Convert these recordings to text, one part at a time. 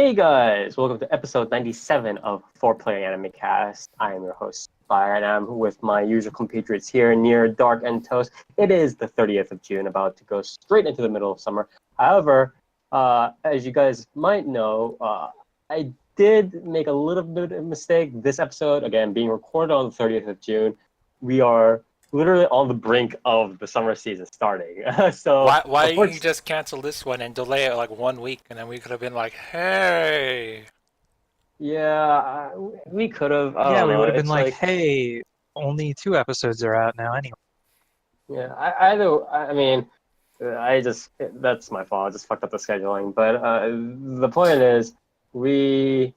Hey guys, welcome to episode 97 of 4PlayerAnimecast. I am your host, Spire, and I'm with my usual compatriots here near Dark and Toast. It is the 30th of June, about to go straight into the middle of summer. However, as you guys might know, I did make a little bit of a mistake. This episode, again, being recorded on the 30th of June, we are literally on the brink of the summer season starting. Why didn't you just cancel this one and delay it like 1 week, and then we could have been like, hey. Yeah, we could have. I Yeah, don't we know. would have been It's like, hey, only 2 episodes are out now anyway. yeah. I mean, that's my fault. I just fucked up the scheduling. But the point is, we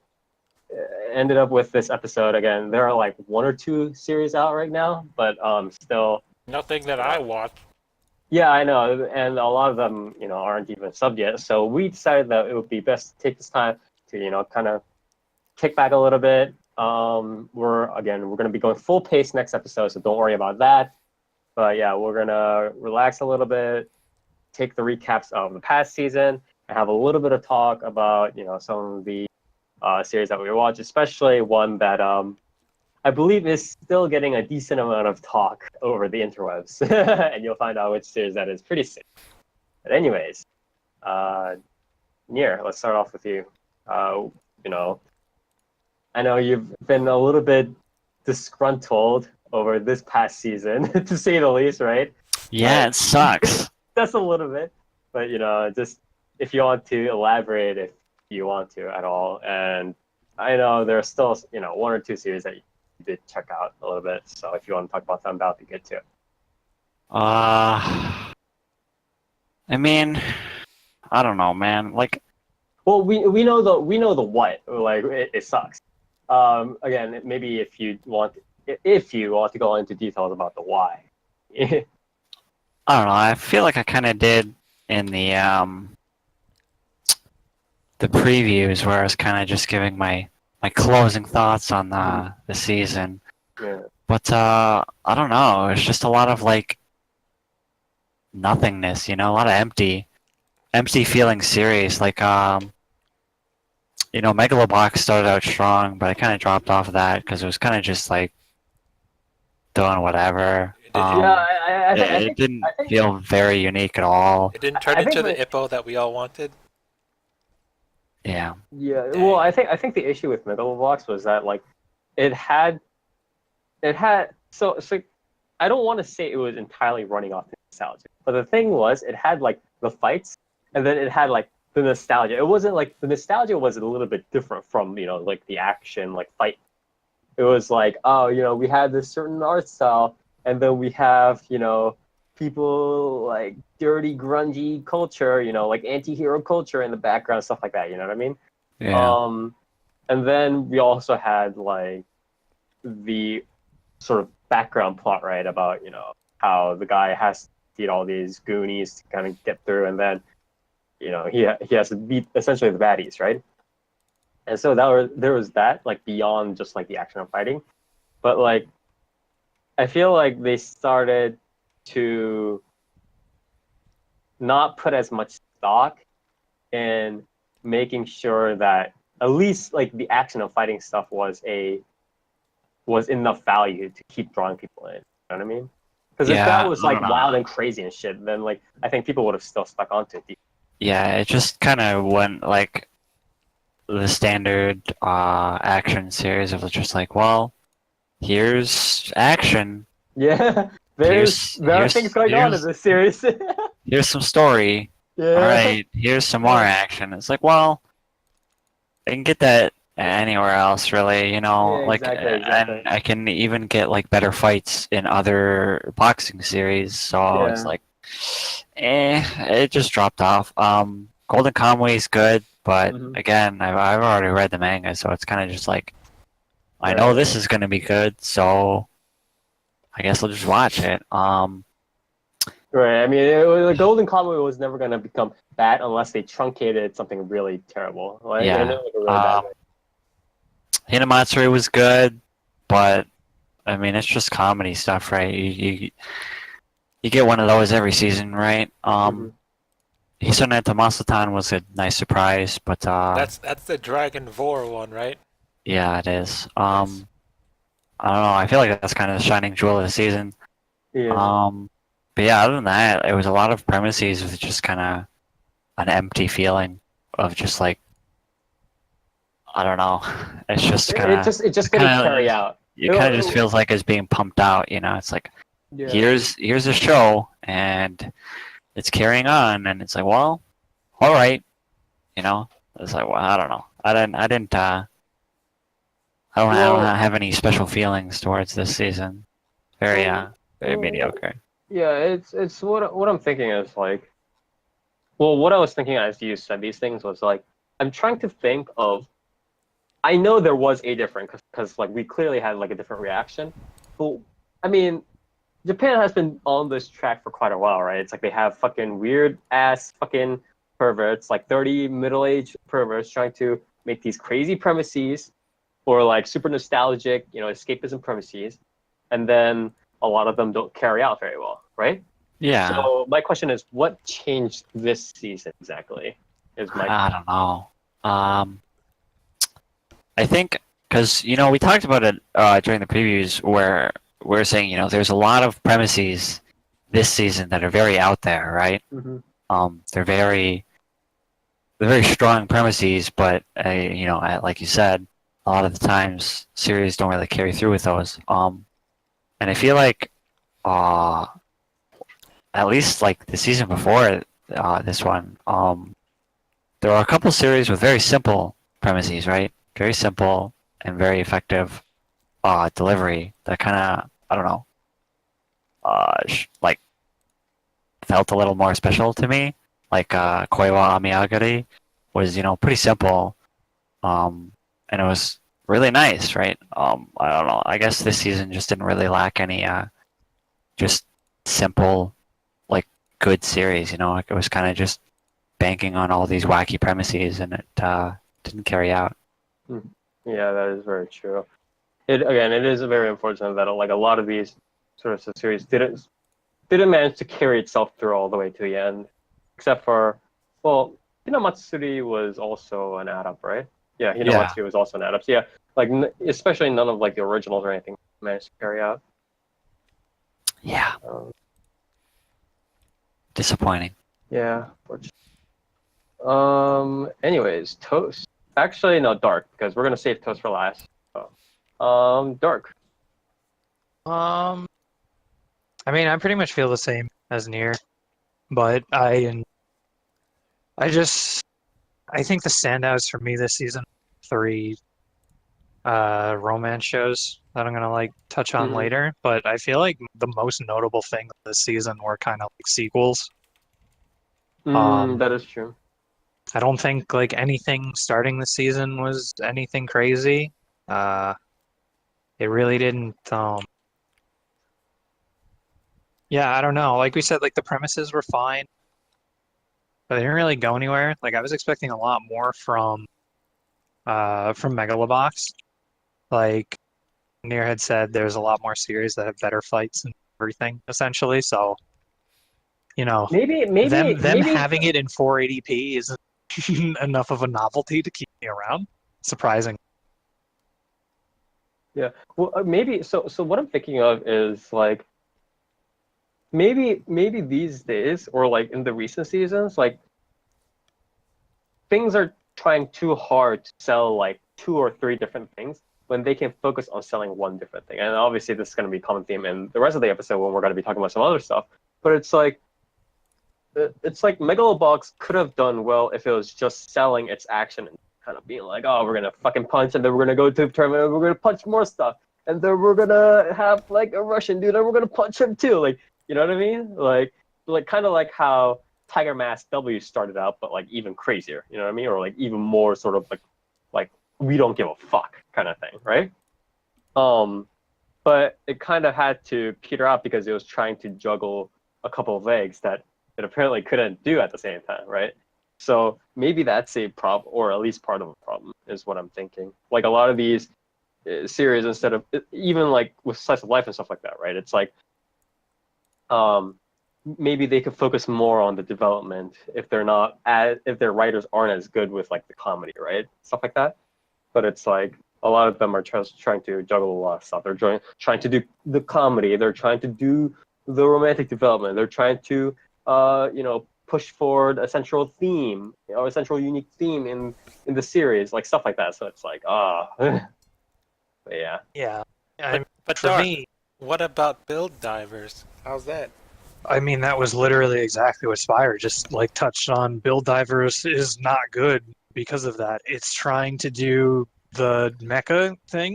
ended up with this episode again. There are like 1 or 2 series out right now, but still. Nothing that I watched. Yeah, I know, and a lot of them, aren't even subbed yet. So we decided that it would be best to take this time to, kind of kick back a little bit. We're going to be going full pace next episode, so don't worry about that. But yeah, we're gonna relax a little bit, take the recaps of the past season, and have a little bit of talk about some of the series that we watch, especially one that I believe is still getting a decent amount of talk over the interwebs, and you'll find out which series that is pretty soon. But anyways, Nier, let's start off with you. I know you've been a little bit disgruntled over this past season, to say the least, right? Yeah, it sucks. That's a little bit, but just if you want to elaborate, if you want to at all, and I know there are still 1 or 2 series that you did check out a little bit, so if you want to talk about them, that would be good too. I mean, I don't know, man. Like, well, we know the what, like it sucks. Again, maybe if you want to go into details about the why. I don't know. I feel like I kind of did in the previews, where I was kind of just giving my closing thoughts on the season. Yeah. But I don't know. It's just a lot of like nothingness, a lot of empty feeling series. Like Megalobox started out strong, but I kind of dropped off of that because it was kind of just like doing whatever. It didn't feel very unique at all. It didn't turn into the Ippo that we all wanted. Yeah. Yeah. Well, I think the issue with Megalobox was that like it had so I don't want to say it was entirely running off the nostalgia, but the thing was it had like the fights, and then it had like the nostalgia. It wasn't like the nostalgia was a little bit different from like the action like fight. It was like, oh, we had this certain art style, and then we have people like dirty grungy culture, like anti-hero culture in the background, stuff like that. You know what I mean? Yeah. And then we also had like the sort of background plot, right, about how the guy has to eat all these goonies to kind of get through, and then he has to beat essentially the baddies, right? And so there was that, like, beyond just like the action of fighting, but like I feel like they started to not put as much stock in making sure that at least like the action of fighting stuff was enough value to keep drawing people in. You know what I mean? Because if that was like wild and crazy and shit, then like I think people would have still stuck onto it. Yeah, it just kind of went like the standard action series of just like, well, here's action. Yeah, there are things going on in this series. Here's some story. Yeah. All right, here's some more action. It's like, well, I can get that anywhere else, really. Yeah, like, exactly. And I can even get like better fights in other boxing series. So it's like, it just dropped off. Golden Kamuy is good, but again, I've already read the manga, so it's kind of just like, I know this is gonna be good, so I guess I'll just watch it. Right. I mean, the Golden Kamuy was never gonna become bad unless they truncated something really terrible. Like, Yeah. like a really bad way. Hinamatsuri was good, but I mean, it's just comedy stuff, right? You get one of those every season, right? Hisone Tomasatan was a nice surprise, but That's the Dragon Vor one, right? yeah, it is. Nice. I don't know. I feel like that's kind of the shining jewel of the season. Yeah. But yeah, other than that, it was a lot of premises with just kind of an empty feeling of just like I don't know. It's just kind of It just didn't carry out. it kind of just feels like it's being pumped out. You know, it's like Yeah. here's a show and it's carrying on, and it's like, well, all right, you know. It's like, well, I don't know. I don't have any special feelings towards this season. Very mediocre. Yeah, it's what I'm thinking is like, well, what I was thinking as you said these things was like, I'm trying to think of. I know there was a different because like we clearly had like a different reaction, but I mean, Japan has been on this track for quite a while, right? It's like they have fucking weird ass fucking perverts, like 30 middle-aged perverts trying to make these crazy premises or like super nostalgic, escapism premises, and then a lot of them don't carry out very well, right? Yeah. So my question is, what changed this season exactly? I don't know. I think because we talked about it during the previews where we're saying there's a lot of premises this season that are very out there, right? Mm-hmm. They're very strong premises, but like you said, a lot of the times series don't really carry through with those. And I feel like at least like the season before this one, there are a couple series with very simple premises, right? Very simple and very effective delivery that kind of, I don't know, like felt a little more special to me. Like Koiwa Amiagari was, pretty simple, and it was really nice, right? I don't know. I guess this season just didn't really lack any just simple, like good series. Like it was kind of just banking on all these wacky premises, and it didn't carry out. Yeah, that is very true. It is very unfortunate that like a lot of these sorts of series didn't manage to carry itself through all the way to the end, except for, well, Hinamatsuri was also an add-up, right? Yeah, Hinamatsuri was also an add-up. So yeah, like especially none of like the originals or anything managed to carry out. Yeah. Disappointing. Yeah. Anyways, Toast. Actually, no, Dark, because we're gonna save Toast for last. So, Dark. I mean, I pretty much feel the same as Nier, but I think the standouts for me this season, 3 romance shows that I'm gonna like touch on later. But I feel like the most notable thing this season were kind of like sequels. That is true. I don't think like anything starting the season was anything crazy. It really didn't. Yeah, I don't know. Like we said, like the premises were fine, but they didn't really go anywhere. Like I was expecting a lot more from Megalobox. Like Nier had said, there's a lot more series that have better fights and everything, essentially. So, Maybe them having it in 480p isn't enough of a novelty to keep me around. Surprising. Yeah. Well, maybe so. What I'm thinking of is like maybe these days or like in the recent seasons, like things are trying too hard to sell like 2 or 3 different things when they can focus on selling one different thing. And obviously, this is going to be a common theme in the rest of the episode when we're going to be talking about some other stuff. But it's like Megalobox could have done well if it was just selling its action and kind of being like, oh, we're gonna fucking punch, and then we're gonna go to the tournament, and we're gonna punch more stuff, and then we're gonna have like a Russian dude, and we're gonna punch him too. Like, you know what I mean? Like kind of like how Tiger Mask W started out, but like even crazier. You know what I mean? Or like even more sort of like we don't give a fuck kind of thing, right? But it kind of had to peter out because it was trying to juggle a couple of legs that it apparently couldn't do at the same time, right? So maybe that's a problem, or at least part of a problem, is what I'm thinking. Like a lot of these series, instead of even like with slice of life and stuff like that, right? It's like maybe they could focus more on the development if if their writers aren't as good with like the comedy, right? Stuff like that. But it's like a lot of them are just trying to juggle a lot of stuff. They're trying to do the comedy. They're trying to do the romantic development. They're trying to, push forward a central theme, a central unique theme in the series, like stuff like that. So it's like, but yeah. Yeah. But For Dark, me, what about build divers? How's that? I mean, that was literally exactly what Spire just like touched on. Build Divers is not good because of that. It's trying to do the mecha thing,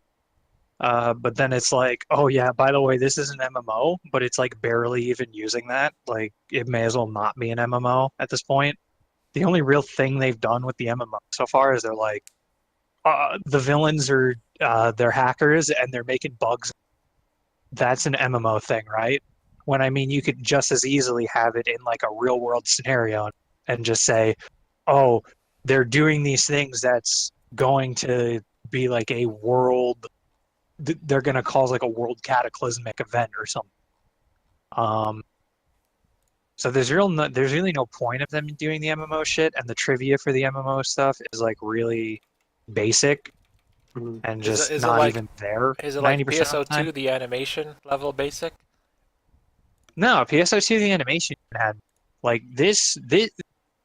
but then it's like, oh yeah, by the way, this is an MMO, but it's like barely even using that. Like, it may as well not be an MMO at this point. The only real thing they've done with the MMO so far is they're like, the villains are they're hackers and they're making bugs. That's an MMO thing, right? When I mean, you could just as easily have it in like a real world scenario and just say, oh, they're doing these things that's going to be like a world, they're going to cause like a world cataclysmic event or something. So there's really no point of them doing the MMO shit, and the trivia for the MMO stuff is like really basic and just Is it not like even there. is it like 90% of the time. PSO2 the animation level basic? No, PSO2 the animation had like this.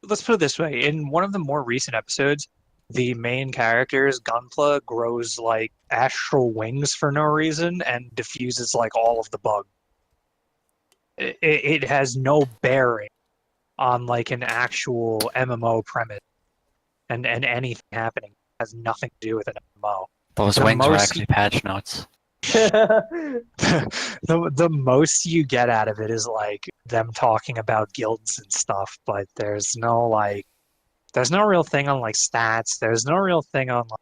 Let's put it this way: in one of the more recent episodes, the main character's Gunpla grows like astral wings for no reason and diffuses like all of the bugs. It has no bearing on like an actual MMO premise and anything happening. It has nothing to do with an MMO. Those The wings are most- actually patch notes. the most you get out of it is like them talking about guilds and stuff, but there's no real thing on like stats. There's no real thing on like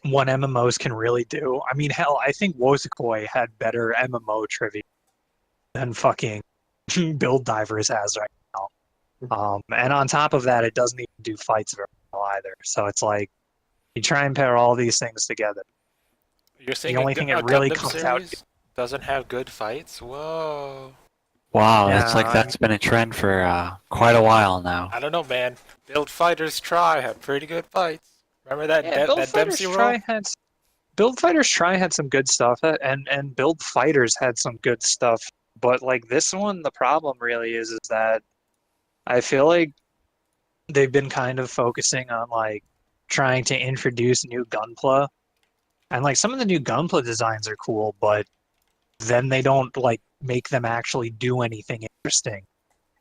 what MMOs can really do. I mean, hell, I think Wozakoi had better MMO trivia than fucking Build Divers has right now. And on top of that, it doesn't even do fights very well either. So it's like you try and pair all these things together. You're saying The only thing a it really Gundam comes out series doesn't have good fights? Whoa. Wow, Yeah, it's like that's been a trend for quite a while now. I don't know, man. Build Fighters Try have pretty good fights. Remember that that Dempsey roll? Build Fighters Try had some good stuff, and Build Fighters had some good stuff. But like this one, the problem really is that I feel like they've been kind of focusing on like trying to introduce new Gunpla, and like some of the new Gunpla designs are cool, but then they don't like make them actually do anything interesting.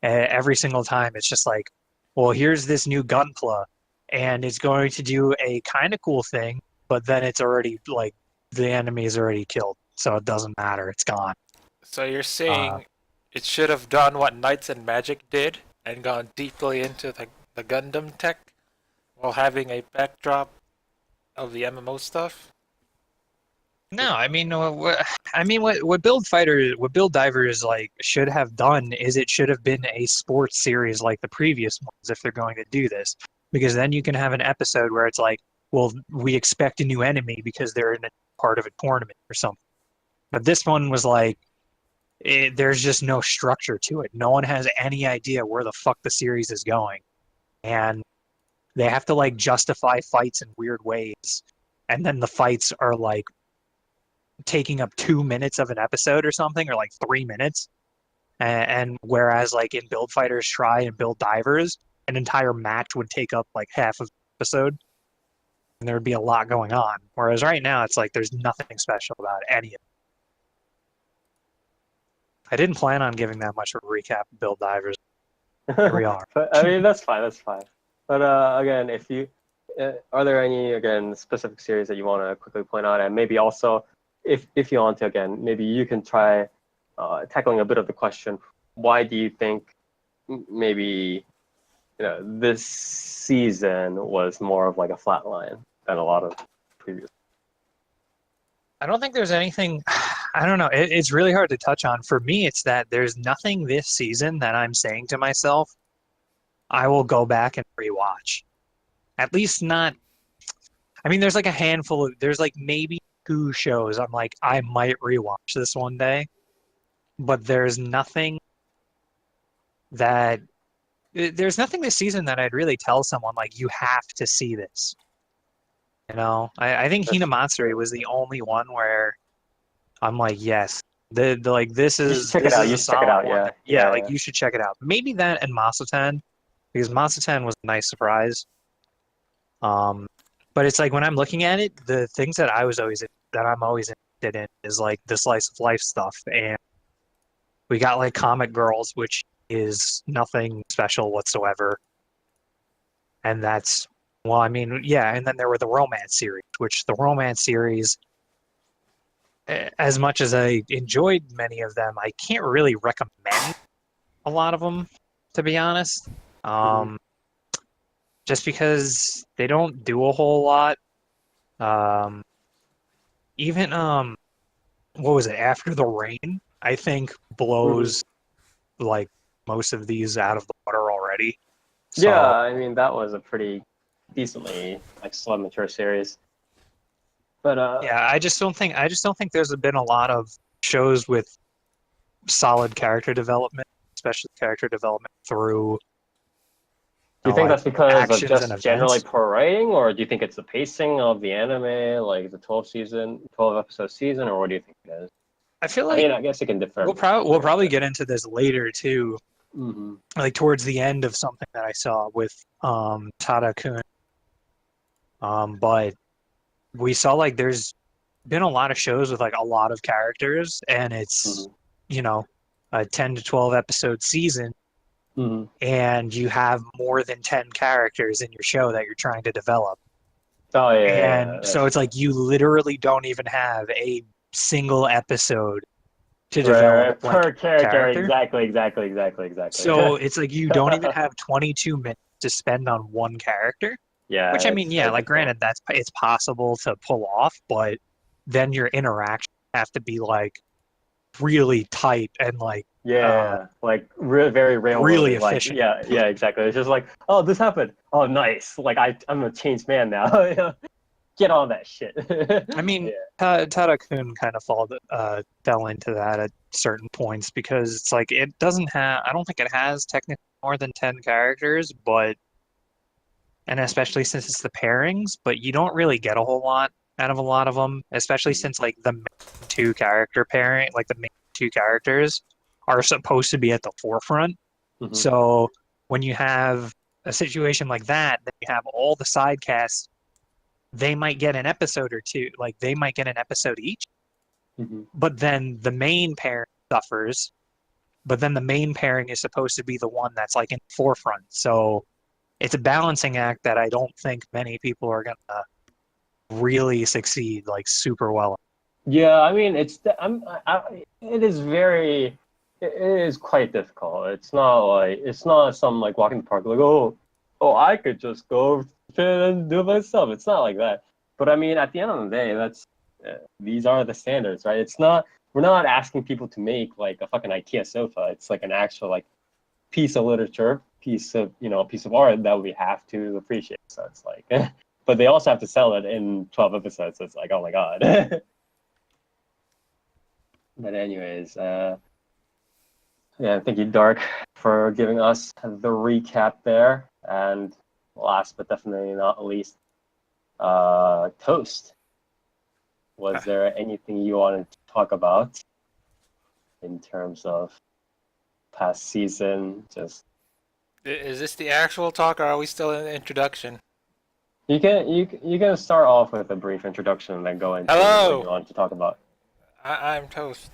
Every single time, it's just like, well, here's this new Gunpla, and it's going to do a kind of cool thing, but then it's already like the enemy is already killed, so it doesn't matter. It's gone. So you're saying it should have done what Knights and Magic did and gone deeply into the Gundam tech while having a backdrop of the MMO stuff? No, I mean, what Build Divers like should have done is it should have been a sports series like the previous ones if they're going to do this, because then you can have an episode where it's like, well, we expect a new enemy because they're in a part of a tournament or something. But this one was like, there's just no structure to it. No one has any idea where the fuck the series is going, and they have to like justify fights in weird ways, and then the fights are like taking up 2 minutes of an episode or something, or like 3 minutes. And whereas like in Build Fighters Try and Build Divers, an entire match would take up like half of the episode, and there would be a lot going on. Whereas right now, it's like there's nothing special about any of it. I didn't plan on giving that much of a recap of Build Divers. Here we are. But I mean, that's fine. That's fine. But again, if you are there any specific series that you want to quickly point out, and maybe also if you want to again, maybe you can try tackling a bit of the question: why do you think maybe this season was more of like a flat line than a lot of previous? I don't think there's anything. I don't know. It's really hard to touch on. For me, it's that there's nothing this season that I'm saying to myself, I will go back and rewatch. At least not. I mean, there's like a handful of. There's like maybe 2 shows I'm like, I might rewatch this one day. but there's nothing this season that I'd really tell someone like you have to see this. You know, I think That's Hinamatsuri was the only one where I'm like, yes, the like this You should is check it this out. is You a should check it solid out. one. Yeah. That, Yeah. like you should check it out. Maybe that and Masaten, because Masaten was a nice surprise. But it's like when I'm looking at it, the things that I'm always interested in is like the slice of life stuff, and we got like Comic Girls, which is nothing special whatsoever, and that's well, I mean, yeah, and then there were the romance series, which the romance series, as much as I enjoyed many of them, I can't really recommend a lot of them, to be honest. Just because they don't do a whole lot. Even what was it? After the Rain, I think blows like most of these out of the water already. So, Yeah. I mean, that was a pretty decently like slow mature series. But yeah, I just don't think there's been a lot of shows with solid character development, especially character development through do you think like that's because of actions and just generally events. poor writing, or do you think it's the pacing of the anime, like the 12 episode season, or what do you think it is? I feel I like mean, I guess it can differ. we'll probably get into this later too, Mm-hmm. like towards the end of something that I saw with Tada-kun. But we saw like there's been a lot of shows with like a lot of characters, and it's you know a 10 to 12 episode season, Mm-hmm. and you have more than 10 characters in your show that you're trying to develop. Oh yeah, And so it's like you literally don't even have a single episode to develop like per a character. character. Exactly. So it's like you don't even have 22 minutes to spend on one character. Yeah, Which I mean, it's yeah, very like granted, it's possible to pull off, but then your interactions have to be like really tight and like like very really railroady. Like efficient. yeah, exactly. It's just like, oh, this happened. Oh, nice. Like I'm a changed man now. Get on that shit. I mean, yeah. Tada-kun kind of fell into that at certain points because it's like it doesn't have. I don't think it has technically more than 10 characters, but and especially since it's the pairings, but you don't really get a whole lot out of a lot of them, especially since like the main two character pairing, like the main two characters are supposed to be at the forefront. Mhm. So when you have a situation like that, then you have all the side casts, they might get an episode or two, like they might get an episode each, Mhm. but then the main pairing suffers, but then the main pairing is supposed to be the one that's like in the forefront. So it's a balancing act that I don't think many people are gonna really succeed like super well. Yeah, I mean, it is very, it is quite difficult. It's not some like walking the park like, oh, I could just go and do it myself. It's not like that. But I mean, at the end of the day, these are the standards, right? We're not asking people to make like a fucking IKEA sofa. It's like an actual like piece of literature, piece of art that we have to appreciate. So it's like, but they also have to sell it in 12 episodes. So it's like, oh my god. But anyways, yeah, thank you, Dark, for giving us the recap there. And last but definitely not least, Toast. Was there anything you wanted to talk about in terms of past season? Just Is this the actual talk, or are we still in the introduction? you can start off with a brief introduction and then go into Hello! what you want to talk about. I'm Toast.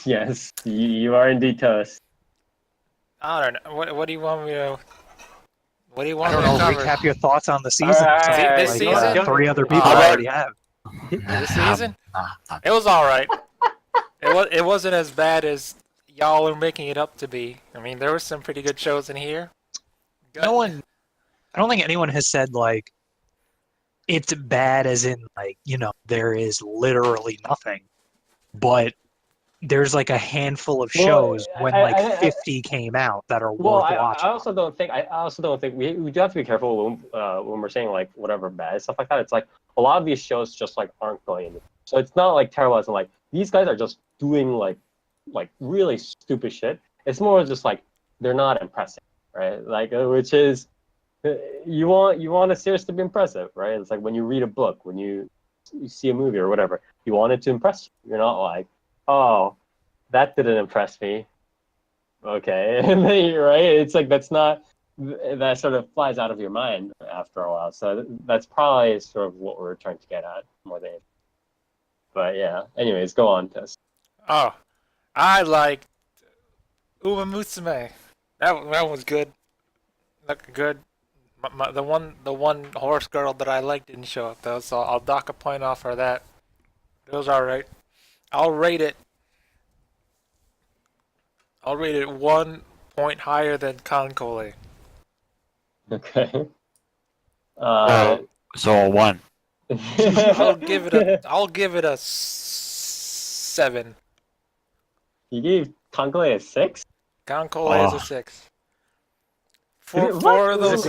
Yes, you are indeed Toast. I don't know. What do you want me to? What do you I want don't me to know. cover? Recap your thoughts on the season. Alright, this Like, season? three other people Alright. already have. This season? It was all right. It wasn't as bad as y'all are making it up to be. I mean, there were some pretty good shows in here. I don't think anyone has said like it's bad as in like, there is literally nothing. But there's like a handful of shows when like 50 came out that are worth watching. I also don't think we do have to be careful when we're saying like whatever bad stuff like that. It's like a lot of these shows just like aren't going. So it's not like terrible as in like these guys are just doing like like really stupid shit. It's more just like they're not impressive, right? Like which is you want a series to be impressive, right? It's like when you read a book, when you see a movie or whatever, you want it to impress you. You're not like, oh, that didn't impress me. Okay, and then right, it's like that sort of flies out of your mind after a while. So that's probably sort of what we're trying to get at more than. But yeah. Anyways, go on, Tess. Oh, I liked Uma Musume. That was good. Look good. The one horse girl that I liked didn't show up though, so I'll dock a point off for that. It was alright. I'll rate it 1 point higher than Concole. Okay. So a 1. I'll give it a 7. You gave Concole a 6? Concole is a 6. For What? those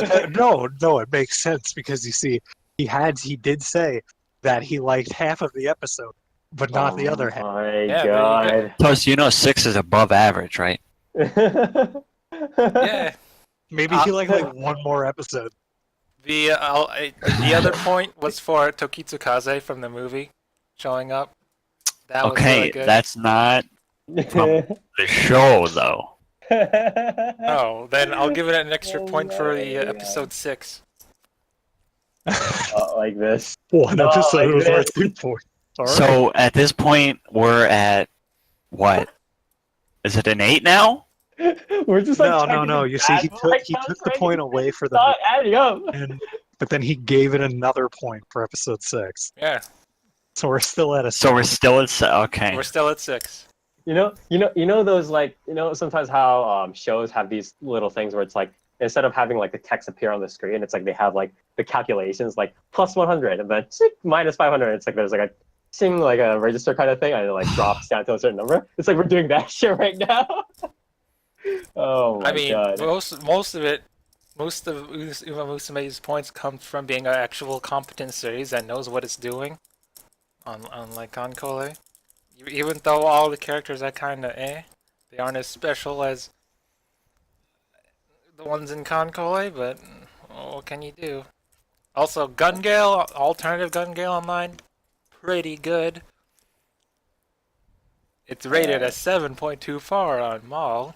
No, it makes sense because you see, he did say that he liked half of the episode, but not the other half. Oh my Yeah, god. Plus, 6 is above average, right? yeah. Maybe he liked like one more episode. The other point was for Tokitsukaze from the movie showing up. That was really good. That's not from the show, though. Oh, then I'll give it an extra point for the episode 6. Like this. One No, episode like was this. worth 2 points. All right. So at this point, we're at what? Is it an 8 now? We're just like No. You see, he took the point away for the Not adding up. but then he gave it another point for episode 6. Yeah, So we're still at a. So we're still at okay. we're still at 6. You know those like sometimes how shows have these little things where it's like instead of having like the text appear on the screen, it's like they have like the calculations like plus 100 and then minus 500. It's like there's like a sing like a register kind of thing and it like drops down to a certain number. It's like we're doing that shit right now. Oh my god. most of Uma Musume's points come from being an actual competent series that knows what it's doing. Unlike Concole. Even though all the characters are kinda they aren't as special as the ones in Concole, but what can you do? Also, Gun Gale, alternative Gun Gale Online, pretty good. It's rated at 7.24 on Mall.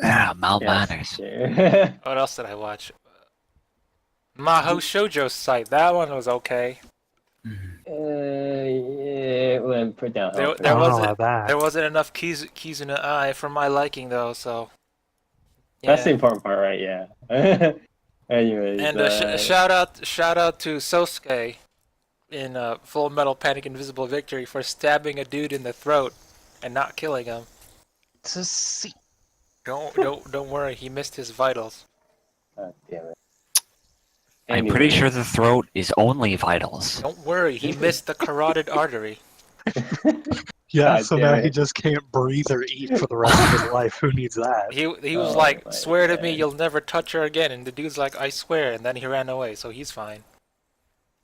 Mal Yes. manners. Yeah. What else did I watch? Maho Shoujo site, that one was okay. Yeah, well, put down. There I don't know about that. There wasn't enough Kizuna Ai for my liking though, so. That's the Yeah. important part, right? Yeah. Anyways. And shout out to Sosuke in Full Metal Panic Invisible Victory for stabbing a dude in the throat and not killing him. Don't worry, he missed his vitals. God damn it. I'm pretty sure the throat is only vitals. Don't worry, he missed the carotid artery. Yeah, God so damn now it. he just can't breathe or eat for the rest of his life. Who needs that? He was Oh like, my swear to me God. you'll never touch her again, and the dude's like, I swear, and then he ran away, so he's fine.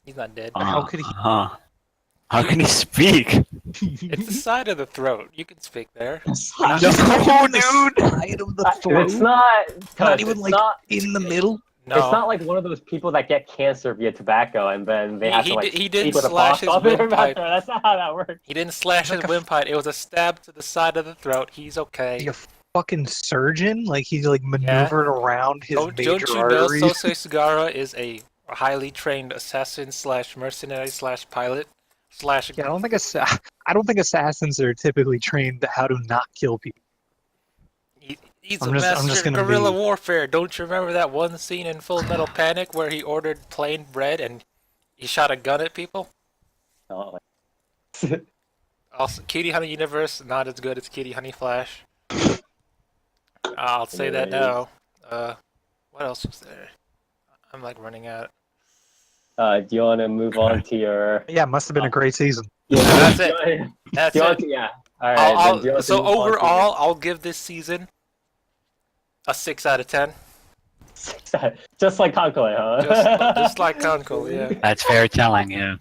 He's not dead. How could he- How can he speak? It's the side of the throat. You can speak there. No, dude. Side of the throat. It's not. Not even it's like not, in the middle. No. It's not like one of those people that get cancer via tobacco and then they have to like he didn't speak with a slash box his off their windpipe. mouth. That's not how that works. He didn't slash Like his a- windpipe. It was a stab to the side of the throat. He's okay. Like a fucking surgeon? Like he like maneuvered around his major Don't you know arteries? Sosei Sugara is a highly trained assassin slash mercenary slash pilot slash. Yeah, I don't think assassins are typically trained how to not kill people. He's I'm a just master gonna guerrilla be- warfare. Don't you remember that one scene in Full Metal Panic where he ordered plain bread and he shot a gun at people? No, Also, Cutie Honey Universe, not as good as Cutie Honey Flash. I'll say that now. What else was there? I'm like running out. do you want to move on to your? Yeah, it must have been a great season. Yeah, That's it. Do you That's want it. to, yeah. All right. then do you want to So move on to your- overall, I'll give this season a 6 out of 10. just like Concole, huh? Just like Concole, yeah. That's fair telling, yeah.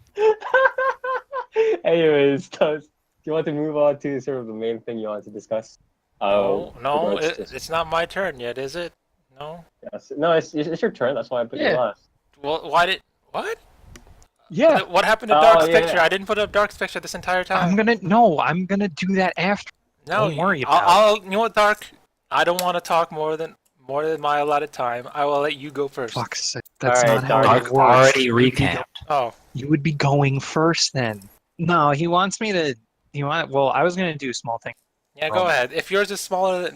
Anyways, Toast, you want to move on to sort of the main thing you wanted to discuss? No, regards to- it's not my turn yet, is it? No. Yes. No, it's your turn. That's why I put you Yeah. last. Well, why did what? Yeah, What happened to Oh, Dark's yeah. picture? I didn't put up Dark's picture this entire time. I'm gonna do that after. No, Don't worry about it. I'll you know what, Dark? I don't want to talk more than my allotted time. I will let you go first. Fuck's sake, that's Alright, not how Dark it works. already You would be recapped. Oh, You would be going first then. No, he wants me to. Well, I was gonna do small thing. yeah, go ahead. If yours is smaller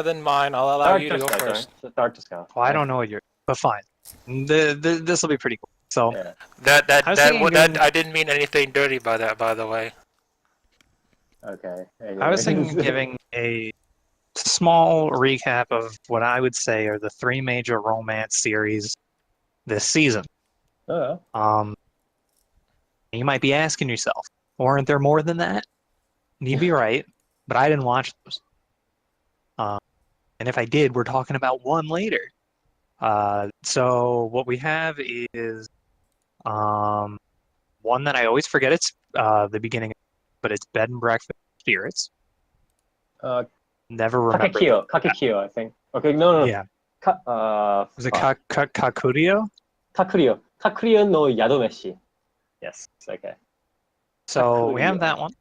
than mine, I'll allow Dark you to just go go, first. Dark just go. Well, I don't know what you're, but fine. This will be pretty cool. So Yeah. I didn't mean anything dirty by that, by the way. Okay. I was thinking of giving a small recap of what I would say are the three major romance series this season. Oh. You might be asking yourself, weren't there more than that? And you'd be right, but I didn't watch those. And if I did, we're talking about one later. So what we have is one that I always forget. It's the beginning, but it's Bed and Breakfast Spirits. Never remember. Kakekyo, I think. Okay, no. Yeah. Was it fuck. Kakurio? Kakurio no Yadomeshi. Yes. Okay. So we have Kakurio. that one.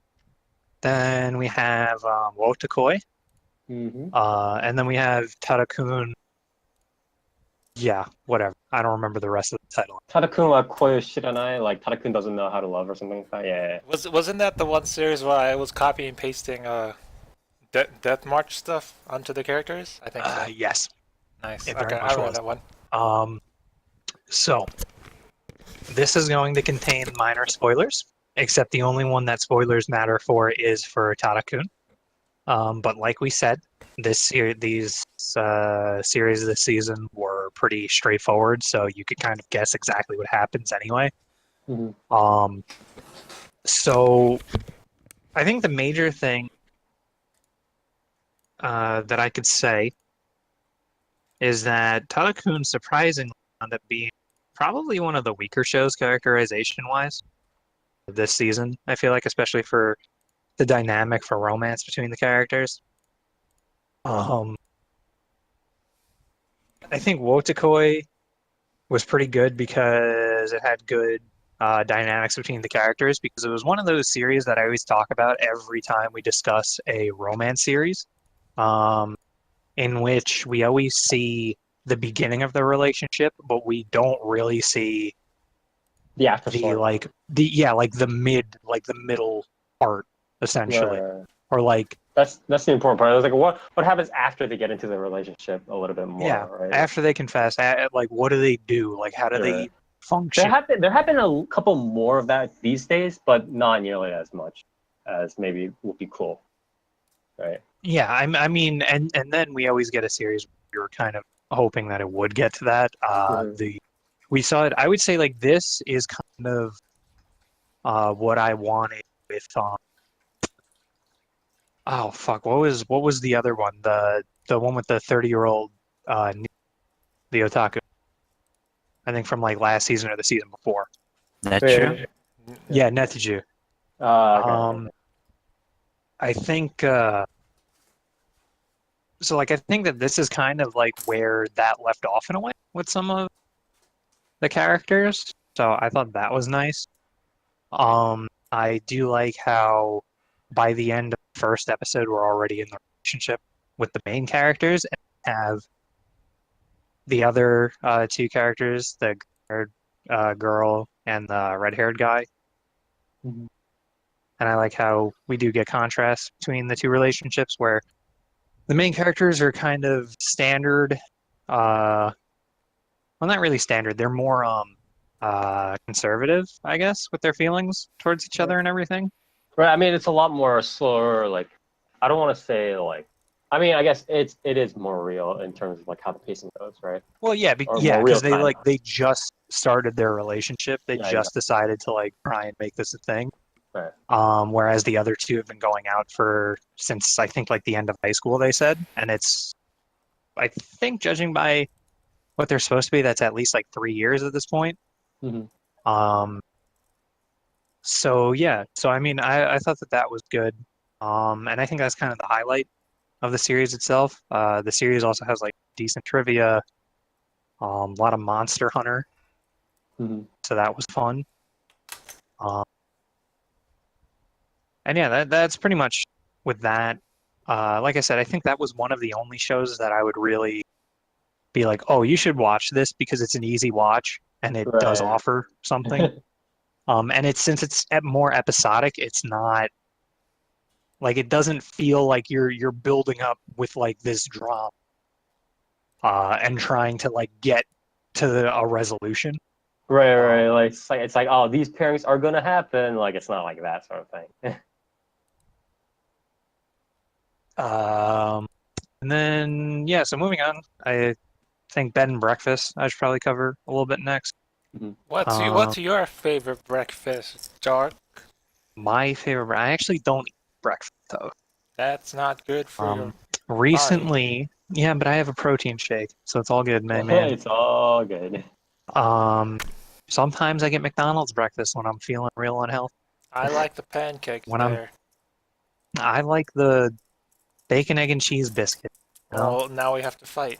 Then we have Wotakoi. Mm-hmm. And then we have Tarakun. Yeah, whatever. I don't remember the rest of the title. Tarakun wa koyo shiranai, like Tarakun doesn't know how to love or something like that. Yeah. Wasn't that the one series where I was copying and pasting Death March stuff onto the characters? I think so. Yes. Nice. it very Okay, much I remember was. that one. So this is going to contain minor spoilers, except the only one that spoilers matter for is for Tarakun. But like we said, these series this season were pretty straightforward, so you could kind of guess exactly what happens anyway. Mm-hmm. So I think the major thing that I could say is that Tarakun surprisingly wound up being probably one of the weaker shows characterization-wise this season. I feel like, especially for the dynamic for romance between the characters. I think Wotakoi was pretty good because it had good dynamics between the characters, because it was one of those series that I always talk about every time we discuss a romance series, in which we always see the beginning of the relationship, but we don't really see The after story. the middle part, essentially. Or like That's the important part. I was like, what happens after they get into the relationship a little bit more, right? after they confess, like what do they do? Like how do they function? There have been a couple more of that these days, but not nearly as much as maybe would be cool, right? Yeah, I mean, and then we always get a series where we were kind of hoping that it would get to that. We saw it. I would say like this is kind of what I wanted with oh fuck, what was the other one? The one with the 30-year-old the otaku. I think from like last season or the season before. That's true. Yeah, Netuju. Okay. I think so like I think that this is kind of like where that left off in a way with some of the characters. So I thought that was nice. I do like how by the end of the first episode we're already in the relationship with the main characters and have the other two characters, the girl and the red-haired guy. Mhm. And I like how we do get contrast between the two relationships where the main characters are kind of standard. Well, not really standard. They're more conservative, I guess, with their feelings towards each other and everything. Right. I mean, it's a lot more slower. Like, I don't want to say like. I mean, I guess it is more real in terms of like how the pacing goes, right? Well, yeah, Or more because real-time. they just started their relationship. They Yeah, just decided to like try and make this a thing. Right. Whereas the other two have been going out since I think like the end of high school, they said, and it's, I think, judging by what they're supposed to be, that's at least like 3 years at this point. Mhm. So yeah, so I mean, I thought that was good, and I think that's kind of the highlight of the series itself. The series also has like decent trivia, a lot of Monster Hunter, Mhm. so that was fun. Um, and yeah, that's pretty much with that. Like I said, I think that was one of the only shows that I would really be like, oh, you should watch this because it's an easy watch and it does Right. offer something. And since it's more episodic, it's not like it doesn't feel like you're building up with like this drama and trying to like get to a resolution. Right. Like it's like oh, these pairings are gonna happen. Like it's not like that sort of thing. And then yeah, so moving on, I think bed and breakfast I should probably cover a little bit next. What's your favorite breakfast, Jar? My favorite, I actually don't eat breakfast though. That's not good for your body. Recently, yeah, but I have a protein shake, so it's all good, man. It's all good. Sometimes I get McDonald's breakfast when I'm feeling real unhealthy. I like the pancakes When there. I like the bacon, egg, and cheese biscuit. You know? Well, now we have to fight.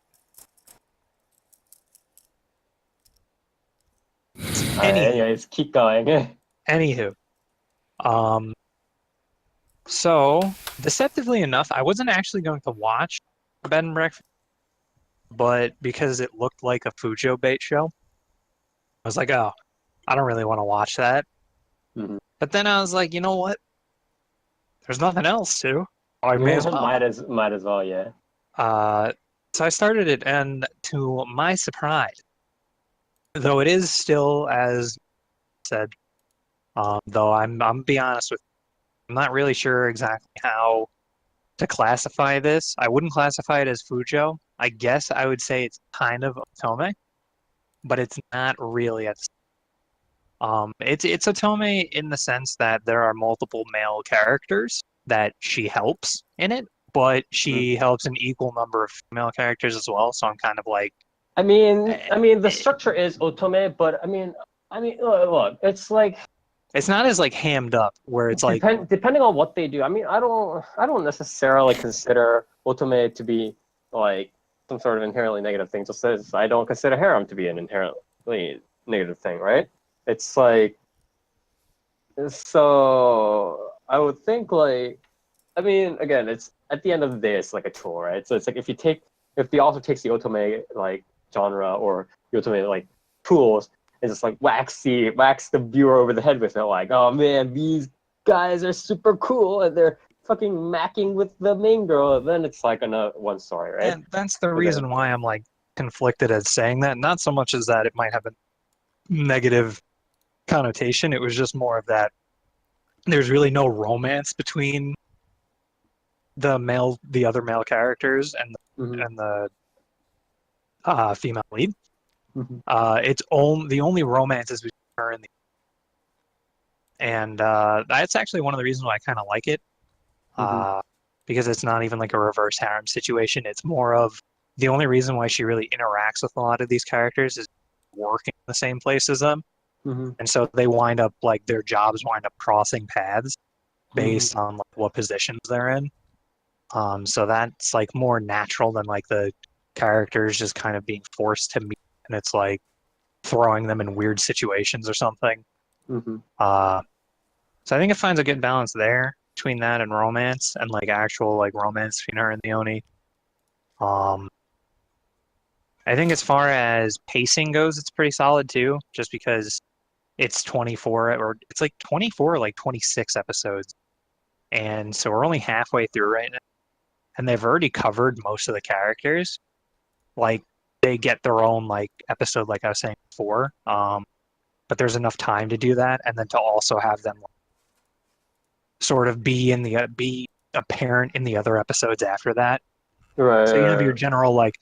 Anyways, keep going. Anywho, um, so deceptively enough, I wasn't actually going to watch Bed and Breakfast, but because it looked like a Fujo bait show, I was like, oh, I don't really want to watch that. Mhm. But then I was like, you know what? There's nothing else to. I may as well. Might as well, yeah. So I started it, and to my surprise, though it is still as said, though I'm be honest with you, I'm not really sure exactly how to classify this. I wouldn't classify it as Fujo. I guess I would say it's kind of Otome, but it's not really. It's Otome in the sense that there are multiple male characters that she helps in it, but she helps an equal number of female characters as well. So I'm kind of like, I mean, the structure is otome, but look, it's like it's not as like hammed up where it's like depending on what they do. I mean, I don't necessarily consider otome to be like some sort of inherently negative thing. Just as I don't consider harem to be an inherently negative thing, right? It's like so. I would think like, I mean, again, it's at the end of the day, it's like a tool, right? So it's like if the author takes the otome like genre or the otome like tools and just like wax the viewer over the head with it, like, oh man, these guys are super cool and they're fucking macking with the main girl, then it's like another one story, right? and that's the reason why I'm like conflicted at saying that. Not so much as that it might have a negative connotation. It was just more of that there's really no romance between the other male characters and the female lead. The only romance is between her and that's actually one of the reasons why I kind of like it. Because it's not even like a reverse harem situation. It's more of the only reason why she really interacts with a lot of these characters is working in the same place as them. And so they wind up like their jobs wind up crossing paths based on like what positions they're in. So that's like more natural than like the characters just kind of being forced to meet and it's like throwing them in weird situations or something. So I think it finds a good balance there between that and romance and like actual like romance between her and the Oni. I think as far as pacing goes, it's pretty solid too, just because it's 24 or it's like 24 or like 26 episodes. And so we're only halfway through right now. And they've already covered most of the characters. Like they get their own like episode, like I was saying before. But there's enough time to do that, and then to also have them sort of be apparent in the other episodes after that. Right. So you have your general like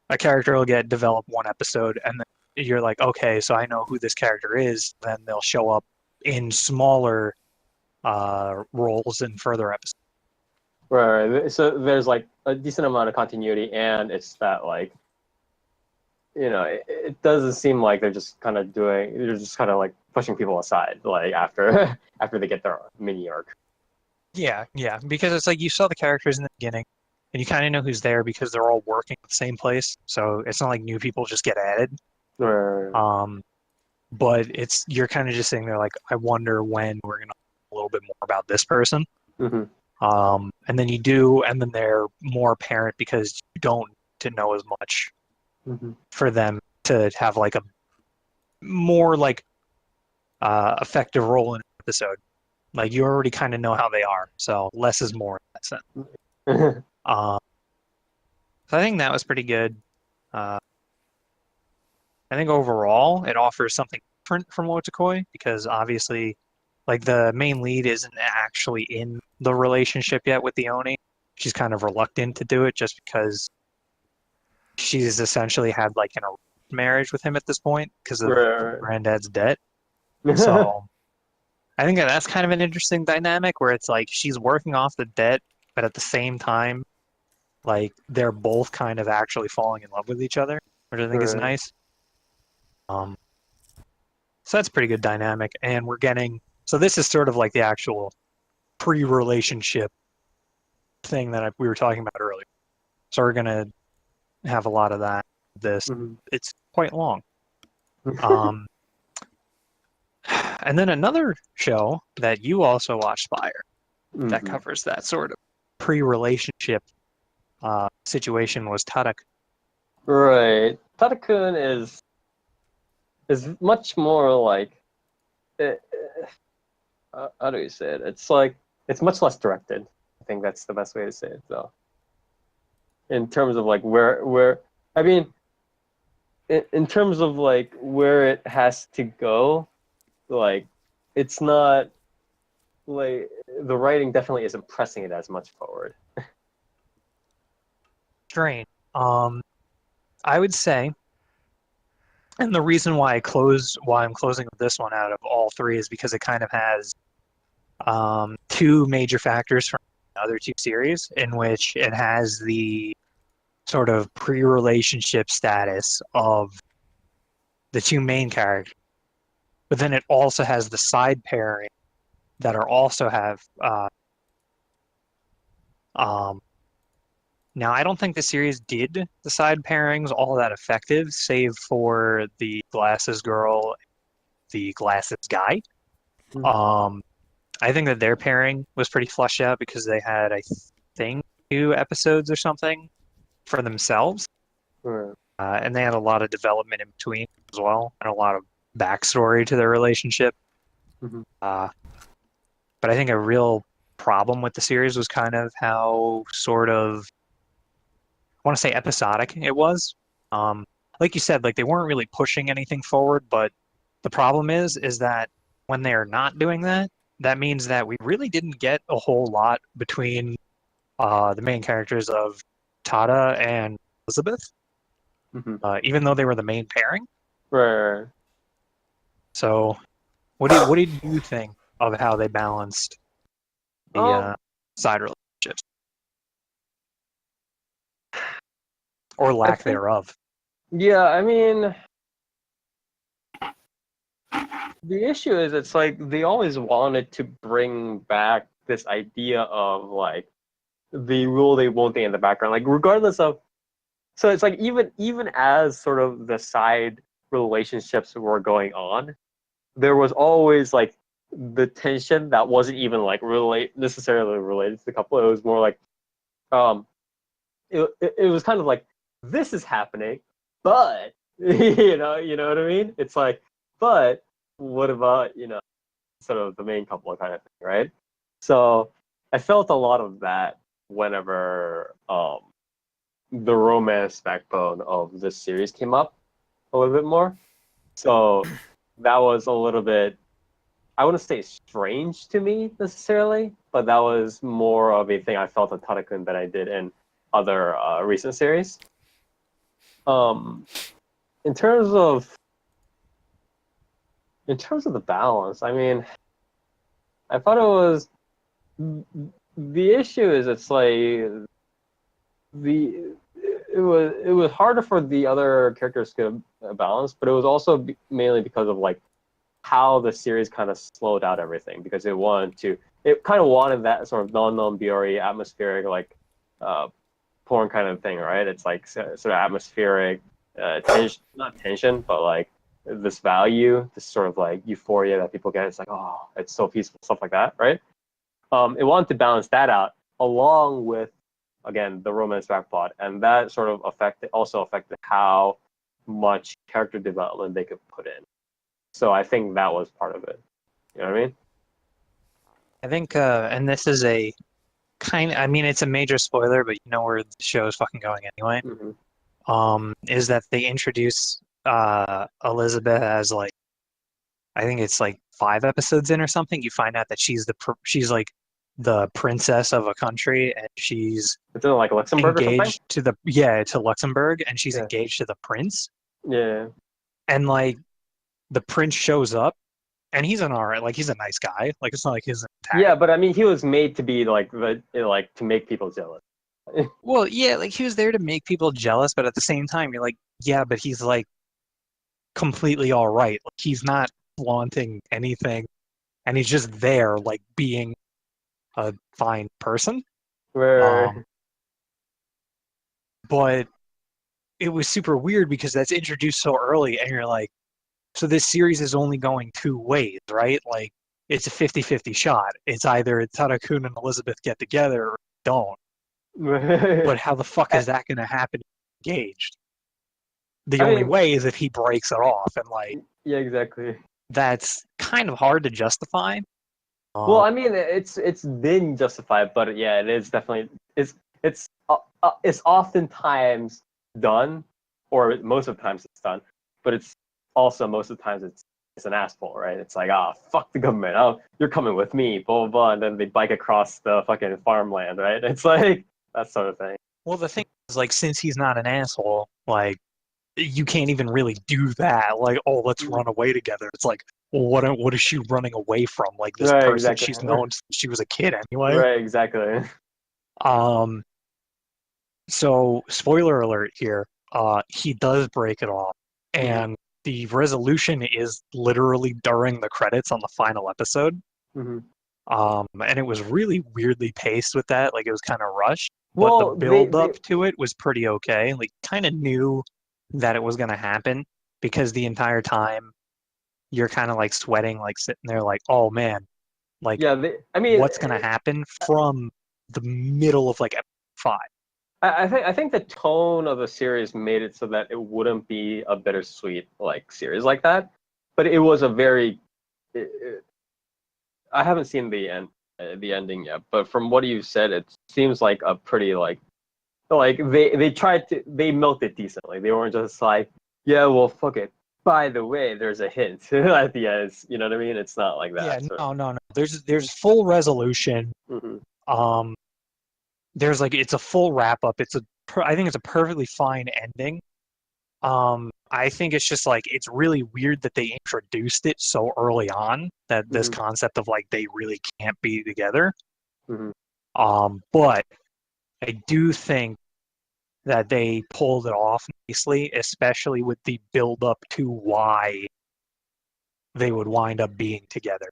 a character will get developed one episode, and then you're like, okay, so I know who this character is. Then they'll show up in smaller roles in further episodes. Right. So there's like a decent amount of continuity, and it's that like it doesn't seem like they're just kind of like pushing people aside, like after after they get their mini arc. Yeah, because it's like you saw the characters in the beginning, and you kind of know who's there because they're all working at the same place. So it's not like new people just get added. But you're kind of just sitting there like, I wonder when we're gonna know a little bit more about this person. Mm-hmm. And then you do, and then they're more apparent because you don't need to know as much for them to have like a more like effective role in an episode. Like you already kind of know how they are, so less is more in that sense. So I think that was pretty good. I think overall it offers something different from Wotakoi because obviously, like the main lead isn't actually in the relationship yet with the Oni. She's kind of reluctant to do it just because she's essentially had like an arranged marriage with him at this point because of granddad's debt. So I think that's kind of an interesting dynamic where it's like she's working off the debt, but at the same time, like they're both kind of actually falling in love with each other, which I think is nice. So that's a pretty good dynamic, and we're getting so this is sort of like the actual pre-relationship thing that we were talking about earlier. So we're gonna have a lot of that. It's quite long. And then another show that you also watch, Spire, that covers that sort of pre-relationship situation was Tadak. Right. Tadakun is much more like how do you say it? It's like it's much less directed. I think that's the best way to say it, though. In terms of like where I mean, in terms of like where it has to go, like it's not like the writing definitely isn't pressing it as much forward. Strange. I would say, and the reason why I'm closing with this one out of all three is because it kind of has two major factors from the other two series in which it has the sort of pre-relationship status of the two main characters, but then it also has the side pairing that are also have now I don't think the series did the side pairings all that effective, save for the glasses girl, the glasses guy. I think that their pairing was pretty fleshed out because they had, I think, 2 episodes or something for themselves. And they had a lot of development in between as well, and a lot of backstory to their relationship. But I think a real problem with the series was kind of how sort of, I want to say episodic it was. Like you said, like they weren't really pushing anything forward, but the problem is that when they're not doing that, that means that we really didn't get a whole lot between the main characters of Tada and Elizabeth, even though they were the main pairing. Right. So, what did you think of how they balanced the side relationships or lack thereof? Yeah, I mean, the issue is it's like they always wanted to bring back this idea of like the rule they won't thing in the background, like regardless of. So it's like even as sort of the side relationships were going on, there was always like the tension that wasn't even like necessarily related to the couple. It was more like, it was kind of like this is happening, but you know what I mean? It's like, but what about sort of the main couple kind of thing, right? So I felt a lot of that whenever the romance backbone of this series came up a little bit more. So that was a little bit, I wouldn't say strange to me necessarily, but that was more of a thing I felt at Tadakun than I did in other recent series. In terms of the balance, I mean, I thought it was the issue is it's like it was harder for the other characters to balance, but it was also mainly because of like how the series kind of slowed out everything, because it kind of wanted that sort of non-Biori atmospheric like porn kind of thing, right? It's like sort of atmospheric tension, not tension, but like this value, this sort of like euphoria that people get. It's like, oh, it's so peaceful, stuff like that, right? It wanted to balance that out along with, again, the romance backplot, and that sort of also affected how much character development they could put in. So I think that was part of it. You know what I mean? I think, and this is a I mean, it's a major spoiler, but you know where the show is fucking going anyway. Is that they introduce Elizabeth as like, I think it's like 5 episodes in or something. You find out that she's like the princess of a country, and she's It's in like Luxembourg or something? engaged to Luxembourg, and she's engaged to the prince. Yeah. And like the prince shows up, and he's an alright, like he's a nice guy. Like it's not like he's an attack. Yeah, but I mean, he was made to be like to make people jealous. Well, yeah, like he was there to make people jealous, but at the same time, you're like, yeah, but he's like completely all right. Like he's not flaunting anything, and he's just there, like being a fine person. Right. But it was super weird because that's introduced so early, and you're like, so this series is only going 2 ways, right? Like it's a 50-50 shot. It's either Tadakun and Elizabeth get together or don't. But how the fuck is that going to happen engaged? The only way is if he breaks it off, and like, yeah, exactly. That's kind of hard to justify. Well, I mean, it's been justified, but yeah, it is definitely it's oftentimes done, or most of the times it's done, but it's also most of the times it's an asshole, right? It's like, fuck the government, you're coming with me, blah blah blah, and then they bike across the fucking farmland, right? It's like that sort of thing. Well, the thing is, like, since he's not an asshole, like, you can't even really do that. Like, oh, let's run away together. It's like, well, what is she running away from? Like this Right, person exactly. she's known since she was a kid anyway. Right, exactly. So spoiler alert here. He does break it off, and the resolution is literally during the credits on the final episode. And it was really weirdly paced with that. Like it was kind of rushed. But the build up to it was pretty okay. Like kind of knew that it was going to happen because the entire time you're kind of like sweating, like sitting there like, oh man, like what's going to happen from the middle of like episode 5. I think the tone of the series made it so that it wouldn't be a bittersweet like series like that, but it was a very. I haven't seen the ending yet, but from what you said, it seems like a pretty like they milked it decently. They weren't just like, yeah, well, fuck it. By the way, there's a hint at the end. You know what I mean? It's not like that. Yeah, no. There's full resolution. There's like it's a full wrap up. I think it's a perfectly fine ending. I think it's just like it's really weird that they introduced it so early on, that this concept of like they really can't be together. But I do think that they pulled it off nicely, especially with the build up to why they would wind up being together.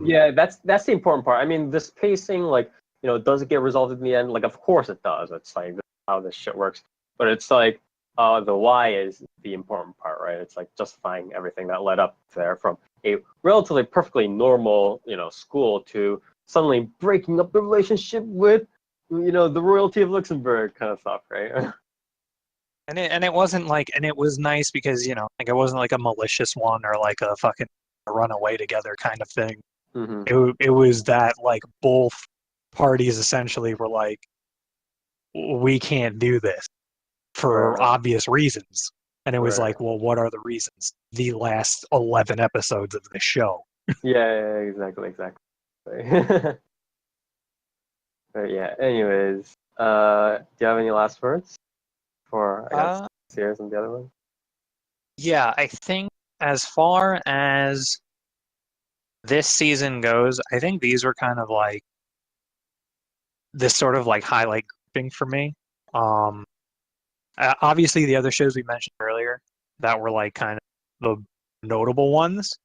Yeah, that's the important part. I mean, this pacing, like, does it get resolved in the end? Like, of course it does. It's like how this shit works. But it's like the why is the important part, right? It's like justifying everything that led up there from a relatively perfectly normal, school to suddenly breaking up the relationship with, the royalty of Luxembourg kind of stuff, right? And it wasn't like, and it was nice because, like it wasn't like a malicious one or like a fucking run away together kind of thing. It was that like both parties essentially were like, we can't do this for obvious reasons. And it was like, well, what are the reasons? The last 11 episodes of the show. Yeah, exactly. But yeah, anyways, do you have any last words for Sears and the other one? Yeah, I think as far as this season goes, I think these were kind of like this sort of like highlight grouping for me. Obviously, the other shows we mentioned earlier that were like kind of the notable ones,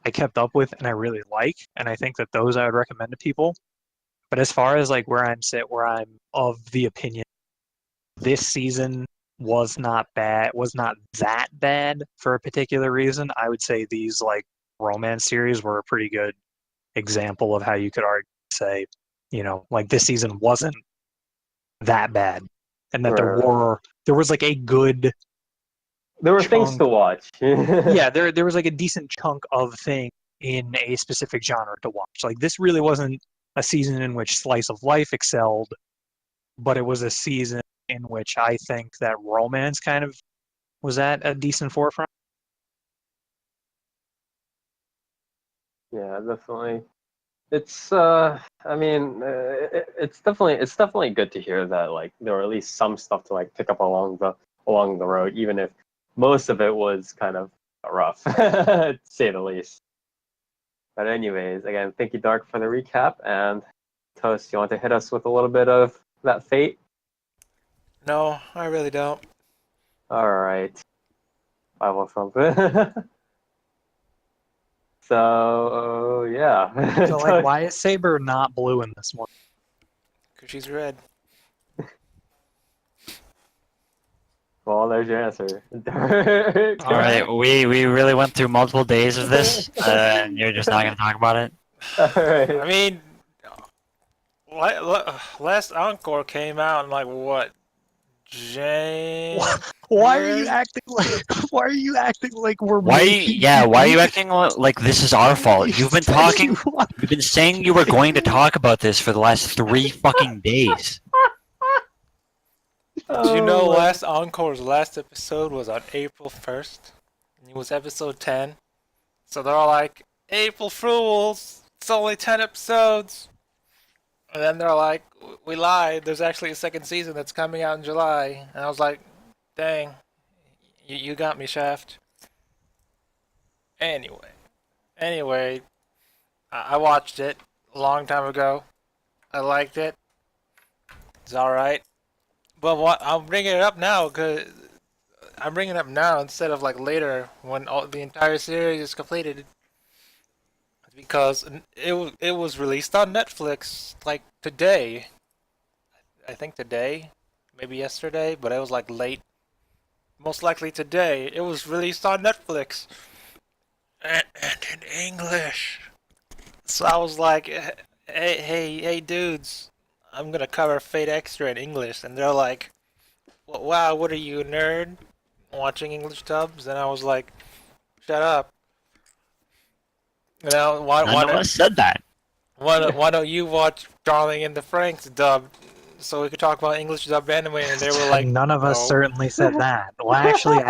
I kept up with and I really like, and I think that those I would recommend to people. But as far as like where I'm of the opinion this season was not bad, was not that bad for a particular reason, I would say these like romance series were a pretty good example of how you could argue, say, like this season wasn't that bad, and that there was like a good. There were things to watch. Yeah, there was like a decent chunk of thing in a specific genre to watch. Like this really wasn't a season in which slice of life excelled, but it was a season in which I think that romance kind of was at a decent forefront. Yeah, definitely. It's I mean, it's definitely good to hear that like there were at least some stuff to like pick up along the road, even if most of it was kind of rough, to say the least. But anyways, again, thank you, Dark, for the recap. And Toast, you want to hit us with a little bit of that fate? No, I really don't. All right. Bible something. So yeah. So like, why is Saber not blue in this one? Because she's red. Well, there's your answer. All right, we really went through multiple days of this, and you're just not gonna talk about it. All right. I mean, Last Encore came out in like what? Why are you acting like? Why are you acting like we're? Why are you acting like this is our fault? You've been talking. You've been saying you were going to talk about this for the last 3 fucking days. Did you know Last Encore's last episode was on April 1st? And it was episode 10. So they're all like, April Fools! It's only 10 episodes! And then they're like, we lied. There's actually a second season that's coming out in July. And I was like, dang. You got me, Shaft. Anyway, I watched it a long time ago. I liked it. It's alright. But I'm bringing it up now because I'm bringing it up now instead of like later when the entire series is completed. Because it was released on Netflix like today. I think today, maybe yesterday, but it was like late. Most likely today. It was released on Netflix and in English. So I was like, hey dudes, I'm gonna cover Fate Extra in English, and they're like, wow, what are you, a nerd? Watching English dubs? And I was like, shut up. Why None of us said that. Why don't you watch Darling in the Franxx dub so we could talk about English dub anime? And they were like, none of us no. certainly said that. Well, actually,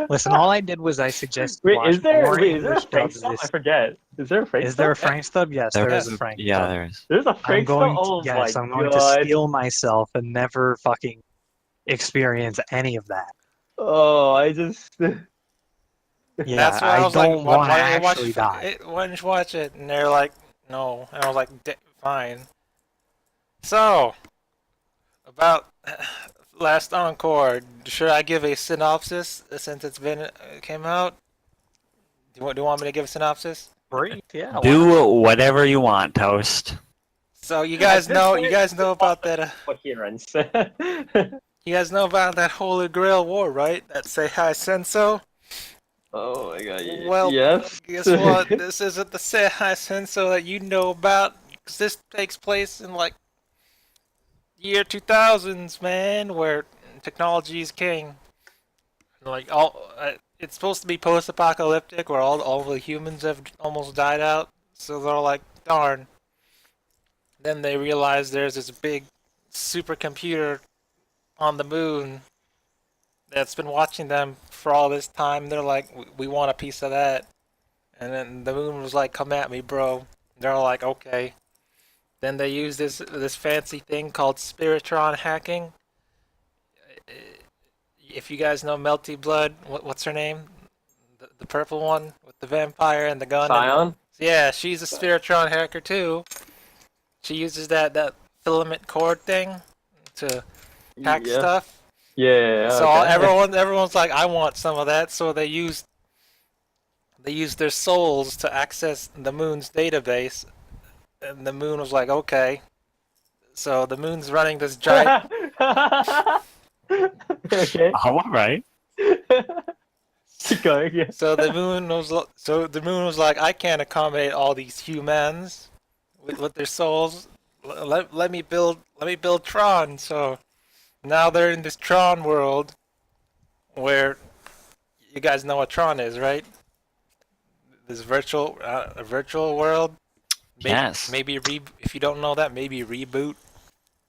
listen. All I did was I suggested watch more English dubs. I forget. Is there a Franxx? Is there a Franxx dub? Yes, there is a Franxx Yeah, dub. there is. There's a Franxx dub? Oh yes, my I'm going God. to steel myself and never fucking experience any of that. Oh, I just. Yeah, That's why I was don't like, want to why don't you actually die. why don't you watch it? And they're like, no. And I was like, fine. So, about Last Encore, should I give a synopsis since it's been came out? Do you want me to give a synopsis? Brief, yeah. Do whatever you want, Toast. So you guys know about that. Coherence. You guys know about that Holy Grail War, right? That Seihai Senso. Oh my God. Well, yes. guess what? This isn't the Seihai Senso that you know about. 'Cause this takes place in like year 2000s, man, where technology is king. Like it's supposed to be post-apocalyptic, where all the humans have almost died out. So they're like, darn. Then they realize there's this big supercomputer on the moon that's been watching them for all this time. They're like, we want a piece of that. And then the moon was like, come at me, bro. They're like, okay. Then they use this fancy thing called Spiritron hacking. If you guys know Melty Blood, what's her name? The purple one with the vampire and the gun. Scion? Yeah, she's a Spiritron hacker too. She uses that filament cord thing to hack stuff. Yeah. So Okay. everyone's like, I want some of that. So they used their souls to access the moon's database, and the moon was like, okay. So the moon's running this giant. Okay. All right. Keep going. Yeah. So the moon was like, I can't accommodate all these humans with their souls. Let me build Tron. So now they're in this Tron world, where you guys know what Tron is, right? This virtual world. Yes. Maybe if you don't know that, maybe reboot.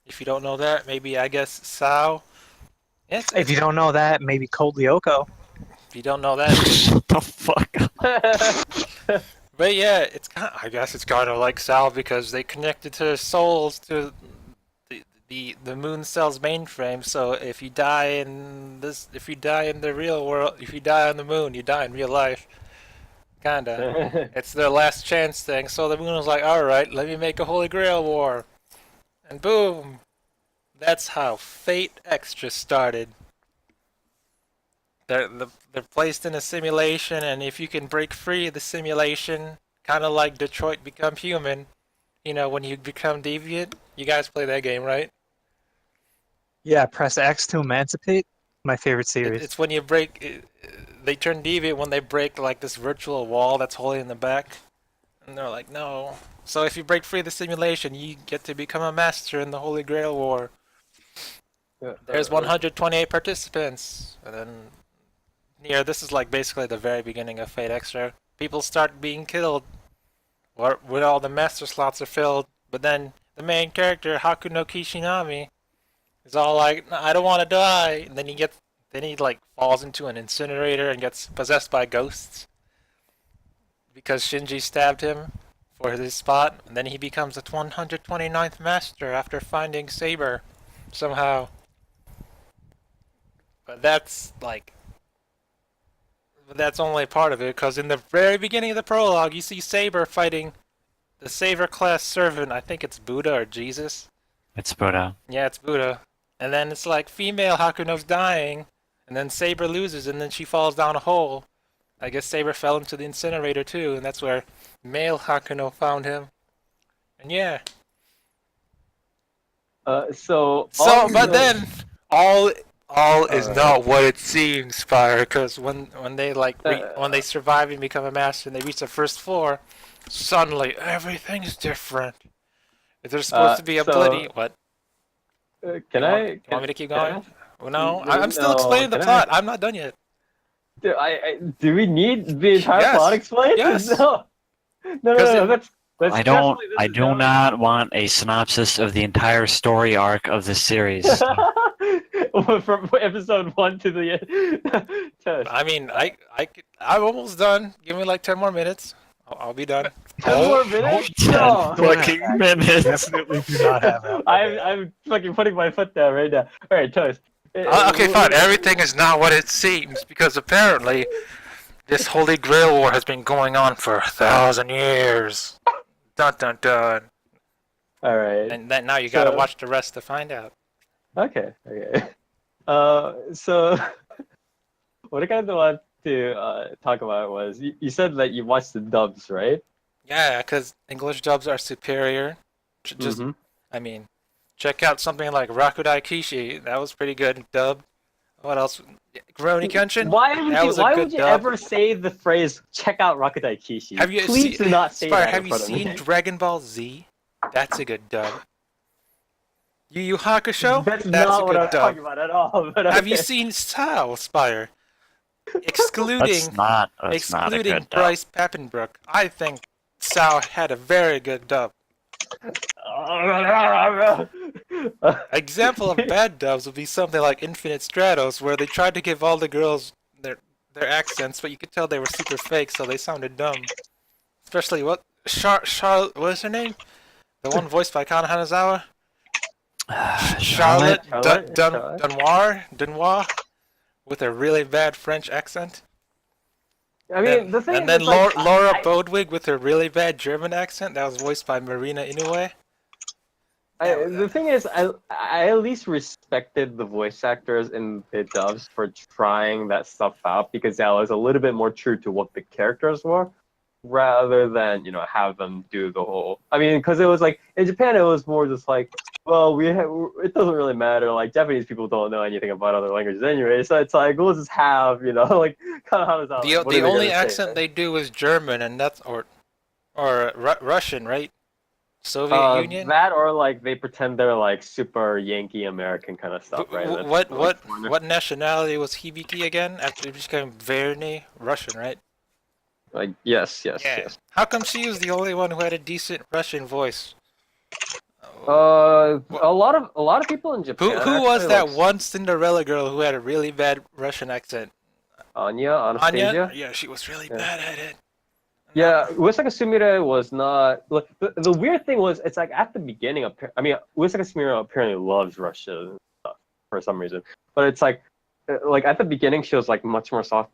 If you don't know that, maybe I guess SAO. Yes. If you don't know that, maybe Cold Lyoko. If you don't know that, Shut the fuck up. but yeah, I guess it's kind of like SAO because they connected to their souls to the moon cell's mainframe. So if you die in the real world, if you die on the moon, you die in real life. Kinda. It's their last chance thing. So the moon was like, all right, let me make a Holy Grail war, and boom, that's how Fate Extra started. They're placed in a simulation, and if you can break free of the simulation, kind of like Detroit Become Human, you know, when you become deviant. You guys play that game, right? Yeah, press X to emancipate. My favorite series. It's when you break. They turn deviant when they break like this virtual wall that's holding them back, and they're like, no. So if you break free of the simulation, you get to become a master in the Holy Grail War. There's 128 participants, and then this is like basically the very beginning of Fate Extra. People start being killed when all the master slots are filled, but then the main character, Haku no Kishinami, is all like, I don't want to die, and then he like falls into an incinerator and gets possessed by ghosts because Shinji stabbed him for his spot, and then he becomes the 129th master after finding Saber somehow. But that's only part of it, because in the very beginning of the prologue, you see Saber fighting the Saber class servant. I think it's Buddha or Jesus. It's Buddha. Yeah, it's Buddha. And then it's like female Hakuno's dying, and then Saber loses, and then she falls down a hole. I guess Saber fell into the incinerator too, and that's where male Hakuno found him. And yeah. But then all is not what it seems, Spire, because when they survive and become a master and they reach the first floor, suddenly everything's different. If there's supposed to be a bloody what? Can I? Want me to keep going? No, I'm still explaining the plot. I'm not done yet. Do we need the entire plot explained? Yes. No. That's I do not want a synopsis of the entire story arc of the series. From episode 1 to the test. I mean, I'm almost done. Give me like 10 more minutes. I'll be done. 10 more minutes? 10 No. fucking minutes. Definitely do not have that. I'm fucking putting my foot down right now. Alright, Toast. Okay, fine. Everything is not what it seems, because apparently this Holy Grail War has been going on for 1,000 years. Dun dun dun. Alright. And then now you gotta watch the rest to find out. Okay. So what I kind of want to talk about was you said that you watched the dubs, right? Yeah, because English dubs are superior. I mean, check out something like Rakudai Kishi. That was pretty good dub. What else? Rurouni Kenshin? Why would you ever say the phrase "check out Rakudai Kishi"? Please do not say Spire, that. Have you seen Dragon Ball Z? That's a good dub. Yu Yu Hakusho? That's not what I'm talking about at all. But Have you seen Sao, Spire? Excluding that's not a good dub. Bryce Papenbrook, I think Sao had a very good dub. Example of bad dubs would be something like Infinite Stratos, where they tried to give all the girls their accents, but you could tell they were super fake, so they sounded dumb. Especially what what is her name? The one voiced by Kana Hanazawa? Charlotte Dunois, with a really bad French accent. I mean, the thing and is, then like, Laura Bodwig with her really bad German accent. That was voiced by Marina Inoue. The thing is, I at least respected the voice actors in the dubs for trying that stuff out because that was a little bit more true to what the characters were, rather than have them do the whole. I mean, because it was like in Japan, it was more just like, well, it doesn't really matter. Like Japanese people don't know anything about other languages anyway, so it's like we'll just have like kind of how does that? The only accent they do is German, and that's or Russian, right? Soviet Union. That or like they pretend they're like super Yankee American kind of stuff, right? What nationality was Hibiki again? After he became Verne, Russian, right? Like yes. How come she was the only one who had a decent Russian voice? A lot of people in Japan. Who was that one Cinderella girl who had a really bad Russian accent? Anastasia? Yeah, she was really bad at it. Yeah, Uesaka Sumire was not. Look, the weird thing was, it's like at the beginning of. I mean, Uesaka Sumire apparently loves Russia and stuff for some reason, but it's like at the beginning she was like much more soft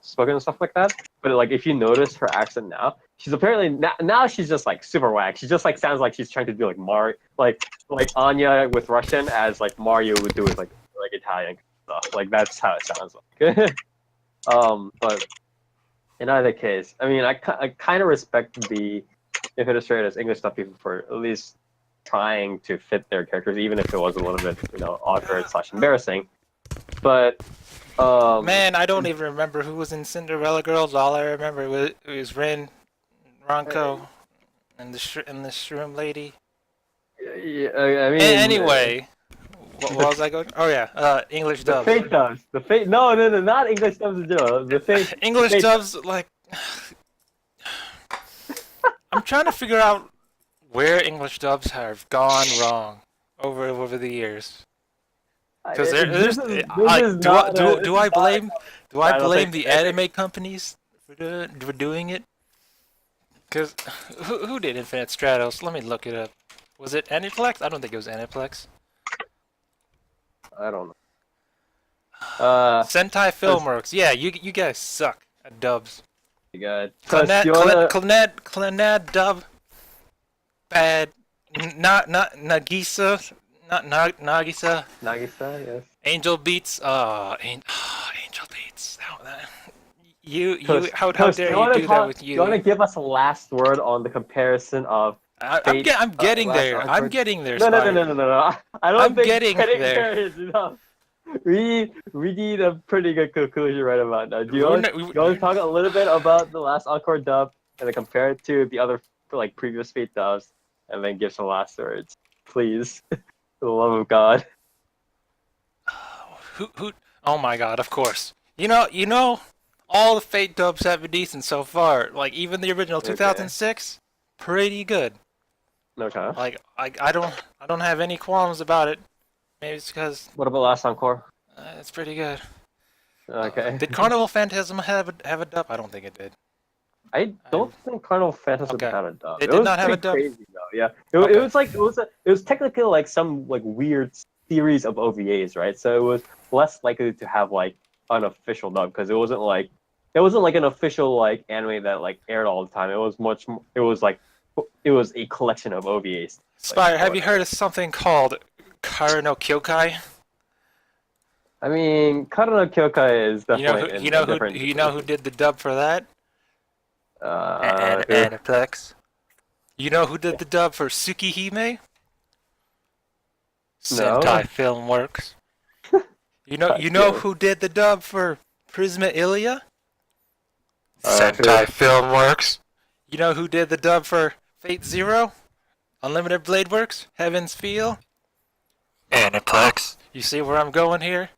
spoken and stuff like that. But like if you notice her accent now, she's apparently now she's just like super whack. She just like sounds like she's trying to do like like Anya with Russian as like Mario would do with like Italian stuff. Like that's how it sounds like. But. In either case, I mean, I kind of respect the Infiltrators English stuff people for at least trying to fit their characters, even if it was a little bit, awkward / embarrassing. But man, I don't even remember who was in Cinderella Girls. All I remember was Rin, Ronco, and the shroom lady. Yeah, I mean. Anyway. What was I going? Oh yeah, English dubs. The fake dubs. No, not English dubs in general. The fake English dubs, like. I'm trying to figure out where English dubs have gone wrong over the years. Because do I blame the anime companies for doing it? Because who did Infinite Stratos? Let me look it up. Was it Aniplex? I don't think it was Aniplex. I don't know. Sentai Filmworks. Yeah, you guys suck at dubs. You got Clannad dub. Bad. Not Nagisa. Not Nagisa. Nagisa, yes. Angel Beats. Angel Beats. How dare you do that with you? You want to give us a last word on the comparison of? I'm getting there. I'm getting there. No. I don't think getting there is enough. We need a pretty good conclusion right about now. Do you want to talk a little bit about the Last Encore dub and then compare it to the other like previous Fate dubs, and then give some last words, please, for the love of God. Who? Oh my God! Of course. You know, all the Fate dubs have been decent so far. Like even the original 2006, pretty good. Okay. Like I don't have any qualms about it. Maybe it's because. What about Last Encore? It's pretty good. Okay. Did Carnival Phantasm have a dub? I don't think it did. I don't think Carnival Phantasm had a dub. It did not have a dub. Crazy though. Yeah. It was technically like some like weird series of OVAs, right? So it was less likely to have like unofficial dub because it wasn't like an official like anime that like aired all the time. It was much more, it was a collection of OVAs. Spire, have you heard of something called Kara no Kyokai? I mean, Kara no Kyokai is definitely you know who did the dub for that? Aniplex. You know who did the dub for Tsukihime? Sentai Filmworks. You know who did the dub for Prisma Ilia? Sentai Filmworks. You know who did the dub for Fate Zero? Unlimited Blade Works? Heaven's Feel? Aniplex. You see where I'm going here?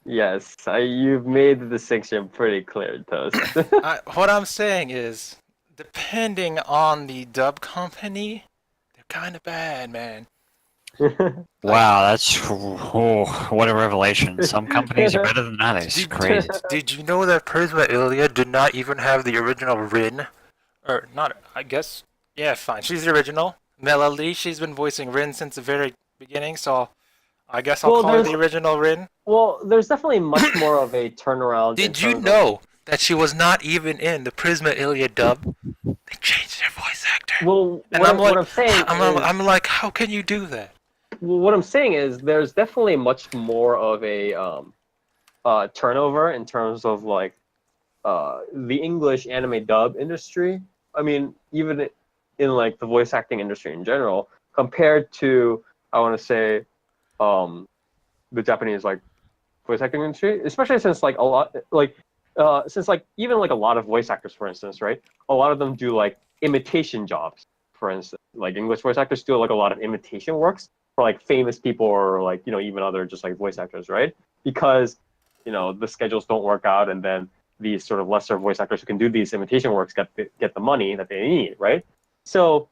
Yes, you've made the distinction pretty clear, Toast. What I'm saying is, depending on the dub company, they're kind of bad, man. Wow, that's what a revelation. Some companies are better than others. Crazy. Did you know that Prisma Ilia did not even have the original Rin? Or not, I guess. Yeah, fine. She's the original. Melody, she's been voicing Rin since the very beginning, so I guess I'll call her the original Rin. Well, there's definitely much more of a turnaround. Did you know that she was not even in the Prisma Ilia dub? They changed their voice actor. Well, And what I'm saying I'm like, how can you do that? well, what I'm saying is there's definitely much more of a turnover in terms of like the English anime dub industry. I mean, even in like the voice acting industry in general, compared to I want to say the Japanese like voice acting industry, especially since like a lot like since like even like a lot of voice actors, for instance, right? A lot of them do like imitation jobs. For instance, like English voice actors do like a lot of imitation works for like famous people or like even other just like voice actors, right? Because the schedules don't work out, and then these sort of lesser voice actors who can do these imitation works get the money that they need, right? So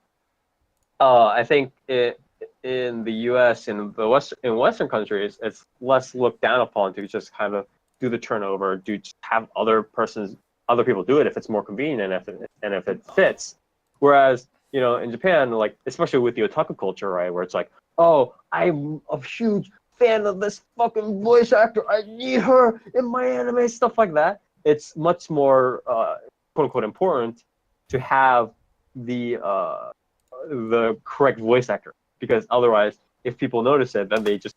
I think in the U.S. in Western countries, it's less looked down upon to just kind of do the turnover, just have other people do it if it's more convenient and if it fits. Whereas in Japan, like especially with the otaku culture, right, where it's like, oh, I'm a huge fan of this fucking voice actor, I need her in my anime, stuff like that. It's much more quote unquote important to have the correct voice actor, because otherwise if people notice it, then they just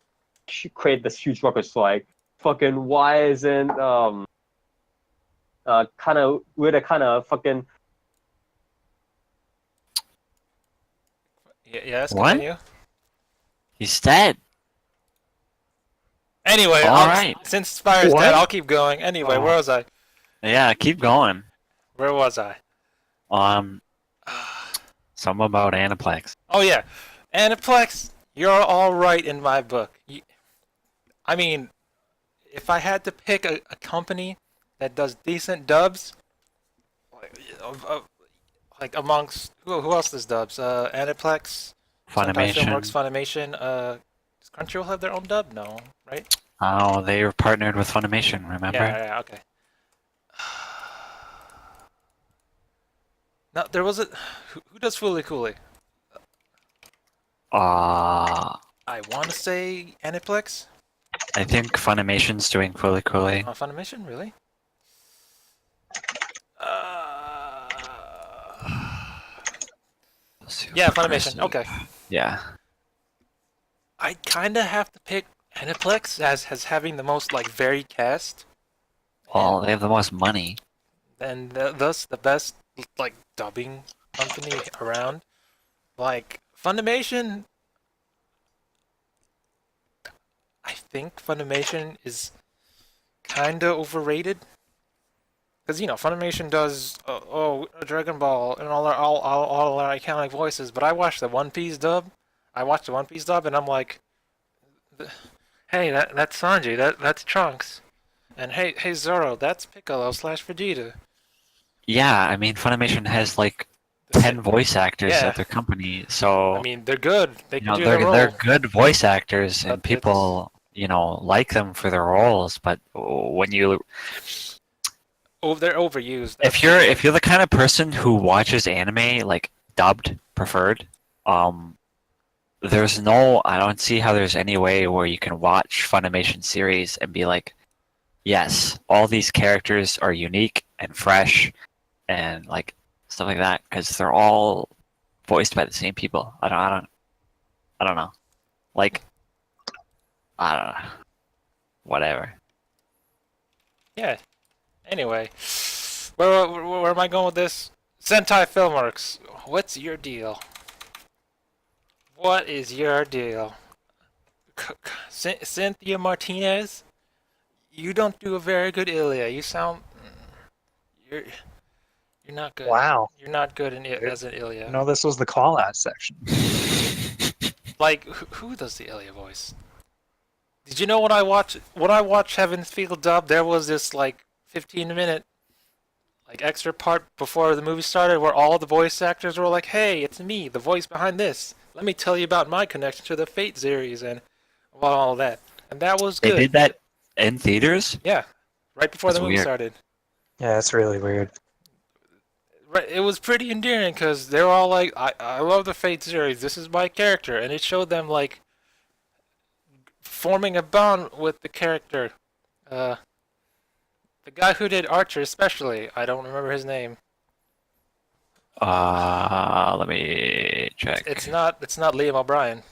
create this huge ruckus like fucking why isn't kind of with a kind of fucking Yes, What? continue. He's dead. Anyway, All right. since Spire's What? dead, I'll keep going. Anyway, Oh. where was I? Yeah, keep going. Where was I? Something about Aniplex. Oh yeah, Aniplex, you're all right in my book. I mean, if I had to pick a company that does decent dubs, like amongst who else does dubs? Aniplex, Sentai Funimation. Filmworks, Funimation. Does Crunchyroll have their own dub? No, right? Oh, they were partnered with Funimation, remember? Yeah, okay. No, there was a who does Fooly Cooly? Uh, I want to say Aniplex. I think Funimation's doing Fully Coolly. Funimation, really? Yeah, Funimation. Okay. Yeah. I kind of have to pick Aniplex as having the most like varied cast, Well, they have the most money. and thus the best like dubbing company around. Like Funimation, I think Funimation is kind of overrated. Because Funimation does Dragon Ball and all our iconic voices, but I watched the One Piece dub. And I'm like, hey, that's Sanji, that's Trunks, and hey Zoro, that's Piccolo / Vegeta. Yeah, I mean, Funimation has like 10 voice actors Yeah. at their company, so I mean, they're good. They you can know do their role. they're good voice actors, and But people like them for their roles. But when you they're overused. if you're the kind of person who watches anime like dubbed preferred, there's I don't see how there's any way where you can watch Funimation series and be like, yes, all these characters are unique and fresh and like stuff like that, because they're all voiced by the same people. I don't know. Like, I don't know. Whatever. Yeah. Anyway, where am I going with this? Sentai Filmworks. What's your deal? What is your deal? Cynthia Martinez? You don't do a very good Ilya. You sound... You're not good. Wow. You're not good as an Ilya. No, this was the call out section. Like, who does the Ilya voice? Did you know when I watched Heaven's Field dub, there was this like 15-minute like extra part before the movie started where all the voice actors were like, "Hey, it's me, the voice behind this. Let me tell you about my connection to the Fate series and all that." And that was good. They did that in theaters? Yeah, right before That's the movie weird. started. Yeah, it's really weird. Right, it was pretty endearing because they were all like, I love the Fate series. This is my character," and it showed them like forming a bond with the character. The guy who did Archer, especially, I don't remember his name. Let me check. It's not Liam O'Brien.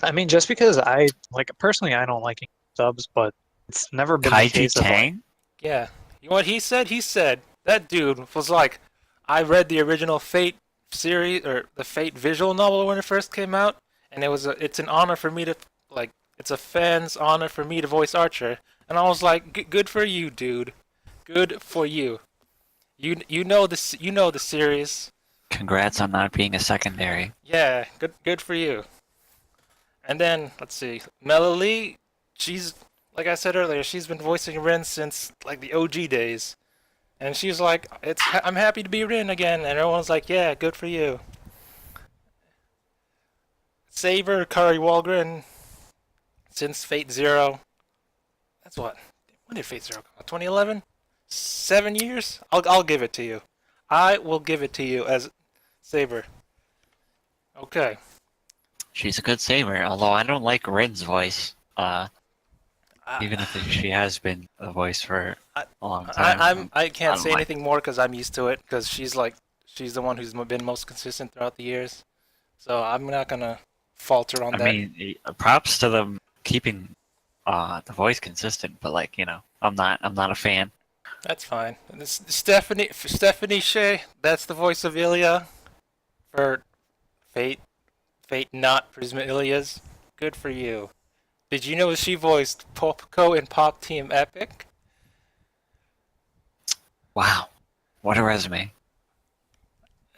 I mean, just because I like personally, I don't like English subs, but it's never been the Kaiji case of like, Tang? Yeah. You know what he said? He said that dude was like, I read the original Fate series or the Fate visual novel when it first came out, and it's an honor for me to like it's a fan's honor for me to voice Archer, and I was like, good for you, dude. Good for you. You know the series. Congrats on not being a secondary. Yeah, good for you. And then let's see, Melanie, she's like I said earlier, she's been voicing Rin since like the OG days, and she's like, I'm happy to be Rin again, and everyone's like, yeah, good for you. Saber Kari Walgren since Fate Zero. That's what. When did Fate Zero come out? 2011. 7 years. I'll give it to you. I will give it to you as Saber. Okay. She's a good saber, although I don't like Rin's voice. Even if she has been a voice for a long time. I can't say like anything more because I'm used to it. Because she's the one who's been most consistent throughout the years. So I'm not gonna falter on that. I mean, props to them keeping the voice consistent, but like I'm not a fan. That's fine. Stephanie Shea. That's the voice of Ilya for Fate. Fate not Prisma Ilias. Good for you. Did you know she voiced Popco in Pop Team Epic? Wow, what a resume!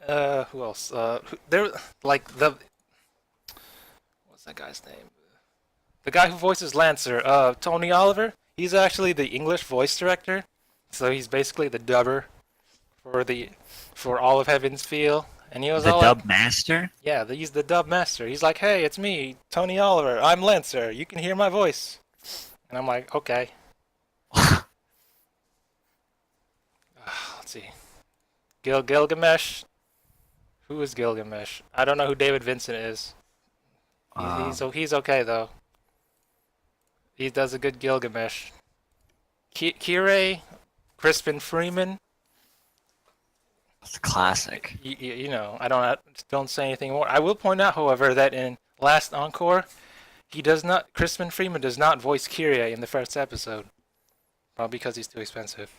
Who else? There, like what's that guy's name? The guy who voices Lancer, Tony Oliver. He's actually the English voice director, so he's basically the dubber for all of Heaven's Feel. And he was The all dub like, master. yeah, he's the dub master. He's like, hey, it's me, Tony Oliver. I'm Lancer. You can hear my voice. And I'm like, okay. Let's see. Gilgamesh. Who is Gilgamesh? I don't know who David Vincent is. He's okay though. He does a good Gilgamesh. Kirei, Crispin Freeman. It's a classic. You know, I don't say anything more. I will point out, however, that in Last Encore, Crispin Freeman does not voice Kyrie in the first episode. Probably because he's too expensive.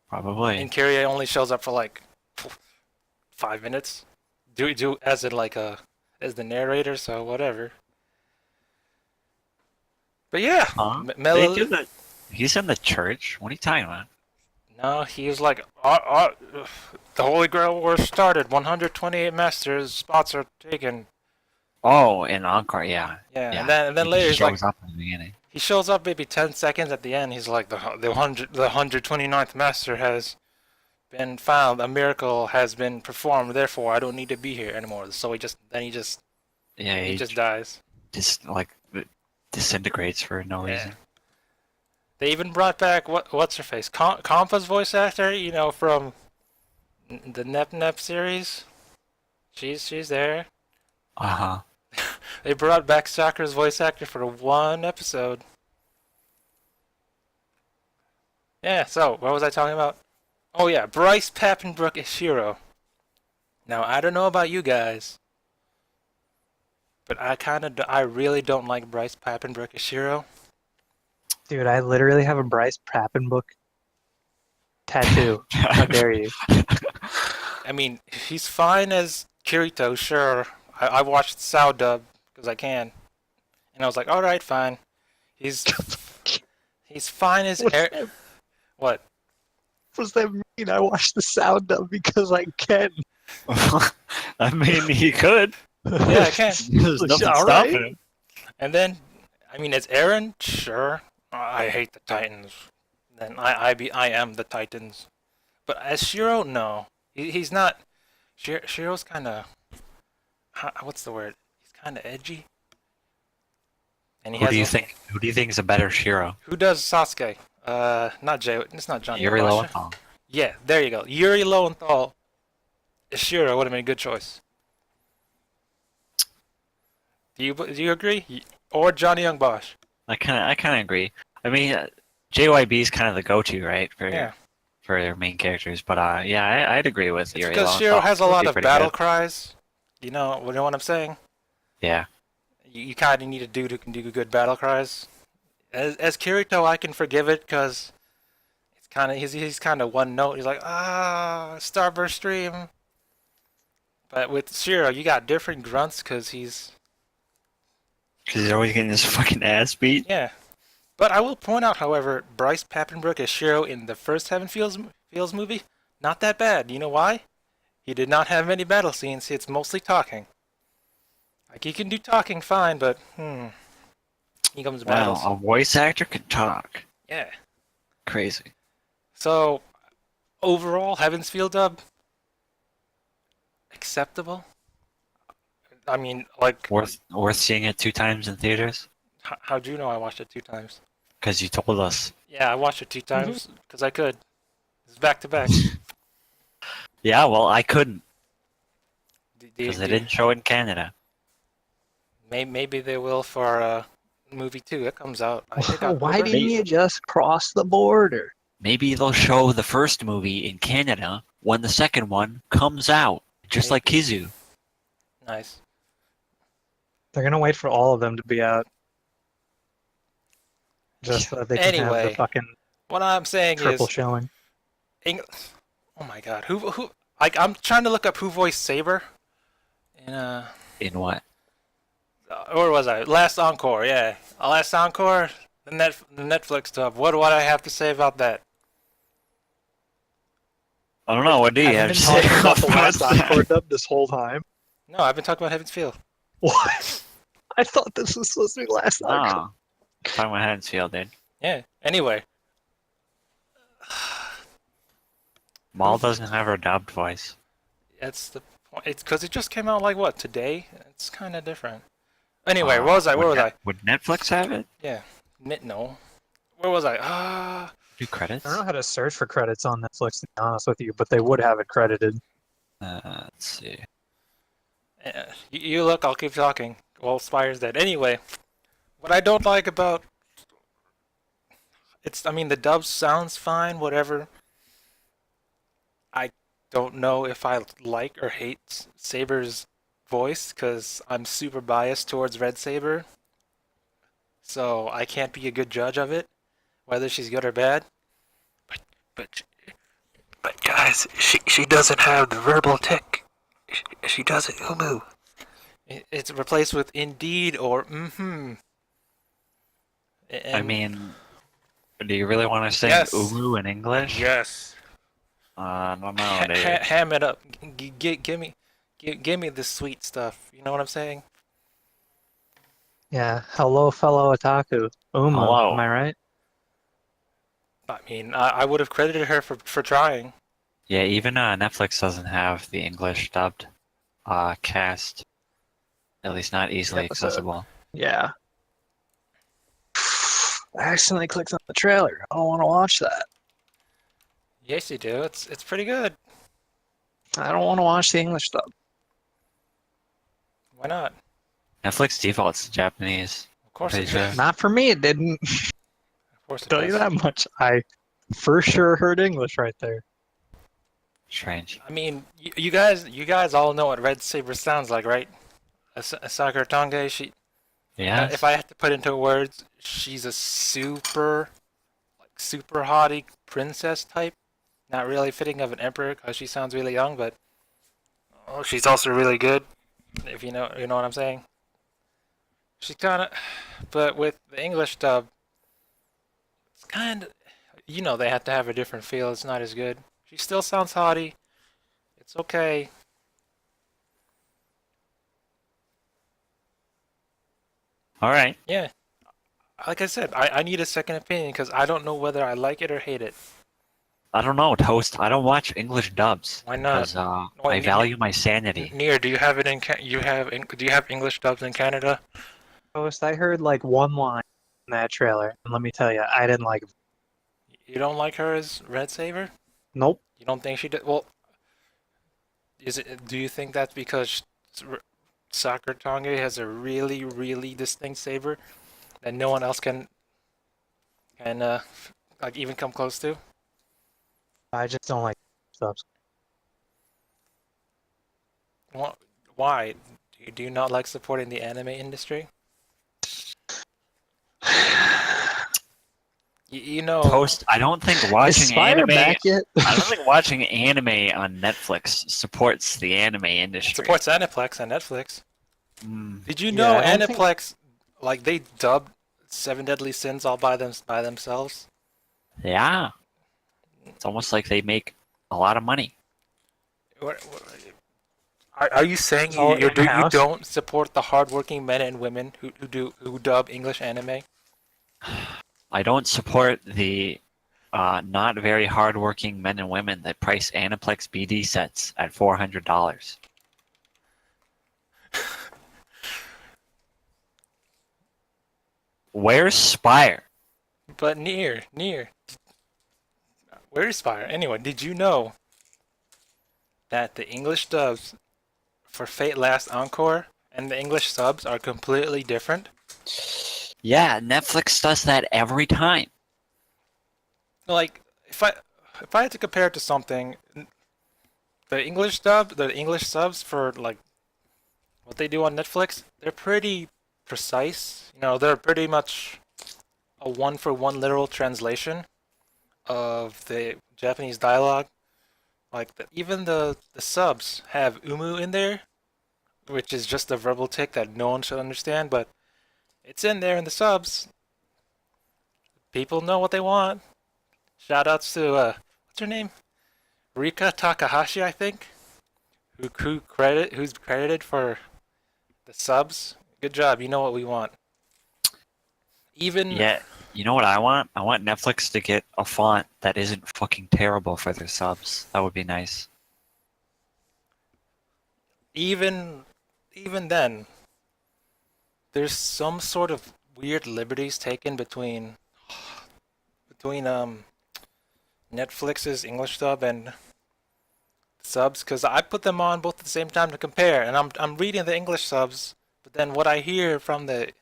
Probably. And Kyrie only shows up for like 5 minutes. Do as in like as the narrator, so whatever. But yeah, They do that. He's in the church. What are you talking about? No, he was like, the Holy Grail War started. 128 masters spots are taken. Oh, in Encore, yeah. Yeah. And then later he's like, up in the beginning. he shows up maybe 10 seconds at the end. He's like, the 129th master has been found. A miracle has been performed. Therefore, I don't need to be here anymore. So he just dies. Just like disintegrates for no reason. They even brought back what's her face, Kompa's voice actor, from the Nep series. She's there. They brought back Sakura's voice actor for one episode. Yeah. So what was I talking about? Oh yeah, Bryce Papenbrook Ishiro. Now I don't know about you guys, but I really don't like Bryce Papenbrook Ishiro. dude, I literally have a Bryce Papenbrook tattoo. How dare you? I mean, he's fine as Kirito, sure. I watched Sao dub because I can, and I was like, all right, fine. He's fine as What? What does that mean? I watched the sound dub because I can. I mean, he could. Yeah, I can. There's nothing All stopping right. him. And then, I mean, as Eren, sure. I hate the Titans. Then I am the Titans. But as Shiro, no. He's not. Shiro's kind of. What's the word? He's kind of edgy. And Who do you think is a better Shiro? Who does Sasuke? Not Jay. It's not Johnny. Yuri Yamashita. Lowenthal. Yeah, there you go. Yuri Lowenthal. Shiro would have been a good choice. Do you agree? Or Johnny Young Bosch? I kind of agree. I mean, JYB is kind of the go-to, right? Yeah. for their main characters. But yeah, I'd agree with It's you. because Shiro has a lot of battle cries. You know what I'm saying? Yeah. You kind of need a dude who can do good battle cries. As Kirito, I can forgive it because it's kind of he's kind of one note. He's like Starburst Stream. But with Shiro, you got different grunts because he's always getting his fucking ass beat. yeah. But I will point out, however, Bryce Papenbrook as Shiro in the first Heaven Feels movie, not that bad. You know why? He did not have many battle scenes. It's mostly talking. Like he can do talking fine, but he comes to battles. Wow, a voice actor can talk. Yeah. Crazy. So overall, Heaven's Feel dub acceptable. I mean, like Worth seeing it 2 times in theaters. how'd you know I watched it 2 times? Because you told us. Yeah, I watched it 2 times because I could. It's back to back. Yeah, well, I couldn't because they didn't show it in Canada. Maybe they will for movie 2. It comes out. I think Why October. didn't you just cross the border? Maybe they'll show the first movie in Canada when the second one comes out, just like Kizu. Nice. They're gonna wait for all of them to be out, just so that they can have Anyway, the fucking what I'm saying triple is, showing. oh my god, who? I'm trying to look up who voiced Saber. In what? Where was I? Last Encore, yeah. Last Encore, the Netflix stuff. What do I have to say about that? I don't know. What do you have I've to been say talking about the about last that? Encore dub this whole time. No, I've been talking about Heaven's Feel. What? I thought this was supposed to be last Encore. Oh, talking about Hansfield, dude. Yeah. Anyway, Maul doesn't have her dubbed voice. that's the point. It's because it just came out like what today. It's kind of different. Anyway, where was I? Would Netflix have it? Yeah. No. Where was I? Do credits? I don't know how to search for credits on Netflix, to be honest with you, but they would have it credited. Let's see. You look. I'll keep talking. Well, Spire's dead. Anyway, what I don't like about I mean, the dub sounds fine. Whatever. I don't know if I like or hate Saber's voice because I'm super biased towards Red Saber. So I can't be a good judge of it, whether she's good or bad. But guys, she doesn't have the verbal tick. She doesn't umu. It's replaced with indeed or mm-hmm. I mean, do you really want to sing Yes. umu in English? Yes. I don't know, dude. Ham it up. Give me the sweet stuff. You know what I'm saying? Yeah, hello, fellow otaku. Hello. Am I right? I mean, I would have credited her for trying. Yeah, even Netflix doesn't have the English dubbed cast. At least not easily Episode. accessible. Yeah. I accidentally clicked on the trailer. I don't want to watch that. Yes, you do. It's pretty good. I don't want to watch the English dub. Why not? Netflix defaults to Japanese. Of course Pretty it sure. does. Not for me, it didn't. Of course it Tell you does. that much. I for sure heard English right there. Strange. I mean, you guys all know what Red Saber sounds like, right? Sakura Tonge, she. Yeah. If I had to put into words, she's a super haughty princess type. Not really fitting of an emperor because she sounds really young, but she's also really good. If you know what I'm saying. She's kind of, but with the English dub, it's kind of, they have to have a different feel. It's not as good. She still sounds haughty. It's okay. All right. Yeah. Like I said, I need a second opinion because I don't know whether I like it or hate it. I don't know, Toast. I don't watch English dubs. Why not? Because I value my sanity. Nier, do you have it in do you have English dubs in Canada? Post, I heard like one line in that trailer, and let me tell you, I didn't like it. You don't like her as Red Saber? Nope. You don't think she did? Well, do you think that's because Sakura Tonge has a really, really distinct saber that no one else can like even come close to? I just don't like subs. Why? Do you not like supporting the anime industry? You know, I don't think Is watching Spire anime. back yet? I don't think watching anime on Netflix supports the anime it industry. supports Aniplex on Netflix. Mm. Did you Yeah, know I don't think- Aniplex, like they dubbed Seven Deadly Sins all by themselves? Yeah, it's almost like they make a lot of money. Are you saying It's all you in-house? don't support the hardworking men and women who dub English anime? I don't support the not very hardworking men and women that price Aniplex BD sets at $400. Where's Spire? But near. Where is Spire? Anyway, did you know that the English dubs for Fate Last Encore and the English subs are completely different? Yeah, Netflix does that every time. Like, if I had to compare it to something, the English subs for like what they do on Netflix, they're pretty precise. You know, they're pretty much a one-for-one literal translation of the Japanese dialogue. Like even the subs have umu in there, which is just a verbal tick that no one should understand, but it's in there in the subs. People know what they want. Shoutouts to what's her name? Rika Takahashi, I think, who's credited for the subs. Good job. You know what we want. Even Yeah, you know what I want? I want Netflix to get a font that isn't fucking terrible for their subs. That would be nice. even then, there's some sort of weird liberties taken between Netflix's English dub and subs, because I put them on both at the same time to compare, and I'm reading the English subs, but then what I hear from the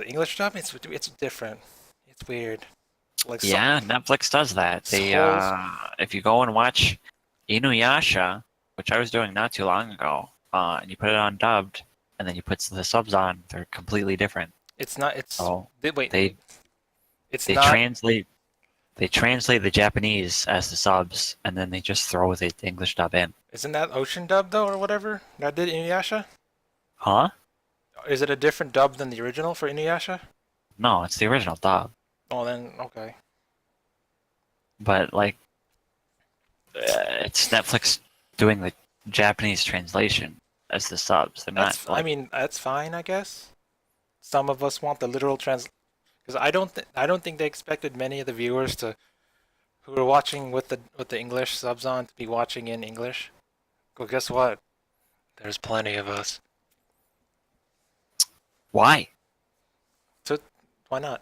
English dub, it's different. It's weird. Like Yeah, Netflix does that. They Souls. if you go and watch Inuyasha, which I was doing not too long ago, and you put it on dubbed, and then you put the subs on, they're completely different. It's not. It's Oh, wait. they It's they not. translate the Japanese as the subs, and then they just throw the English dub in. Isn't that Ocean dub though, or whatever that did Inuyasha? Huh? Is it a different dub than the original for Inuyasha? No, it's the original dub. Oh, then okay. But like, it's Netflix doing the Japanese translation as the subs. They're not. I mean, that's fine, I guess. Some of us want the literal because I don't think they expected many of the viewers who are watching with the English subs on to be watching in English. Well, guess what? There's plenty of us. Why? So why not?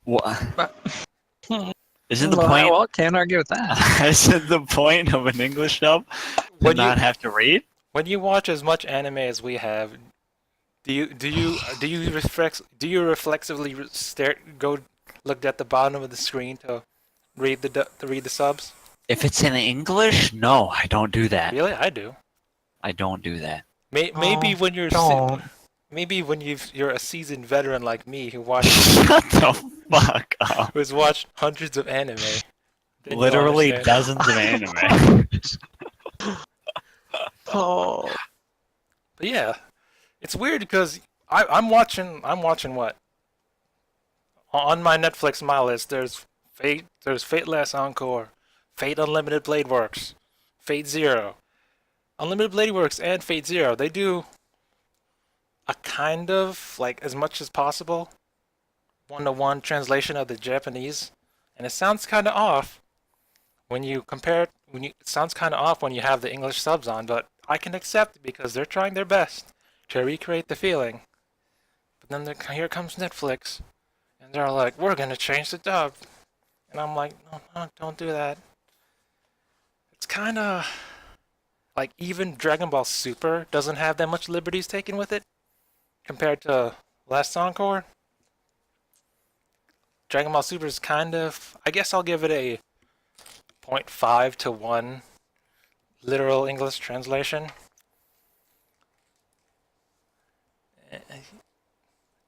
What? Isn't the point? Well, can't argue with that. Isn't the point of an English dub to When you- not have to read? When you watch as much anime as we have, do you reflexively go look at the bottom of the screen to read the subs? If it's in English, no, I don't do that. Really, I do. I don't do that. Maybe when you're Don't. maybe when you're a seasoned veteran like me who watched Shut the fuck up. who's watched hundreds of anime. then you Literally understand. dozens of anime. Oh. But yeah, it's weird because I'm watching what on my Netflix my list. There's Fate Last Encore, Fate Unlimited Blade Works, Fate Zero, Unlimited Blade Works, and Fate Zero. They do a kind of like as much as possible one-to-one translation of the Japanese, and it sounds kind of off when you compare it. It sounds kind of off when you have the English subs on, but I can accept it because they're trying their best to recreate the feeling. But then here comes Netflix, and they're like, "We're gonna change the dub," and I'm like, "No, don't do that." It's kind of like even Dragon Ball Super doesn't have that much liberties taken with it compared to Last Encore. Dragon Ball Super is kind of. I guess I'll give it a 0.5 to 1 literal English translation.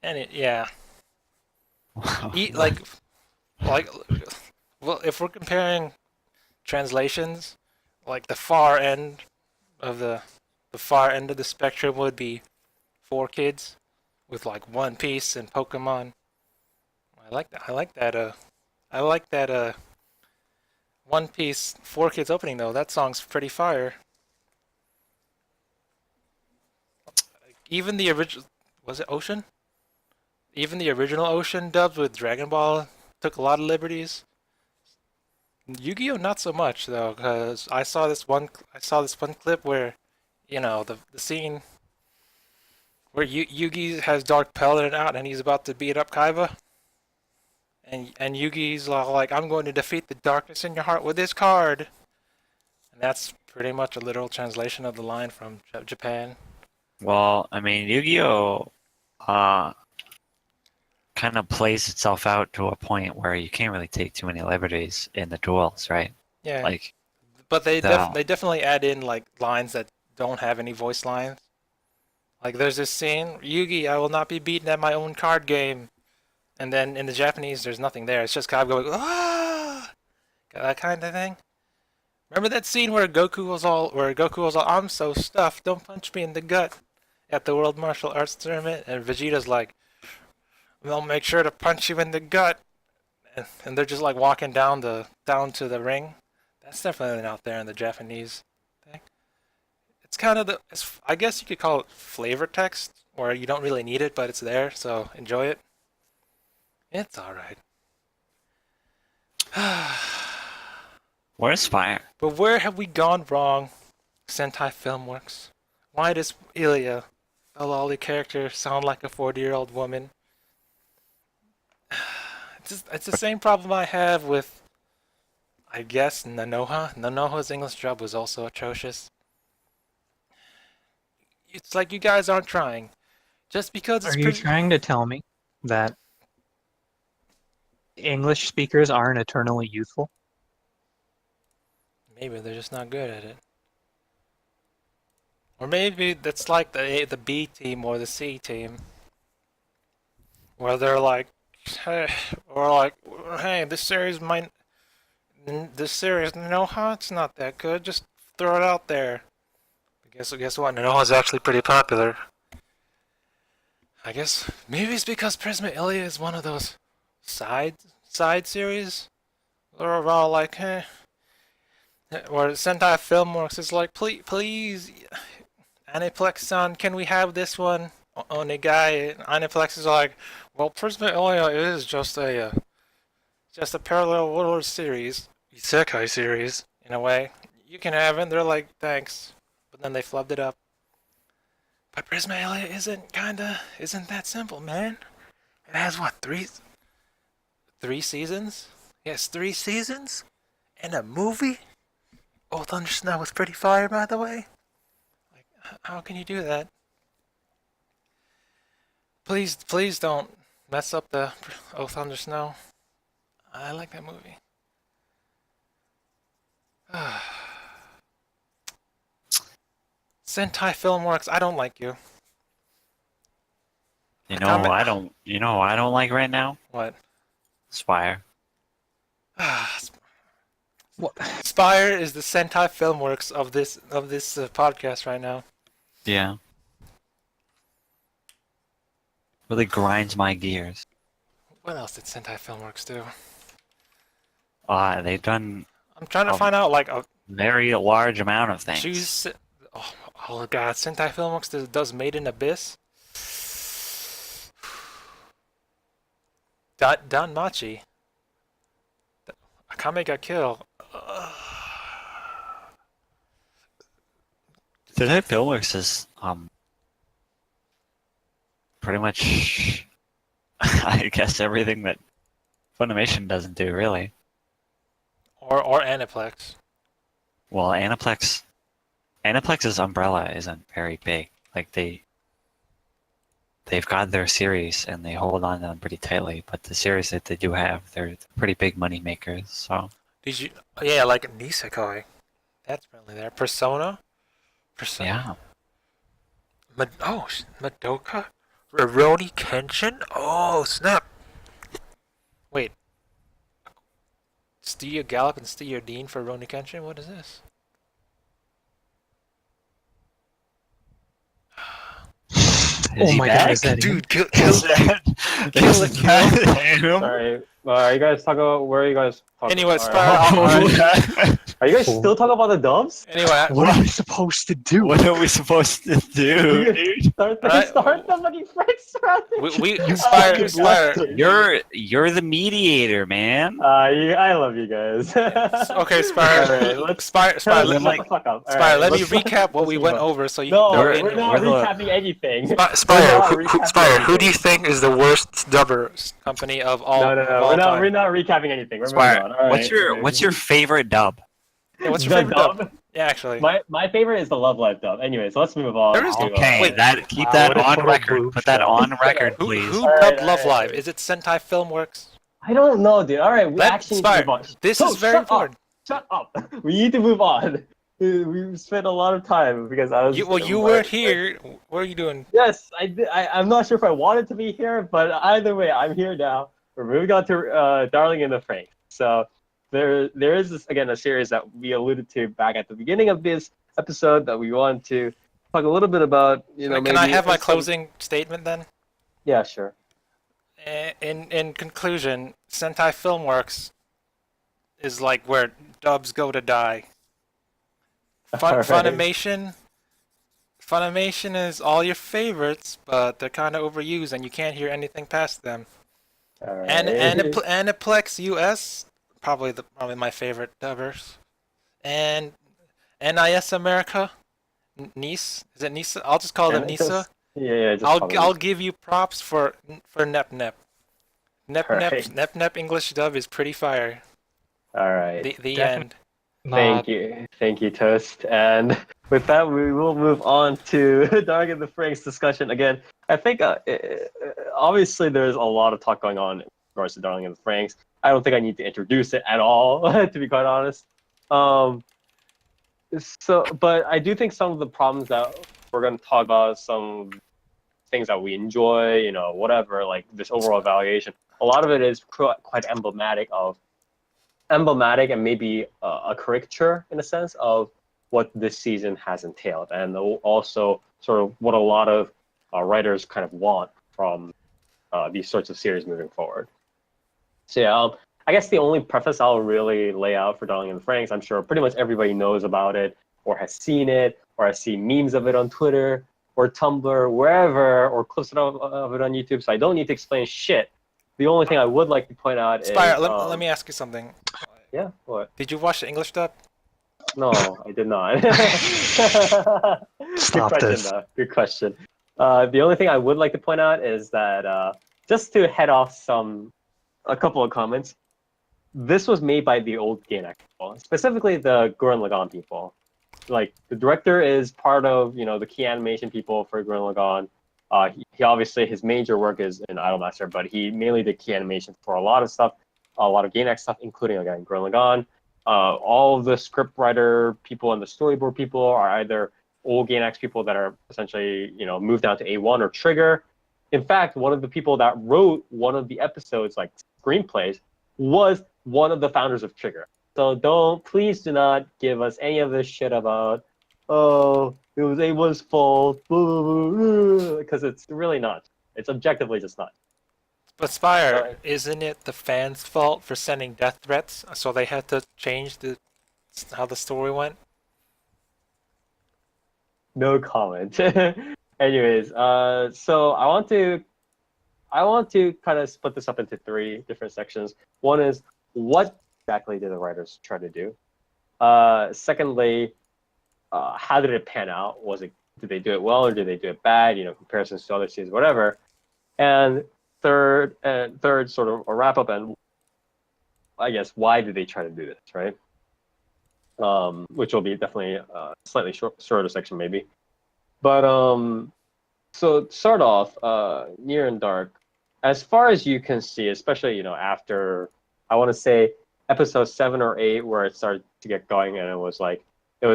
And it, yeah. Like, well, if we're comparing translations, like the far end of the far end of the spectrum would be 4Kids with like One Piece and Pokemon. I like that. I like that. One Piece 4Kids opening though. That song's pretty fire. Even the original, was it Ocean? Even the original Ocean dubs with Dragon Ball took a lot of liberties. Yu-Gi-Oh not so much though, because I saw this one clip where, you know, the scene where Yugi has Dark Paladin out and he's about to beat up Kaiba, and Yugi's like, "I'm going to defeat the darkness in your heart with this card," and that's pretty much a literal translation of the line from Japan. Well, I mean, Yu-Gi-Oh! Kind of plays itself out to a point where you can't really take too many liberties in the duels, right? Yeah. Like, but they definitely add in like lines that don't have any voice lines. Like there's this scene, Yugi, I will not be beaten at my own card game. And then in the Japanese, there's nothing there. It's just Kaiba going, ah, that kind of thing. Remember that scene where Goku was all, I'm so stuffed, don't punch me in the gut at the World Martial Arts Tournament, and Vegeta's like, they'll make sure to punch you in the gut, and they're just like walking down to the ring. That's definitely not there in the Japanese thing. It's kind of I guess you could call it flavor text, where you don't really need it, but it's there, so enjoy it. It's alright. where's Spire? But where have we gone wrong, Sentai Filmworks? Why does Ilya, a lolly character, sound like a 40-year-old woman? It's the same problem I have with, I guess, Nanoha. Nanoha's English dub was also atrocious. It's like you guys aren't trying. Just because it's Are you trying to tell me that English speakers aren't eternally youthful? Maybe they're just not good at it. Or maybe that's like the B team or the C team. Where they're like, hey, this series, Nanoha, it's not that good. Just throw it out there. Guess what? Nanoha's actually pretty popular. I guess maybe it's because Prisma Ilya is one of those side series. They're all like, eh. Or Sentai Filmworks is like, please, Aniplex-san, can we have this one? Onegai. Aniplex is like, well, Prisma Ilya is just a parallel world series, isekai series in a way. You can have it. And they're like, thanks, but then they flubbed it up. But Prisma Ilya isn't that simple, man. It has what, three seasons? Yes, 3 seasons? And a movie? Oh, Thunder Snow was pretty fire, by the way. Like, how can you do that? Please don't mess up the Oh Thunder Snow. I like that movie. Sentai Filmworks, I don't like you. You know what I don't like right now? What? Spire. What? Spire is the Sentai Filmworks of this podcast right now. Yeah. Really grinds my gears. What else did Sentai Filmworks do? They've done I'm trying to find out like a very large amount of things. Oh god, Sentai Filmworks does Made in Abyss. Danmachi. Akame ga Kill. Sentai Filmworks is pretty much I guess everything that Funimation doesn't do, really. Or Aniplex. Well, Aniplex's umbrella isn't very big. Like they they've got their series and they hold on to them pretty tightly. But the series that they do have, they're pretty big money makers. So Did you? Yeah, like Nisekoi. That's really there. Persona. yeah, Madoka. Rurouni Kenshin. Oh snap! Wait. Studio Gallop and Studio Dean for Rurouni Kenshin. What is this? Oh my god, is that Dude, kill Sorry. Are you guys talking about where are you guys talking Anyway, about? Spire. Are you guys still talking about the dubs? Anyway, What are we supposed to do? What are we supposed to do, dude? Start the Alright. fucking Franxx we Spire. You're the mediator, man. I love you guys. Okay, Spire. Alright, let's Spire. shut Let the fuck up. Spire. Let me let's- recap what let's we move went on. over, so you. No, We're- we're not we're the- recapping anything. Spire. We're not recapping Spire. Who anything. do you think is the worst dubber company of all? No, of all time? we're not recapping anything. We're Spire, moving on. what's your favorite dub? Yeah, what's your The favorite dub? Yeah, actually. My favorite is the Love Live dub. Anyways, let's move on. There is- to, Okay, Wait. keep that what a on total record. boob Put that job. on record, Who please. dubbed Alright, Love alright. Live? Is it Sentai Filmworks? I don't know, dude. All right, we actually need to Spire. move on. This No, is very shut important. Up. Shut up. We need to move on. We spent a lot of time because I was. You weren't here. What are you doing? Yes, I did. I'm not sure if I wanted to be here, but either way, I'm here now. We're moving on to Darling in the Franxx. So there is this, again, a series that we alluded to back at the beginning of this episode that we want to talk a little bit about. You know, Can I maybe have my some- closing statement then? Yeah, sure. In conclusion, Sentai Filmworks is like where dubs go to die. Alright. Funimation is all your favorites, but they're kind of overused and you can't hear anything past them. All right. And Aniplex US, probably my favorite dubbers, and NIS America, Nice, is it Nisa? I'll just call them And it Nisa. does- Yeah. Just call I'll it- give you props for Nep Nep. Alright. Nep English dub is pretty fire. All right. The Definitely. end. Thank you, Toast. And with that, we will move on to Dark in the Franxx discussion again. I think obviously there's a lot of talk going on in regards to Darling in the Franxx. I don't think I need to introduce it at all, to be quite honest. But I do think some of the problems that we're going to talk about, some things that we enjoy, you know, whatever, like this overall evaluation, a lot of it is quite emblematic and maybe a caricature in a sense of what this season has entailed, and also sort of what a lot of writers kind of want from these sorts of series moving forward. So yeah, I guess the only preface I'll really lay out for Darling in the Franxx, I'm sure pretty much everybody knows about it, or has seen it, or has seen memes of it on Twitter, or Tumblr, wherever, or clips of it on YouTube, so I don't need to explain shit. The only thing I would like to point out Spire, is... let me ask you something. Yeah, what? Did you watch the English dub? No, I did not. Stop Good question, this. though. Good question. The only thing I would like to point out is that just to head off a couple of comments, this was made by the old Gainax people, specifically the Gurren Lagann people. Like, the director is part of, the key animation people for Gurren Lagann. He obviously, his major work is in Idolmaster, but he mainly did key animation for a lot of stuff, a lot of Gainax stuff, including, again, Gurren Lagann. All of the scriptwriter people and the storyboard people are either old Gainax people that are essentially, moved down to A1 or Trigger. In fact, one of the people that wrote one of the episodes, like screenplays, was one of the founders of Trigger. So please do not give us any of this shit about, oh, it was A1's fault, because it's really not. It's objectively just not. But Spire, isn't it the fans' fault for sending death threats? So they had to change how the story went? No comment. Anyways, so I want to kind of split this up into three different sections. One is, what exactly did the writers try to do? Secondly, how did it pan out? Did they do it well or did they do it bad? Comparisons to other seasons, whatever. And third, sort of a wrap up, and I guess why did they try to do this, right? Which will be definitely a slightly shorter section maybe. But So to start off, Near and Dark, as far as you can see, especially after I want to say episode 7 or 8, where it started to get going, and it was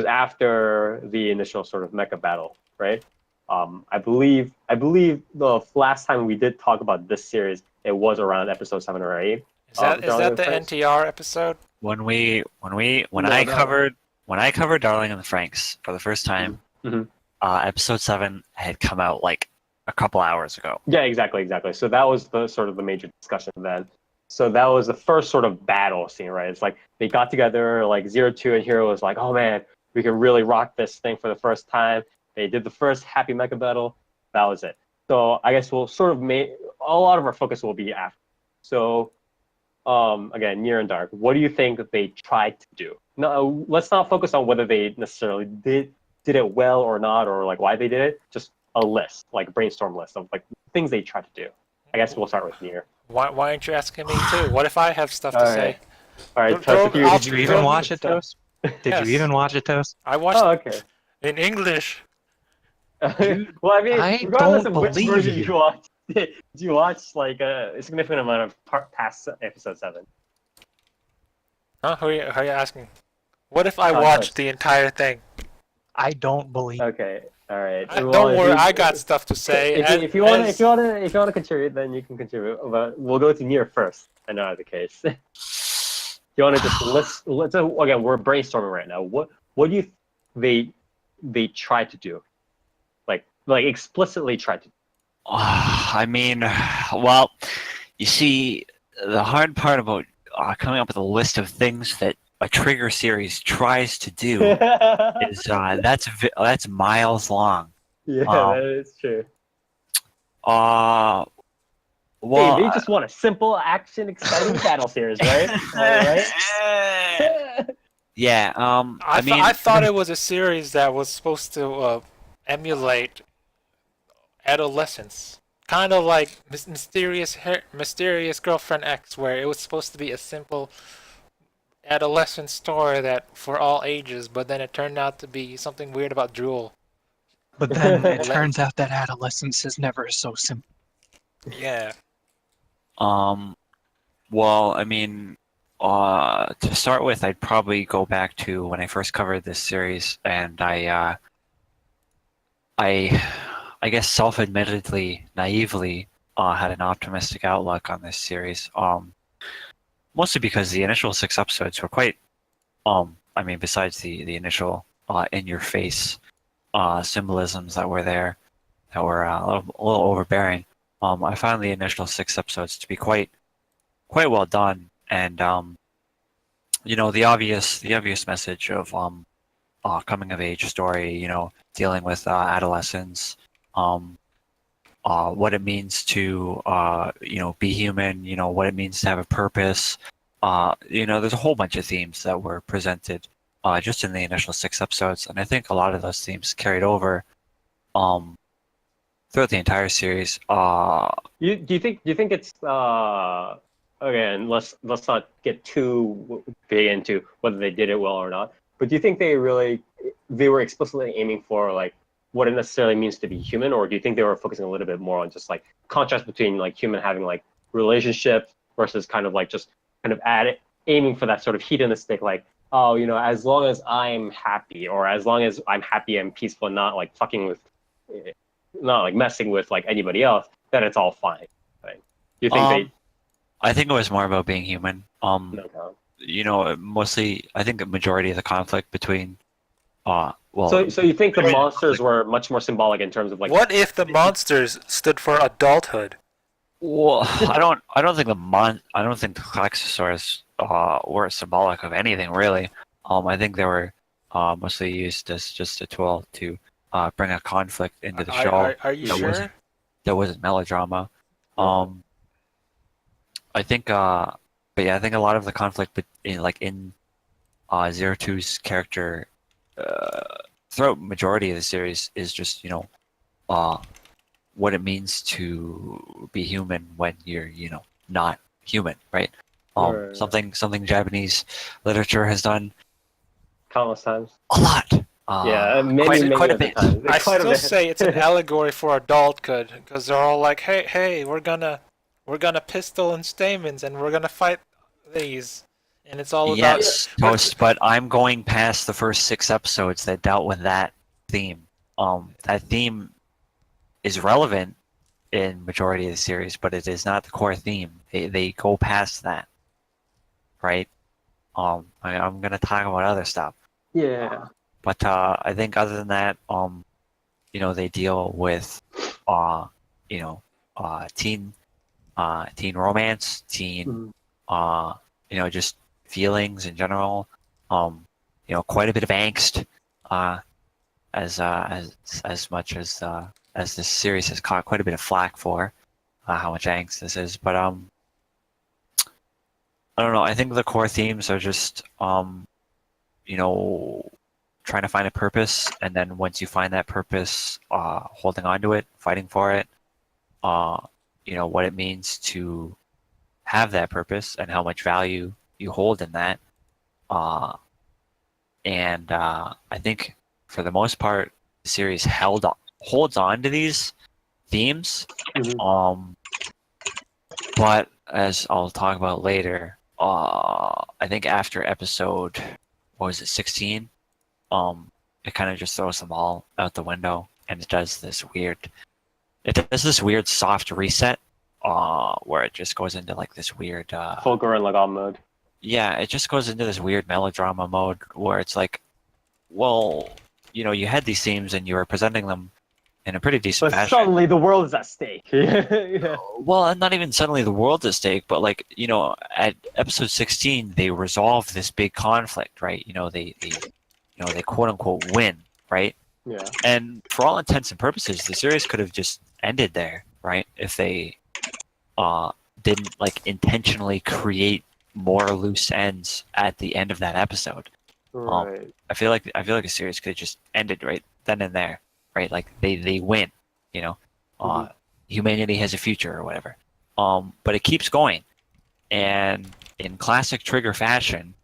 after the initial sort of mecha battle, right? I believe the last time we did talk about this series, it was around episode 7 or 8. Is that Darling in the Franxx. NTR episode? When No, I no. covered Darling and the Franxx for the first time, Mhm. episode 7 had come out like a couple hours ago. Yeah, exactly. So that was the sort of the major discussion then. So that was the first sort of battle scene, right? It's like they got together, like 02 and Hero was like, oh man, we can really rock this thing for the first time. They did the first happy mecha battle. That was it. So I guess we'll sort of make a lot of our focus will be after. So again, Near and Dark, what do you think that they tried to do? No, let's not focus on whether they necessarily did it well or not, or like why they did it. Just a list, like a brainstorm list of like things they tried to do. I guess we'll start with Near. Why aren't you asking me too? What if I have stuff to All say? right. All right, Don't- Toast, Did you even watch it, Toast? Did Yes. you even watch it, Toast? I watched Oh, okay. in English. Well, I mean, I regardless don't of which believe version you. you watched, did you watch like a significant amount of past episode 7? Huh? Who are you asking? What if I Oh, watched Toast. the entire thing? I don't believe. Okay, all right. Well, Don't if worry, you- I got stuff to say. If you want to contribute, then you can contribute. But we'll go to Near first. I know the case. You want to just let's again, we're brainstorming right now. What do you they tried to do? Like explicitly tried to do? I mean, well, you see, the hard part about coming up with a list of things that a trigger series tries to do is that's miles long. Yeah, Wow. that is true. Well, Hey, they just want a simple, action, exciting battle series, right? Right? yeah. I thought it was a series that was supposed to emulate adolescence, kind of like Mysterious Girlfriend X, where it was supposed to be a simple adolescent story that for all ages, but then it turned out to be something weird about drool. But then it turns out that adolescence is never so simple. Yeah. Well, I mean, to start with, I'd probably go back to when I first covered this series, and I guess self-admittedly, naively, had an optimistic outlook on this series. Mostly because the initial 6 episodes were quite, I mean, besides the initial in-your-face symbolisms that were there, that were a little overbearing. I found the initial 6 episodes to be quite well done, and the obvious message of coming of age story, dealing with adolescence, what it means to be human, what it means to have a purpose. There's a whole bunch of themes that were presented just in the initial 6 episodes, and I think a lot of those themes carried over throughout the entire series. Do you think it's again? Let's not get too big into whether they did it well or not. But do you think they were explicitly aiming for like what it necessarily means to be human, or do you think they were focusing a little bit more on just like contrast between like human having like relationships versus kind of aiming for that sort of hedonistic like, oh, as long as I'm happy, or as long as I'm happy and peaceful, not like not like messing with like anybody else, then it's all fine. Right? Do you think I think it was more about being human. No. Mostly, I think the majority of the conflict between, So you think the monsters were much more symbolic in terms of like? What if the monsters stood for adulthood? Well, I don't think the Klaxosaurs were symbolic of anything really. I think they were mostly used as just a tool to bring a conflict into the show. Are you sure? That wasn't melodrama. I think, but yeah, I think a lot of the conflict in 02's character throughout majority of the series is just what it means to be human when you're not human, right? Something Japanese literature has done Countless times. a lot Yeah, maybe quite a at the bit. time. I Quite a still bit. say it's an allegory for adulthood because they're all like, hey, we're gonna pistol and stamens and we're gonna fight these, and it's all about Yes, Toast, but I'm going past the first 6 episodes that dealt with that theme. That theme is relevant in majority of the series, but it is not the core theme. They go past that, right? I'm gonna talk about other stuff, Yeah. but I think other than that, they deal with, teen romance, teen, just feelings in general. Quite a bit of angst, as much as this series has caught quite a bit of flack for how much angst this is. But I don't know. I think the core themes are just trying to find a purpose, and then once you find that purpose, holding on to it, fighting for it. What it means to have that purpose and how much value you hold in that. I think for the most part, the series holds on to these themes. But as I'll talk about later, I think after episode, what was it, 16? It kind of just throws them all out the window, and it does this weird soft reset, where it just goes into like this weird Full Gurren Lagann mode. Yeah, it just goes into this weird melodrama mode where it's like, well, you had these themes and you were presenting them in a pretty decent But fashion. suddenly the world is at stake. Yeah. Well, and not even suddenly the world's at stake, but like, at episode 16, they resolve this big conflict, right? They quote unquote win, right? Yeah. And for all intents and purposes, the series could have just ended there, right? If they didn't like intentionally create more loose ends at the end of that episode. Right. I feel like a series could have just ended right then and there, right? Like they win, humanity has a future or whatever. But it keeps going, and in classic Trigger fashion,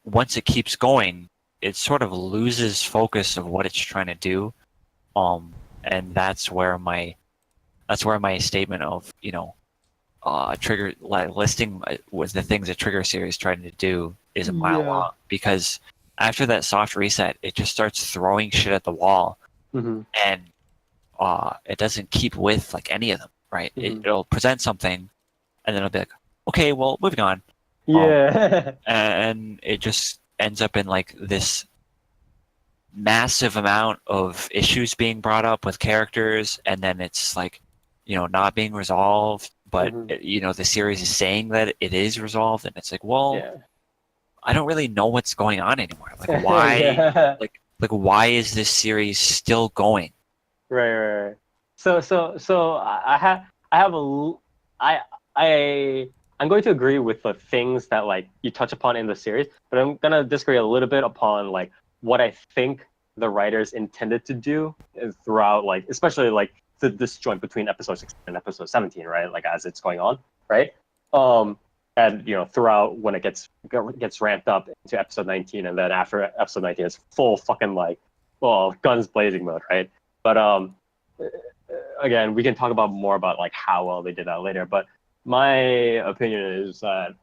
once it keeps going, it sort of loses focus of what it's trying to do, and that's where my statement of Trigger listing was the things that Trigger series trying to do is a mile long, because after that soft reset, it just starts throwing shit at the wall, and it doesn't keep with like any of them, right? It'll present something, and then it'll be like, okay, well, moving on. Yeah. And it just ends up in like this massive amount of issues being brought up with characters, and then it's like, not being resolved, but the series is saying that it is resolved, and it's like, well, I don't really know what's going on anymore. Like, why? like why is this series still going? Right. So I'm going to agree with the things that like you touch upon in the series, but I'm gonna disagree a little bit upon like what I think the writers intended to do throughout, like especially like the disjoint between episode 16 and episode 17, right? Like as it's going on, right? And throughout when it gets ramped up into episode 19, and then after episode 19, it's full fucking like, well, guns blazing mode, right? But again, we can talk about more about like how well they did that later. But my opinion is that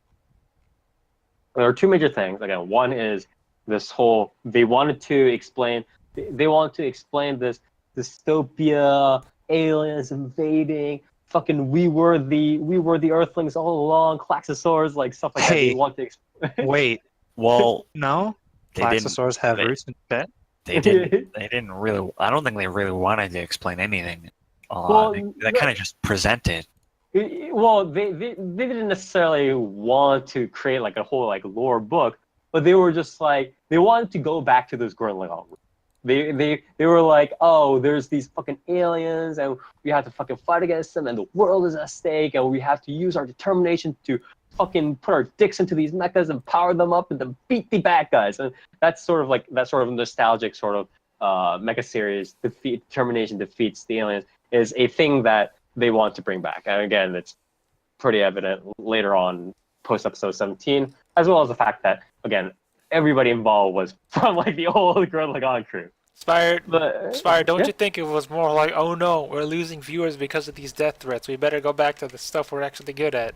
there are two major things. Again, one is this whole they wanted to explain this dystopia, aliens invading. Fucking, we were the Earthlings all along. Claxosaurs, like stuff like that. They want to wait. Well, No, Claxosaurs have roots in Tibet. They didn't really. I don't think they really wanted to explain anything. Well, they kind of just presented. Well, they didn't necessarily want to create like a whole like lore book, but they were just like they wanted to go back to those Gurren Lagann roots. They were like, oh, there's these fucking aliens, and we have to fucking fight against them, and the world is at stake, and we have to use our determination to fucking put our dicks into these mechas and power them up and then beat the bad guys. And that's sort of like that sort of nostalgic sort of mecha series, determination defeats the aliens, is a thing that they want to bring back. And again, it's pretty evident later on, post episode 17, as well as the fact that, again, everybody involved was from like the old Gurren Lagann crew. Spire, But Spire, don't yeah. you think it was more like, oh no, we're losing viewers because of these death threats. We better go back to the stuff we're actually good at.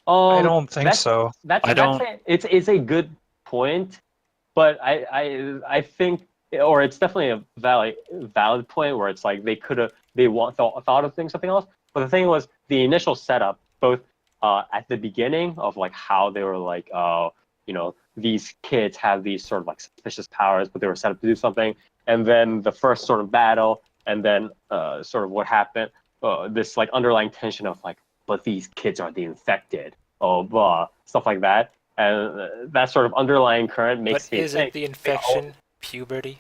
I don't think that's, so. It's a good point, but I think, or it's definitely a valid point where it's like thought of things something else. But the thing was the initial setup, both at the beginning of like how they were like, these kids have these sort of like suspicious powers, but they were set up to do something, and then the first sort of battle, and then sort of what happened, this like underlying tension of like, but these kids are the infected, blah, stuff like that, and that sort of underlying current makes me But isn't think. the infection puberty?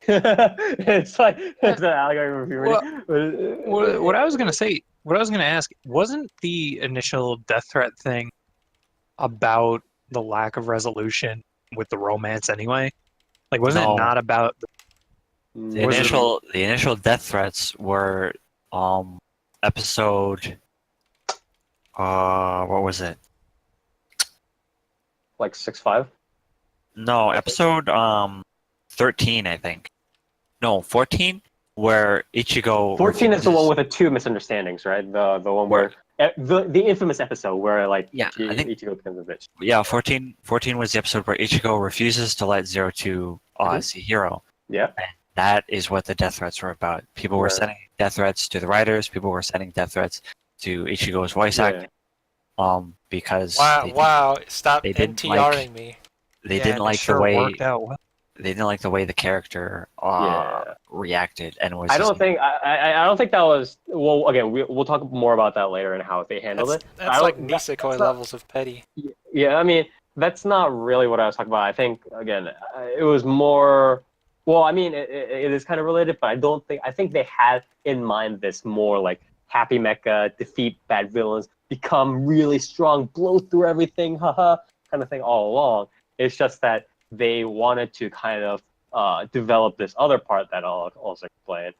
It's like it's an allegory for puberty. What I was gonna say, what I was gonna ask, wasn't the initial death threat thing about the lack of resolution with the romance anyway? Like, wasn't No. it not about? The Was it- initial death threats were episode what was it? Like 6-5? No, episode 13, I think. No, 14, where Ichigo 14 is the one refuses- with the two misunderstandings, right? The one where the infamous episode where like Yeah, I think- Ichigo becomes a bitch. Yeah, 14 was the episode where Ichigo refuses to let Zero Two see Hero. Yeah. That is what the death threats were about. People were Right. sending death threats to the writers. People were sending death threats to Ichigo's voice acting. Because Wow, stop they didn't NTRing me. they Yeah, didn't it like sure the way worked out well. they didn't like the way the character reacted and was. I just don't think I don't think that was well. Again, we'll talk more about that later and how they handled it. That's like Nisekoi levels of petty. Yeah, I mean that's not really what I was talking about. I think again, it was more. Well, I mean, it is kind of related, but I think they had in mind this more like happy mecha, defeat bad villains, become really strong, blow through everything, haha, kind of thing all along. It's just that they wanted to kind of develop this other part that I'll also explain.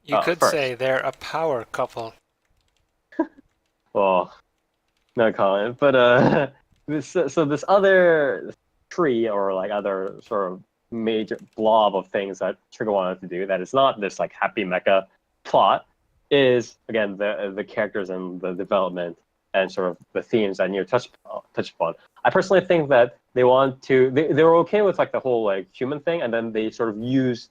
You could first. say they're a power couple. Well, no comment. But this other tree or like other sort of major blob of things that Trigger wanted to do that is not this like happy mecha plot is again the characters and the development and sort of the themes that you touched upon. I personally think that they want to they were okay with like the whole like human thing, and then they sort of used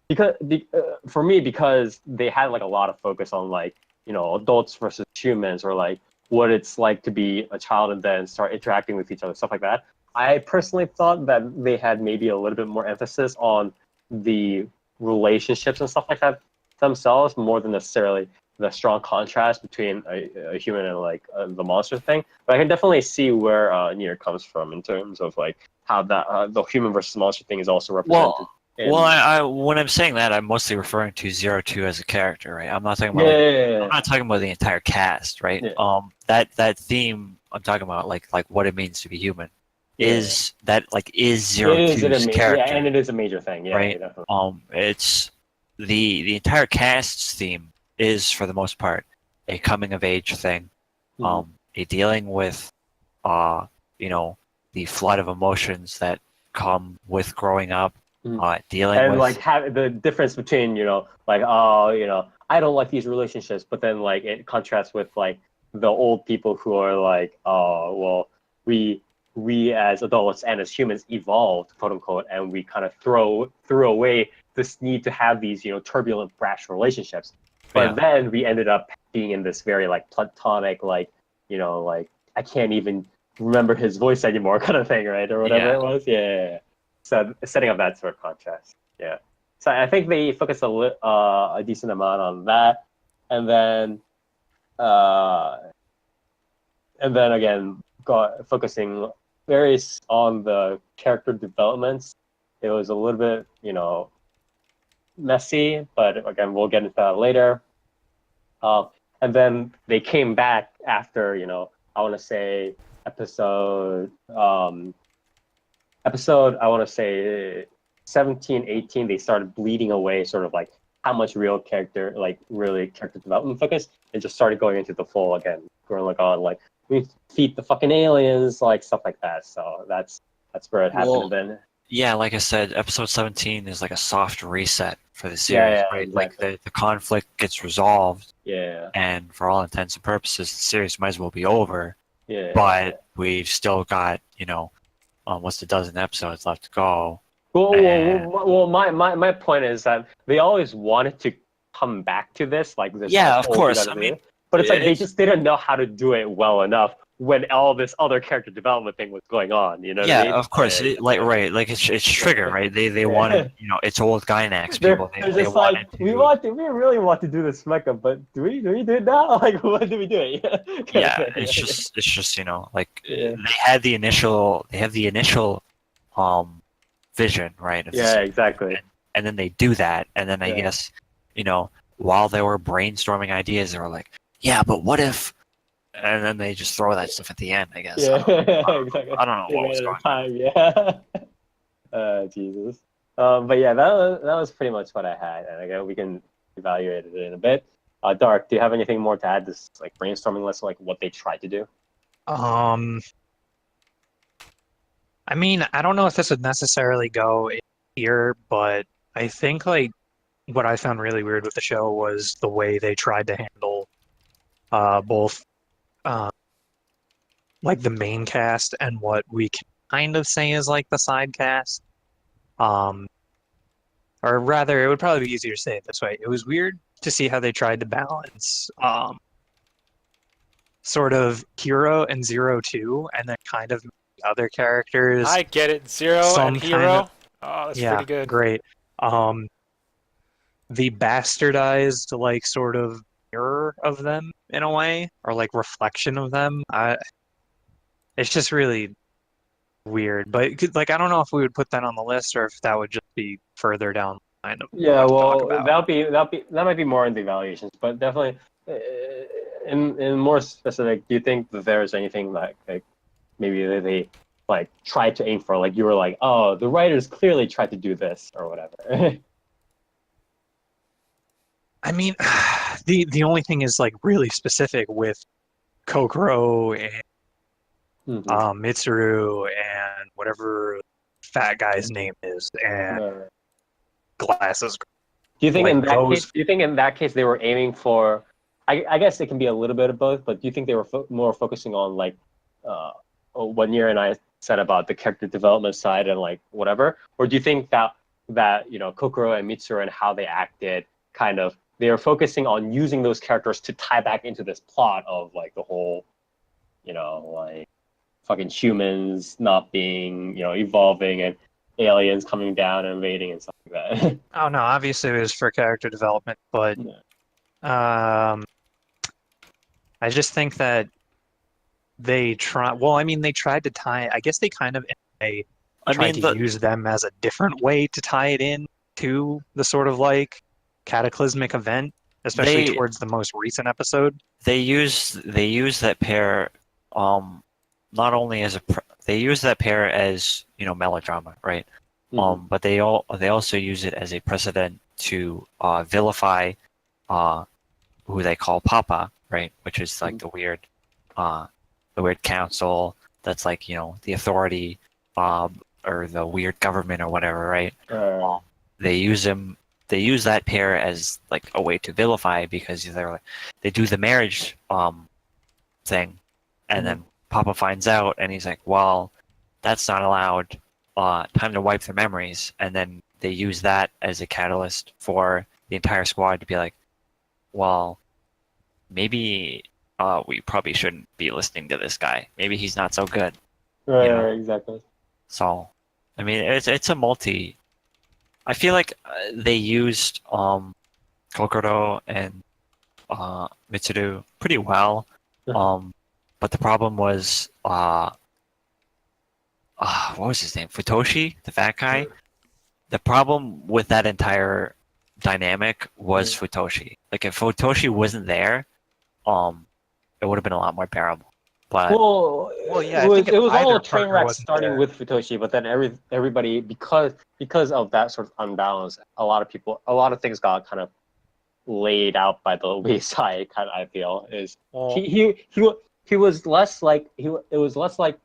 because they had like a lot of focus on like adults versus humans, or like what it's like to be a child and then start interacting with each other, stuff like that. I personally thought that they had maybe a little bit more emphasis on the relationships and stuff like that themselves, more than necessarily the strong contrast between a human and like the monster thing. But I can definitely see where Nier comes from in terms of like how that the human versus monster thing is also represented. I when I'm saying that, I'm mostly referring to Zero Two as a character, right? I'm not talking about I'm not talking about the entire cast, right? Yeah. That theme I'm talking about, like what it means to be human, is Zero Two's character, yeah, and it is a major thing, yeah, right? Definitely. It's the entire cast's theme is for the most part a coming of age thing, a dealing with the flood of emotions that come with growing up. Dealing and with like have the difference between I don't like these relationships, but then like it contrasts with like the old people who are like we as adults and as humans evolved, quote unquote, and we kind of threw away this need to have these turbulent brash relationships, but then we ended up being in this very like platonic like like I can't even remember his voice anymore kind of thing, right, or whatever it was. So setting up that sort of contrast, So I think they focus a decent amount on that, and then again focusing various on the character developments. It was a little bit messy, but again we'll get into that later. And then they came back after I want to say episode I want to say 17, 18, they started bleeding away sort of like how much really character development focus, and just started going into the full again, going like on like we defeat the fucking aliens, like stuff like that. So that's where it happened. Well, And then yeah, like I said, episode 17 is like a soft reset for the series, right? Like exactly. the conflict gets resolved, Yeah, and for all intents and purposes, the series might as well be over. yeah. But we've still got, almost a dozen episodes left to go. Well, my point is that they always wanted to come back to this, like this. Yeah, Like, of oh, we course. gotta I do mean, it. But it's like they it's just didn't know how to do it well enough when all this other character development thing was going on. You know what I yeah, mean? of course. Right, like it's Trigger, right? They wanted, it's old Gainax people. They're They just like wanted to. we really want to do this mecha, but do we do it now? Like, when do we do it? Kind of Yeah, thing. it's just like Yeah. they have the initial vision, right? Of the Yeah, series, exactly. and then they do that, and then I Yeah. guess, while they were brainstorming ideas, they were like, yeah, but what if? And then they just throw that stuff at the end, I guess. Yeah, I don't know They what ran was out going of time. Yeah. Jesus. But yeah, that was pretty much what I had, and again, we can evaluate it in a bit. Dark, do you have anything more to add? This like brainstorming list, like what they tried to do. I mean, I don't know if this would necessarily go in here, but I think like what I found really weird with the show was the way they tried to handle both like the main cast and what we can kind of say is like the side cast. Or rather, it would probably be easier to say it this way. It was weird to see how they tried to balance sort of Hero and Zero Two, and then kind of the other characters. I get it. Zero some and kind Hero. of- Oh, that's yeah, pretty good. great. The bastardized like sort of mirror of them in a way, or like reflection of them. It's just really weird. But like, I don't know if we would put that on the list or if that would just be further down the line of Yeah, what to talk well, about. that might be more in the evaluations, but definitely in more specific. Do you think that there's anything like maybe they like tried to aim for? Like you were like, oh, the writers clearly tried to do this or whatever. I mean, the only thing is like really specific with Kokoro and Mhm. Mitsuru and whatever fat guy's name is and No. glasses. Do you think Like in that those- case? Do you think in that case they were aiming for? I guess it can be a little bit of both, but do you think they were more focusing on like what Nir and I said about the character development side and like whatever, or do you think that Kokoro and Mitsuru and how they acted kind of they are focusing on using those characters to tie back into this plot of like the whole like fucking humans not being evolving and aliens coming down and invading and stuff like that. Oh no, obviously it was for character development, but I just think that they try. Well, I mean, they tried to tie. I guess they kind of tried to use them as a different way to tie it in to the sort of like cataclysmic event, especially towards the most recent episode. They use that pair, not only as they use that pair as melodrama, right? Mhm. But they also use it as a precedent to vilify who they call Papa, right? Which is like the weird council that's like the authority or the weird government or whatever, right? They use them. They use that pair as like a way to vilify because they do the marriage thing, and then Papa finds out and he's like, well, that's not allowed. Time to wipe their memories, and then they use that as a catalyst for the entire squad to be like, well, maybe we probably shouldn't be listening to this guy. Maybe he's not so good. Right, exactly. So, I mean, it's a multi. I feel like they used Kokoro and Mitsuru pretty well, but the problem was what was his name? Futoshi, the fat guy. The problem with that entire dynamic was Futoshi. Like if Futoshi wasn't there, it would have been a lot more bearable. But yeah, it was all either a train partner wreck wasn't starting there. with Futoshi, but then everybody because of that sort of unbalance, a lot of things got kind of laid out by the wayside. Kind of I feel is he was less like it was less like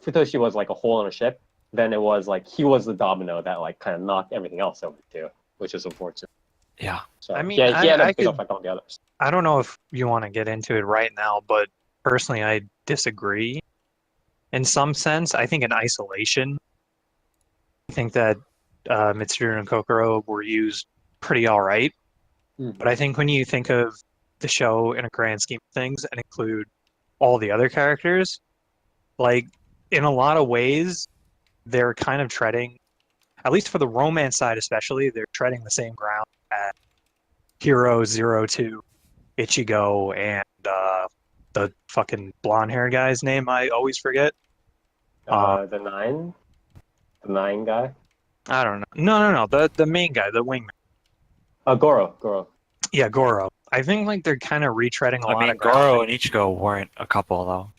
Futoshi was like a hole on a ship than it was like he was the domino that like kind of knocked everything else over too, which is unfortunate. Yeah. So I mean, he had a I big could- effect on the others. I don't know if you want to get into it right now, but personally, I disagree. In some sense, I think in isolation, I think that Mitsuru and Kokoro were used pretty all right. But I think when you think of the show in a grand scheme of things and include all the other characters, like in a lot of ways, they're kind of treading, at least for the romance side especially, they're treading the same ground as Hero, Zero Two, Ichigo, and the fucking blonde-haired guy's name I always forget. The nine guy. I don't know. No. The main guy, the wingman. Goro. Yeah, Goro. I think like they're kind of retreading a I lot mean, of ground. Goro and Ichigo weren't a couple though.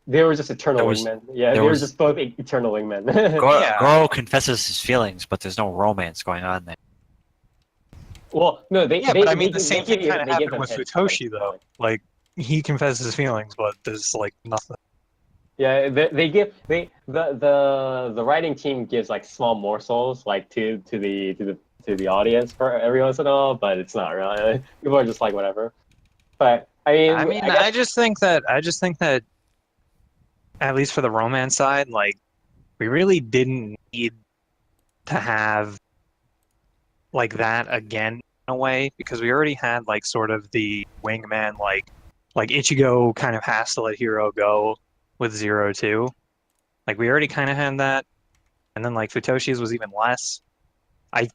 They were just eternal There was- wingmen. Yeah, there they were was- just both eternal wingmen. Yeah. Goro confesses his feelings, but there's no romance going on there. Well, no, they. Yeah, they, but I they mean, the give- same they thing give- kind of they give happened them with hints, but Futoshi, it's though. fine. Like, he confesses his feelings, but there's, like, nothing. Yeah, the writing team gives like small morsels like to the audience for every once in a while, but it's not really. People are just like whatever. But I mean, I guess, I just think that, at least for the romance side, like, we really didn't need to have, like, that again, in a way, because we already had, like, sort of the wingman, like Ichigo kind of has to let Hiro go with Zero Two. Like, we already kind of had that. And then, like, Futoshi's was even less. I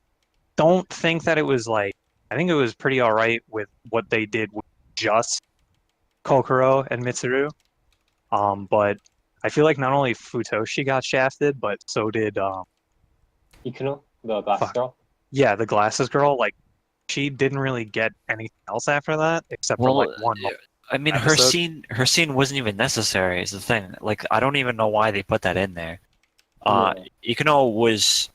don't think that it was, like... I think it was pretty alright with what they did with just Kokoro and Mitsuru. But I feel like not only Futoshi got shafted, but so did, Ikuno, the glass Fuck. girl. yeah, the glasses girl. Like, she didn't really get anything else after that, except for, like, one moment. I mean, episode. her scene wasn't even necessary. Is the thing. Like, I don't even know why they put that in there. Yeah. Ikuno was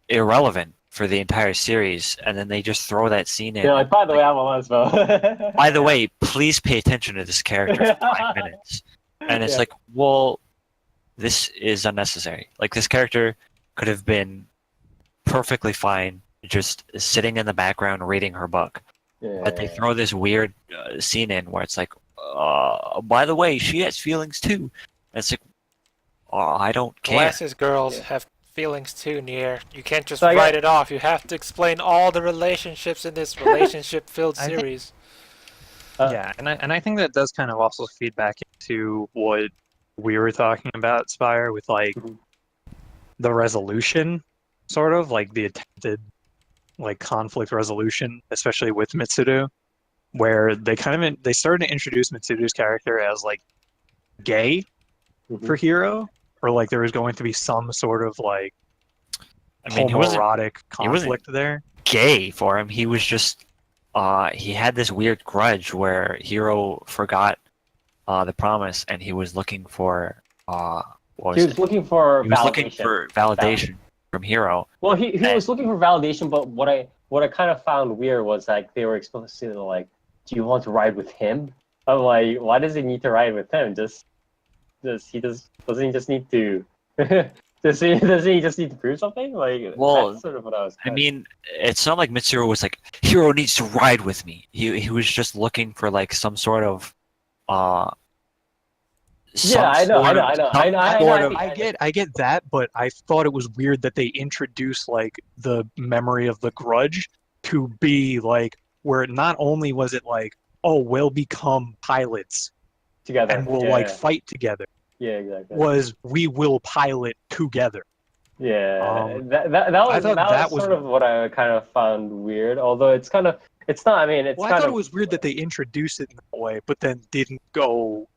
irrelevant for the entire series, and then they just throw that scene in. They're like, by the way, I'm a lesbo. By the way, please pay attention to this character for 5 minutes. And it's Yeah. like, well, this is unnecessary. Like, this character could have been perfectly fine just sitting in the background reading her book. Yeah. But they throw this weird scene in where it's like, by the way, she has feelings too. And it's like, I don't care. Glasses girls Yeah. have feelings too, Nier. You can't just So I write it off. You have to explain all the relationships in this relationship-filled I think- series. Yeah, and I think that does kind of also feed back into what we were talking about, Spire, with like Mhm. the resolution, sort of like the attempted like conflict resolution, especially with Mitsuru, where they they started to introduce Mitsuru's character as like gay Mhm. for Hero, or like there was going to be some sort of like I mean, he wasn't homoerotic he wasn't- conflict there. gay for him. He was just, he had this weird grudge where Hiro forgot the promise, and he was looking for, what was He it? was looking for He was validation. looking for validation from Hiro. Well, he And- was looking for validation, but what I kind of found weird was like they were explicitly like, "Do you want to ride with him?" I'm like, why does he need to ride with him? Doesn't he just need to? doesn't he just need to prove something? Like, Well, that's sort of what I was. I mean, it's not like Mitsuru was like, Hiro needs to ride with me. He was just looking for like some sort of, Yeah, I know. I get that, but I thought it was weird that they introduced like the memory of the grudge to be like where not only was it like, oh, we'll become pilots together and we'll yeah. like fight together, Yeah, exactly. was we will pilot together. Yeah, Um, that I was thought that was- sort of what I kind of found weird. Although it's not. I mean, it's Well, I kind thought of. it was weird that they introduced it in that way, but then didn't go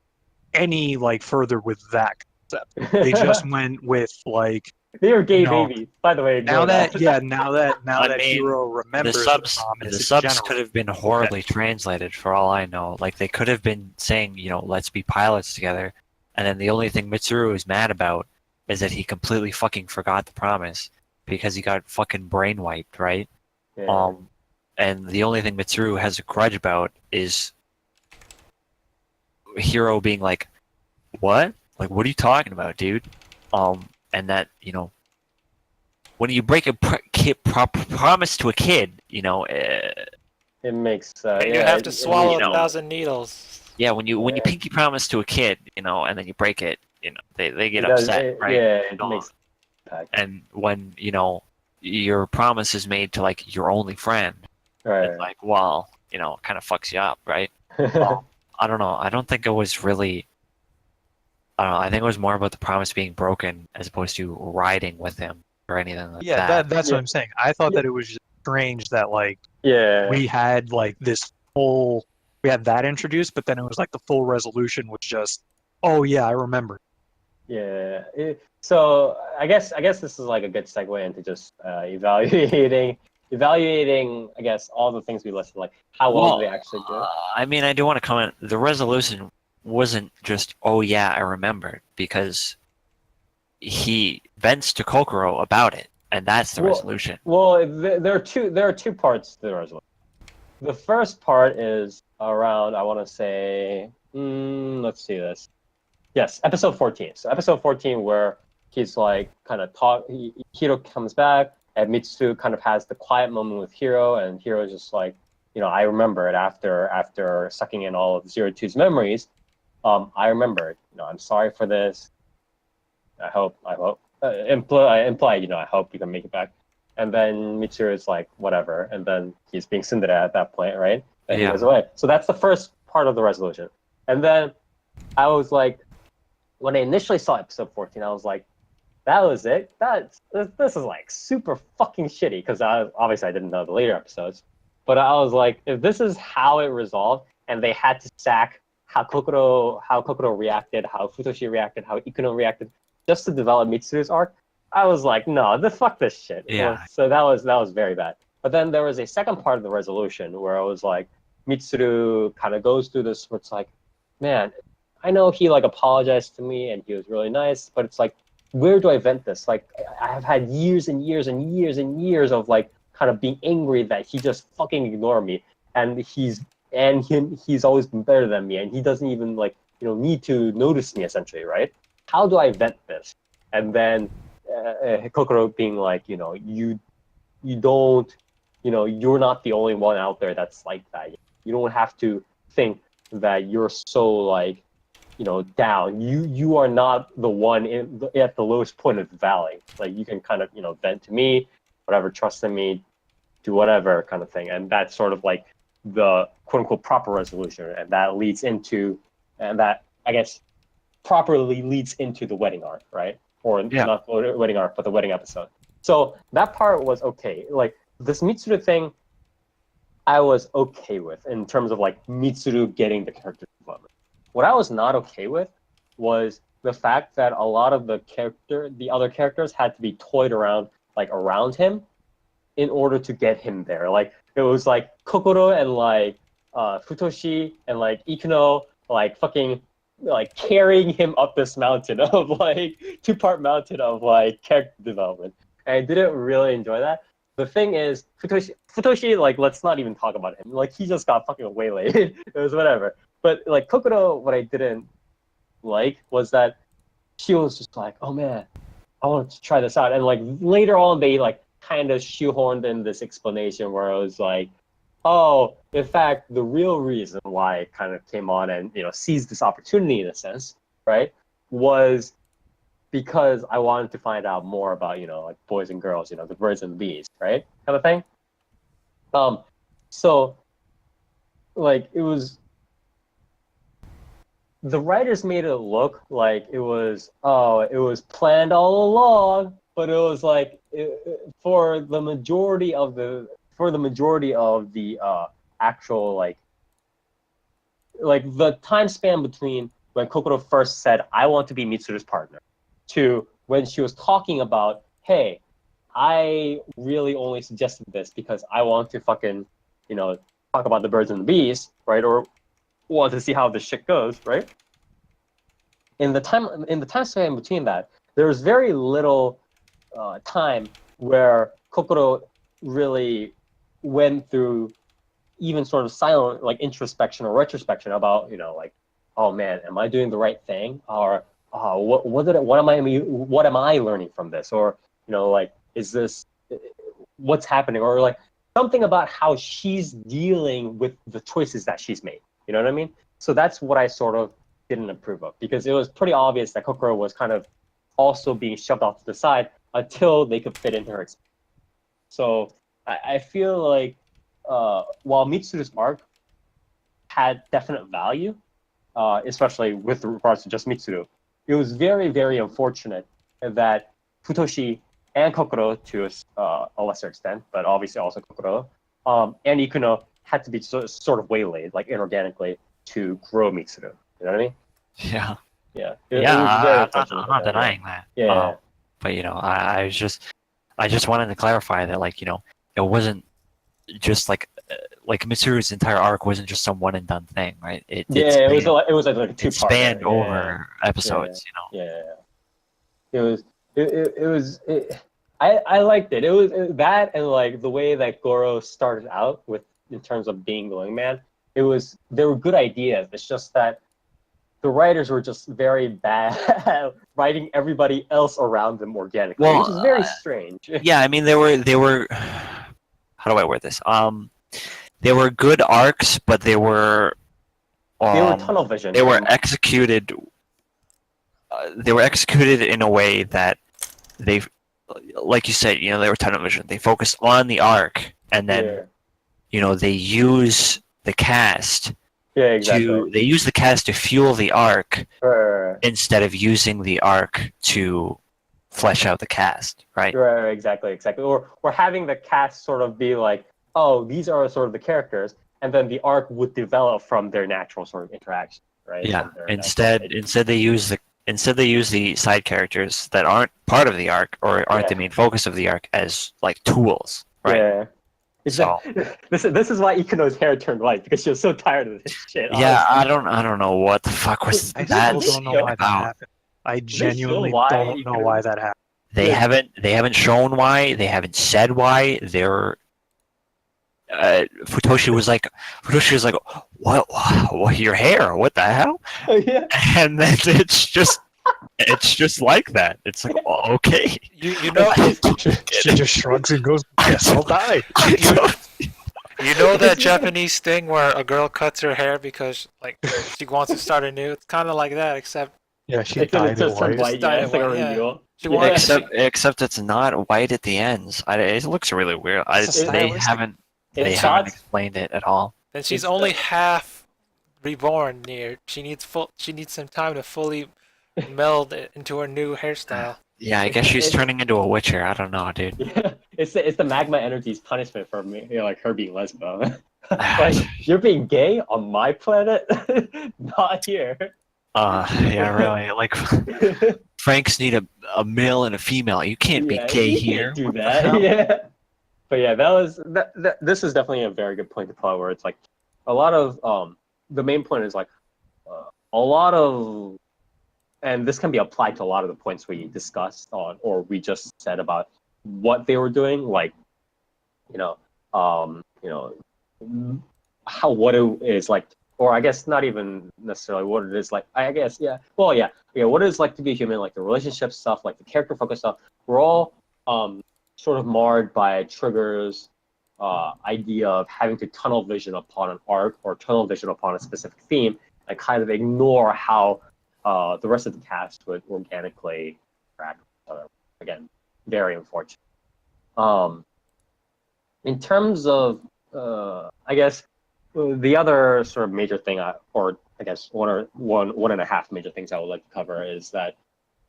any like further with that concept. They just went with like they were gay No. babies. By the way, now ignore that yeah now that I mean, Hiro remembers the subs, promise the in subs general. could have been horribly translated for all I know. Like they could have been saying, let's be pilots together, and then the only thing Mitsuru is mad about is that he completely fucking forgot the promise because he got fucking brain wiped, right? Yeah. And the only thing Mitsuru has a grudge about is Hiro being like, "What? Like, what are you talking about, dude?" And that, you know, when you break a promise to a kid, you know, It makes And you yeah. have to swallow you know. 1,000 needles. yeah, when you pinky promise to a kid, you know, and then you break it, you know, they get It does, upset, right? Yeah, it Um, makes impact. And when, you know, your promise is made to like your only friend, Right. it's like, well, you know, kind of fucks you up, right? I don't know. I don't think it was really. I don't know. I think it was more about the promise being broken as opposed to riding with him or anything like Yeah, that. that's Yeah. what I'm saying. I thought Yeah. that it was just strange that like Yeah. we had like this whole we had that introduced, but then it was like the full resolution was just, oh yeah, I remember. Yeah. So I guess this is like a good segue into just evaluating, I guess, all the things we listed, like how well do they actually do it? I mean, I do want to comment. The resolution wasn't just, oh yeah, I remembered, because he vents to Kokoro about it, and that's the resolution. Well, there are two parts to the resolution. The first part is around, I want to say, let's see this. Yes, episode 14. So episode 14, where he's like kind of Hiro comes back, and Mitsu kind of has the quiet moment with Hiro, and Hiro's just like, you know, I remember it after sucking in all of Zero Two's memories. I remember it. You know, I'm sorry for this. I hope implied, you know, I hope you can make it back. And then Mitsuru is like, whatever. And then he's being tsundere at that point, right? And he Yeah. goes away. So that's the first part of the resolution. And then I was like, when I initially saw episode 14, I was like, that was it? This is like super fucking shitty, because obviously I didn't know the later episodes. But I was like, if this is how it resolved, and they had to sack how Kokoro reacted, how Futoshi reacted, how Ikuno reacted, just to develop Mitsuru's arc, I was like, no, fuck this shit. Yeah. So that was very bad. But then there was a second part of the resolution where I was like, Mitsuru kind of goes through this where it's like, man, I know he like apologized to me and he was really nice, but it's like, where do I vent this? Like, I have had years and years and years and years of like kind of being angry that he just fucking ignored me, and he's always been better than me, and he doesn't even like, you know, need to notice me, essentially, right? How do I vent this? And then Kokoro being like, you know, you don't, you know, you're not the only one out there that's like that. You don't have to think that you're so like, you know, down. You are not the one at the lowest point of the valley. Like, you can kind of, you know, vent to me, whatever, trust in me, do whatever kind of thing. And that's sort of like the quote unquote proper resolution, and that leads into, and that I guess properly leads into the wedding arc, right? Or not the wedding arc, but the wedding episode. So that part was okay. Like, this Mitsuru thing, I was okay with in terms of like Mitsuru getting the character development. What I was not okay with was the fact that a lot of the other characters had to be toyed around, like around him, in order to get him there. Like, it was like Kokoro and like Futoshi and like Ikuno, like fucking like carrying him up this mountain of like two-part mountain of like character development. And I didn't really enjoy that. The thing is, Futoshi, like, let's not even talk about him. Like, he just got fucking waylaid. It was whatever. But like Kokoro, what I didn't like was that she was just like, oh man, I want to try this out. And like later on, they like kind of shoehorned in this explanation where it was like, oh, in fact, the real reason why it kind of came on and, you know, seized this opportunity in a sense, right, was because I wanted to find out more about, you know, like boys and girls, you know, the birds and the bees, right, kind of thing. So like it was, the writers made it look like it was planned all along, but it was like for the majority of the actual like the time span between when Kokoro first said, I want to be Mitsuru's partner, to when she was talking about, hey, I really only suggested this because I want to fucking, you know, talk about the birds and the bees, right? Or want to see how this shit goes, right? In the time span between that, there was very little time where Kokoro really went through even sort of silent like introspection or retrospection about, you know, like, oh man, am I doing the right thing? Or what am I learning from this? Or like, is this what's happening? Or like something about how she's dealing with the choices that she's made. You know what I mean? So that's what I sort of didn't approve of, because it was pretty obvious that Kokoro was kind of also being shoved off to the side until they could fit into her experience. So I feel like while Mitsuru's arc had definite value, especially with regards to just Mitsuru, it was very, very unfortunate that Futoshi and Kokoro, to a lesser extent, but obviously also Kokoro, and Ikuno had to be sort of waylaid, like inorganically, to grow Mitsuru. You know what I mean? Yeah. Yeah. Yeah, It was very I'm unfortunate. not denying that. Yeah. But I just wanted to clarify that, like, it wasn't just like Mitsuru's entire arc wasn't just some one and done thing, right? It was like a two-part. it spanned right? over episodes, Yeah. It was. I liked it. It was that, and like the way that Goro started out with in terms of being the wingman. There were good ideas. It's just that the writers were just very bad at writing everybody else around them organically, Well, which is very strange. yeah, I mean, they were. How do I word this? They were good arcs, but they were. They were tunnel vision. They were executed. They were executed in a way that they, like you said, they were tunnel vision. They focused on the arc, and then, they use the cast. Yeah, exactly. They use the cast to fuel the arc Right. instead of using the arc to flesh out the cast, right? Right, exactly. Or having the cast sort of be like, oh, these are sort of the characters, and then the arc would develop from their natural sort of interaction, right? Yeah. Instead they use the side characters that aren't part of the arc or aren't the main focus of the arc as like tools, right? Yeah. So this is why Ikuno's hair turned white, because she was so tired of this shit. Yeah, honestly. I don't know what the fuck was I that. still don't know why that happened. I genuinely don't know why that happened. They haven't shown why. They haven't said why. They're Futoshi was like, what, your hair? What the hell? Yeah. And then it's just like that. It's like, oh, okay. You know, she just shrugs and goes, "Guess I'll die." You know that Japanese thing where a girl cuts her hair because like she wants to start anew? It's kind of like that, except she dyed it white. It's like a renewal. Except it's not white at the ends. It looks really weird. They haven't explained it at all. And she's only half reborn. She needs some time to fully meld into her new hairstyle. Yeah, I guess she's turning into a witcher. I don't know, dude. Yeah, it's the magma energy's punishment for me, like her being lesbian. Like, you're being gay on my planet, not here. Yeah, really. Like, Franxx need a male and a female. You can't be gay here. Can't do that. Yeah. But yeah, this is definitely a very good point to play, where it's like a lot of the main point is like a lot of, and this can be applied to a lot of the points we discussed on, or we just said about what they were doing, like how what it is like, or I guess not even necessarily what it is like. I guess what it is like to be human, like the relationship stuff, like the character focused stuff. We're all sort of marred by Trigger's idea of having to tunnel vision upon an arc or tunnel vision upon a specific theme, and kind of ignore how the rest of the cast would organically interact with each other. Again, very unfortunate. In terms of, I guess, the other sort of major thing, or I guess one and a half major things I would like to cover is that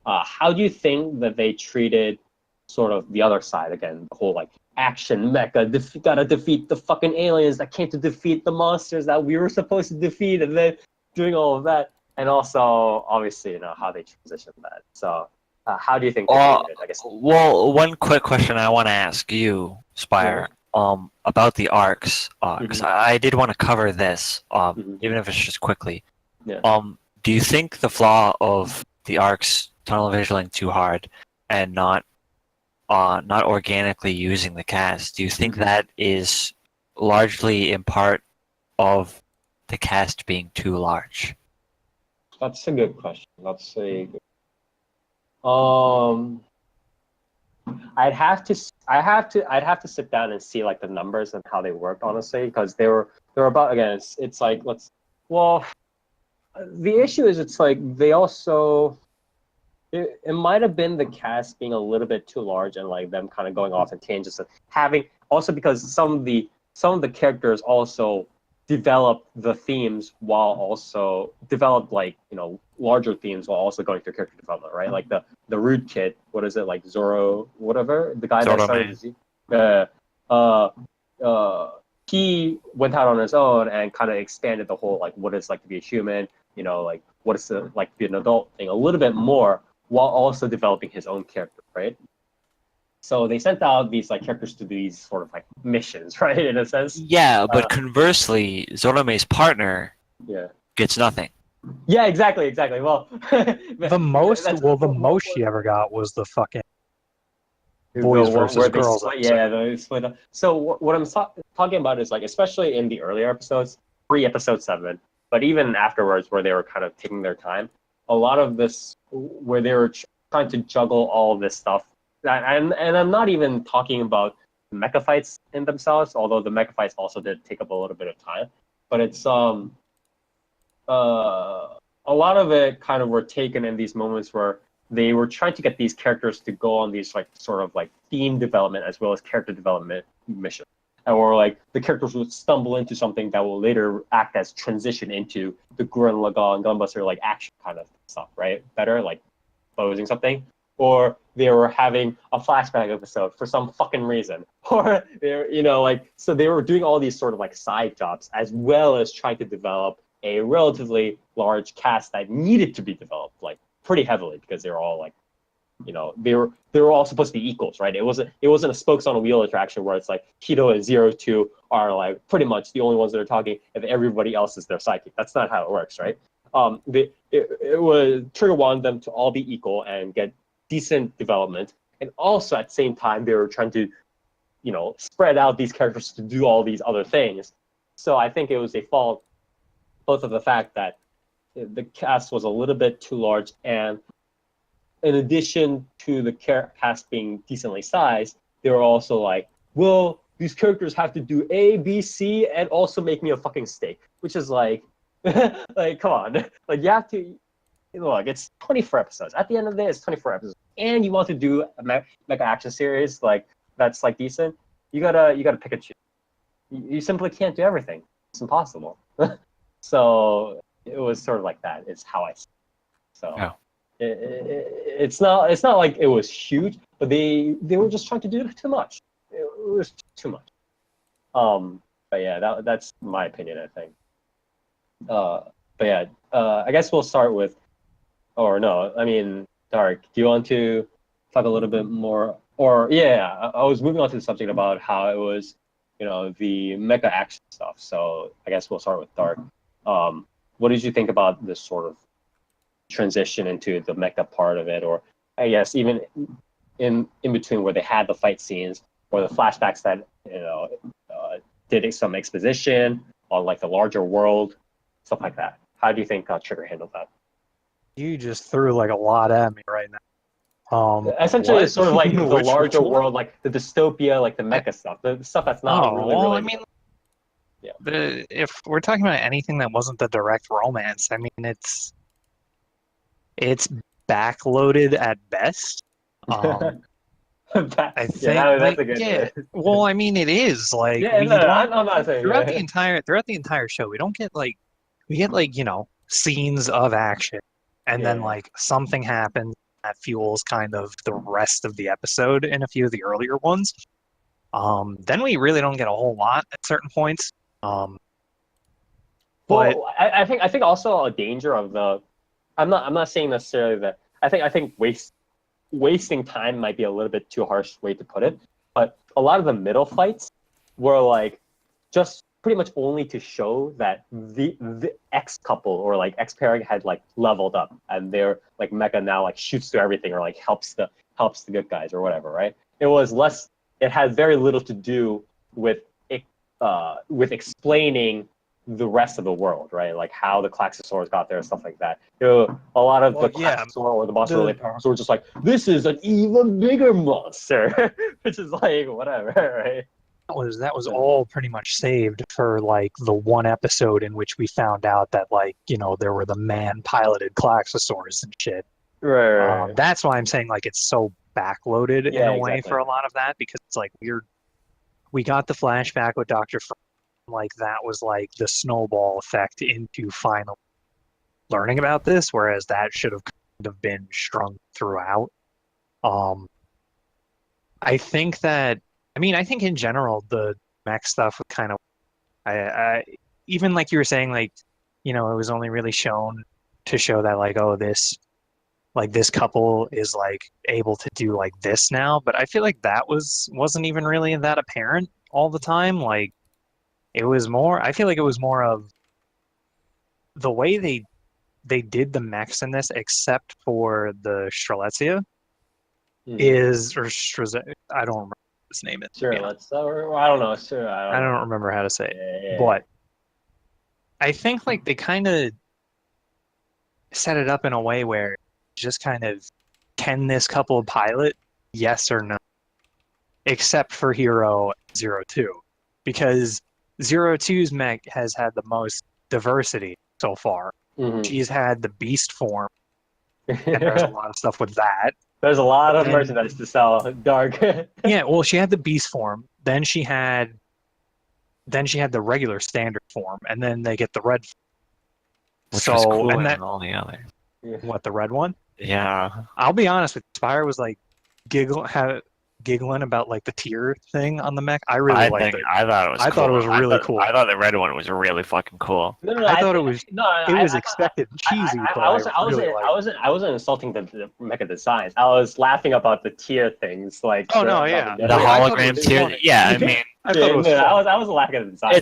how do you think that they treated sort of the other side, again, the whole like action mecha, gotta defeat the fucking aliens that came to defeat the monsters that we were supposed to defeat, and then doing all of that, and also obviously how they transitioned that. So how do you think they did it, I guess? Well, one quick question I want to ask you, Spire, about the arcs, because I did want to cover this, even if it's just quickly. Yeah. Do you think the flaw of the arcs tunnel visioning too hard and not organically using the cast, do you think that is largely in part of the cast being too large? That's a good question. That's a good. I'd have to sit down and see like the numbers and how they worked, honestly, because they were about, again, it's like, well, the issue is, it's like they also, it might have been the cast being a little bit too large and like them kind of going off in tangents and having, also because some of the characters also develop the themes while also develop, like, larger themes while also going through character development, right? Like the rude kid, what is it, like Zoro, whatever, the guy that started he went out on his own and kind of expanded the whole, like, what it's like to be a human, like what it's like to be an adult thing a little bit more, while also developing his own character, right? So they sent out these like characters to do these sort of like missions, right? In a sense. Yeah, but conversely, Zorome's partner gets nothing. Yeah, exactly. Well, the most she ever got was the fucking boys versus girls. They split up. So what I'm talking about is, like, especially in the earlier episodes, pre-episode 7, but even afterwards, where they were kind of taking their time, a lot of this, where they were trying to juggle all of this stuff, and I'm not even talking about the mecha fights in themselves, although the mecha fights also did take up a little bit of time, but it's a lot of it kind of were taken in these moments where they were trying to get these characters to go on these like sort of like theme development as well as character development missions. Or like the characters would stumble into something that will later act as transition into the Gurren Lagann Gunbuster like action kind of stuff, right? Better, like posing something. Or they were having a flashback episode for some fucking reason. Or they're, like, so they were doing all these sort of like side jobs as well as trying to develop a relatively large cast that needed to be developed like pretty heavily, because they were all like, they were all supposed to be equals, right? It wasn't a spokes on a wheel attraction where it's like Hito and 02 are like pretty much the only ones that are talking and everybody else is their sidekick. That's not how it works, right? It would trigger one them to all be equal and get decent development, and also at the same time they were trying to spread out these characters to do all these other things. So I think it was a fault both of the fact that the cast was a little bit too large, and in addition to the cast being decently sized, they were also like, well, these characters have to do A, B, C, and also make me a fucking steak, which is like, like, come on, like, you have to, look, it's 24 episodes. At the end of the day, it's 24 episodes, and you want to do a mega action series like that's like decent. You gotta pick and choose. You simply can't do everything. It's impossible. So it was sort of like that. Is how I see it. So yeah. It's not like it was huge, but they were just trying to do too much. It was too much. But yeah, that's my opinion, I think. But yeah, I guess we'll start with, or no, I mean, Dark, do you want to talk a little bit more? Or yeah, I was moving on to the subject about how it was, the mecha action stuff. So I guess we'll start with Dark. What did you think about this sort of transition into the mecha part of it, or I guess even in between where they had the fight scenes or the flashbacks that did some exposition on like the larger world, stuff like that? How do you think Trigger handled that? You just threw like a lot at me right now. Essentially, it's sort of like the larger one? world, like the dystopia, like the mecha stuff, the stuff that's not really. I mean, if we're talking about anything that wasn't the direct romance, I mean, it's backloaded at best. I think that's a good. Well, I mean, it is like I'm not saying throughout the entire show, we get scenes of action, and then like something happens that fuels kind of the rest of the episode in a few of the earlier ones. Then we really don't get a whole lot at certain points. Well, I think also a danger of the, I'm not saying necessarily that, I think wasting time might be a little bit too harsh way to put it, but a lot of the middle fights were like just pretty much only to show that the X couple or like X pairing had like leveled up and they're like mecha now like shoots through everything or like helps the good guys or whatever, right? It had very little to do with explaining the rest of the world, right? Like how the Klaxosaurs got there and stuff like that. You know, a lot of the Klaxosaur or the monster related powers were just like, this is an even bigger monster, which is like whatever, right? That was all pretty much saved for like the one episode in which we found out that like there were the man-piloted Klaxosaurs and shit. Right. That's why I'm saying like it's so backloaded in a way exactly. for a lot of that, because it's like we got the flashback with Dr. Like that was like the snowball effect into final learning about this, whereas that should have kind of been strung throughout. I think in general the mech stuff was kind of I even like you were saying, like it was only really shown to show that like, oh, this couple is like able to do like this now, but I feel like that wasn't even really that apparent all the time. Like I feel like it was more of the way they did the mechs in this, except for the Strelitzia, I don't remember what his name is. Sure, I don't know. Sure, I don't remember how to say it. Yeah. But I think like they kind of set it up in a way where just kind of, can this couple pilot? Yes or no? Except for Hero 02, because 02's mech has had the most diversity so far. She's had the beast form, and there's a lot of stuff with that. There's a lot of merchandise to sell. Dark. Yeah, well, she had the beast form. Then she had the regular standard form, and then they get the red form. Which was cooler than all the others. What, the red one? Yeah. I'll be honest with you, Spire was like giggling about like the tier thing on the mech. I really liked it. I thought it was. I thought it was really cool. I thought the red one was really fucking cool. I thought it was. It was expected and cheesy, but I wasn't insulting the mecha designs. I was laughing about the tier things, like. Oh no, yeah. The hologram tier. Yeah, I mean. I thought it was. I was laughing at the design.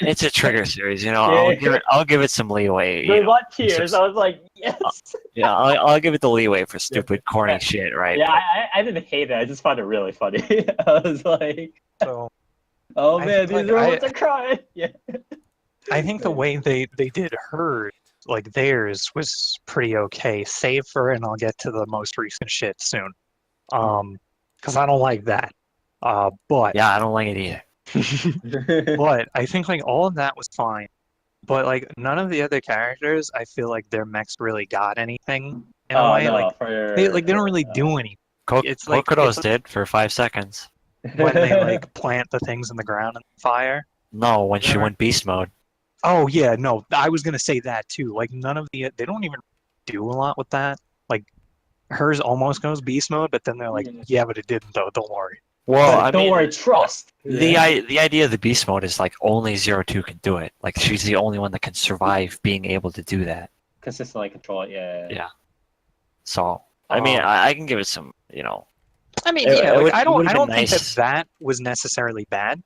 It's a trigger series, I'll give it some leeway. They got tiers. I was like, yes. Yeah, I'll give it the leeway for stupid, corny shit, right? Yeah, I didn't hate it. I just found it really funny. I was like, so, oh man, these robots are crying. Yeah. I think the way they did hers, like theirs, was pretty okay, save for, and I'll get to the most recent shit soon. Because I don't like that. But yeah, I don't like it either. But I think like all of that was fine. But like none of the other characters, I feel like their mechs really got anything in a way. No, they don't really do anything. It's like Kokodos did for 5 seconds. When they like plant the things in the ground and fire. No, when she went beast mode. Oh yeah, no, I was gonna say that too. Like none of they don't even do a lot with that. Like hers almost goes beast mode, but then they're like, yeah, but it didn't though. Don't worry. Well, don't worry, trust. The idea of the beast mode is like only 02 can do it. Like she's the only one that can survive being able to do that. Consistently control it, yeah. Yeah. So I mean, I can give it some, I mean, I don't think that was necessarily bad.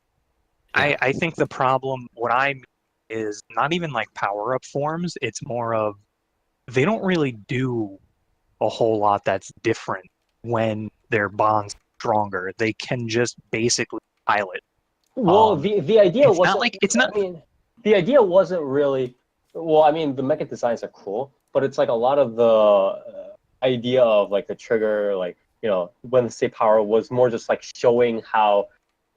Yeah. I think the problem, what I mean, is not even like power up forms. It's more of they don't really do a whole lot that's different when their bonds stronger. They can just basically pilot. Well, the idea wasn't not like it's not. I mean, the idea wasn't really. Well, I mean, the mecha designs are cool, but it's like a lot of the idea of like the trigger, like when the state power was more just like showing how,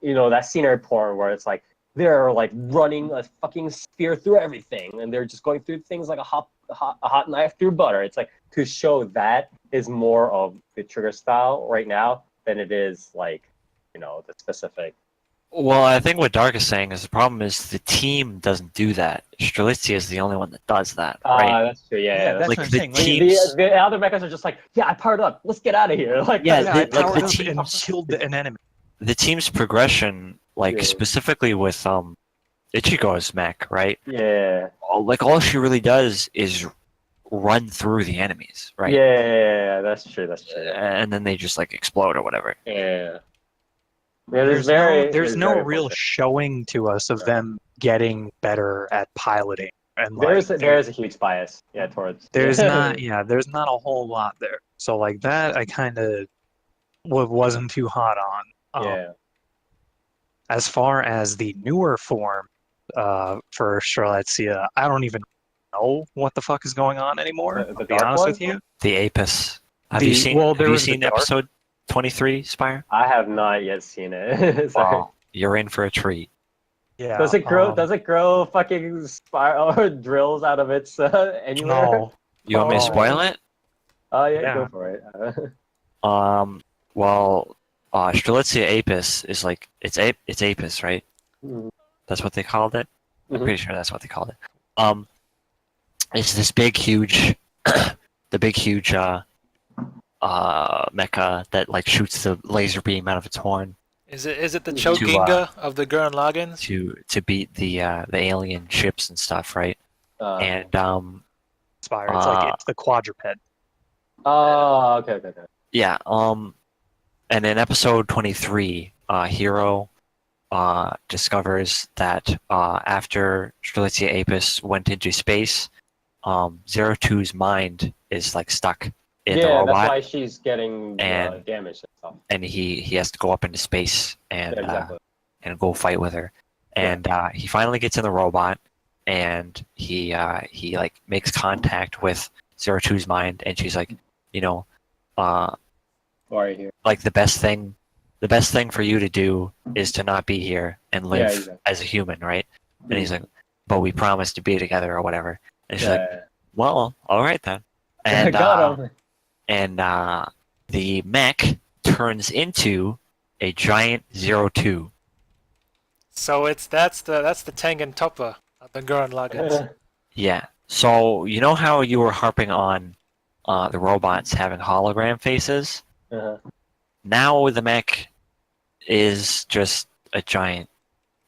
that scenery porn where it's like they're like running a fucking spear through everything and they're just going through things like a hot knife through butter. It's like to show that is more of the trigger style right now than it is like, the specific. Well, I think what Dark is saying is the problem is the team doesn't do that. Strelitzia is the only one that does that, right? That's true. Yeah, that's like what I'm the saying. teams, the other mechas are just like, yeah, I powered up. Let's get out of here. Like, I powered up and killed an enemy. The team's progression, specifically with Ichigo's mech, right? Yeah. Like all she really does is run through the enemies, right? Yeah, that's true. And then they just like explode or whatever. Yeah. There's no real showing to us of them getting better at piloting, and there is a huge bias, towards. There's not a whole lot there. So like that, I kind of wasn't too hot on. Yeah. As far as the newer form, for Strelitzia. I don't even know what the fuck is going on anymore. The To be dark honest one? with you. The Apis. Have The- you seen? well, have there you was the seen dark- episode 23, Spire? I have not yet seen it. Sorry. Well, you're in for a treat. Yeah. Does it grow? Does it grow fucking spiral or drills out of its anywhere? No. You want me to Oh. spoil it? Oh yeah, Yeah. go for it. Well, Strelitzia apis is like it's apis, right? Mhm. That's what they called it. I'm Mhm. pretty sure that's what they called it. It's this big, huge, the big, huge mecha that like shoots the laser beam out of its horn Is it the To, Choginga of the Gurren Lagans? to beat the alien ships and stuff, right? And Spire. It's like it's the quadruped. Oh, okay. yeah, and in episode 23, Hero discovers that after Strelitzia Apis went into space, Zero Two's mind is like stuck in the Yeah, robot, that's why she's getting And- damaged and stuff. and he has to go up into space and Yeah, exactly. and go fight with her. And he finally gets in the robot, and he like makes contact with Zero Two's mind, and she's like, you know, Why are you here? like the best thing for you to do is to not be here and live exactly. as a human, right? And he's like, but we promised to be together or whatever. And she's like, Yeah. well, all right then. And Got him. and the mech turns into a giant 02. So that's the Tengen Toppa of the Gurren Lagans. Yeah. So you know how you were harping on the robots having hologram faces? Uh-huh. Now the mech is just a giant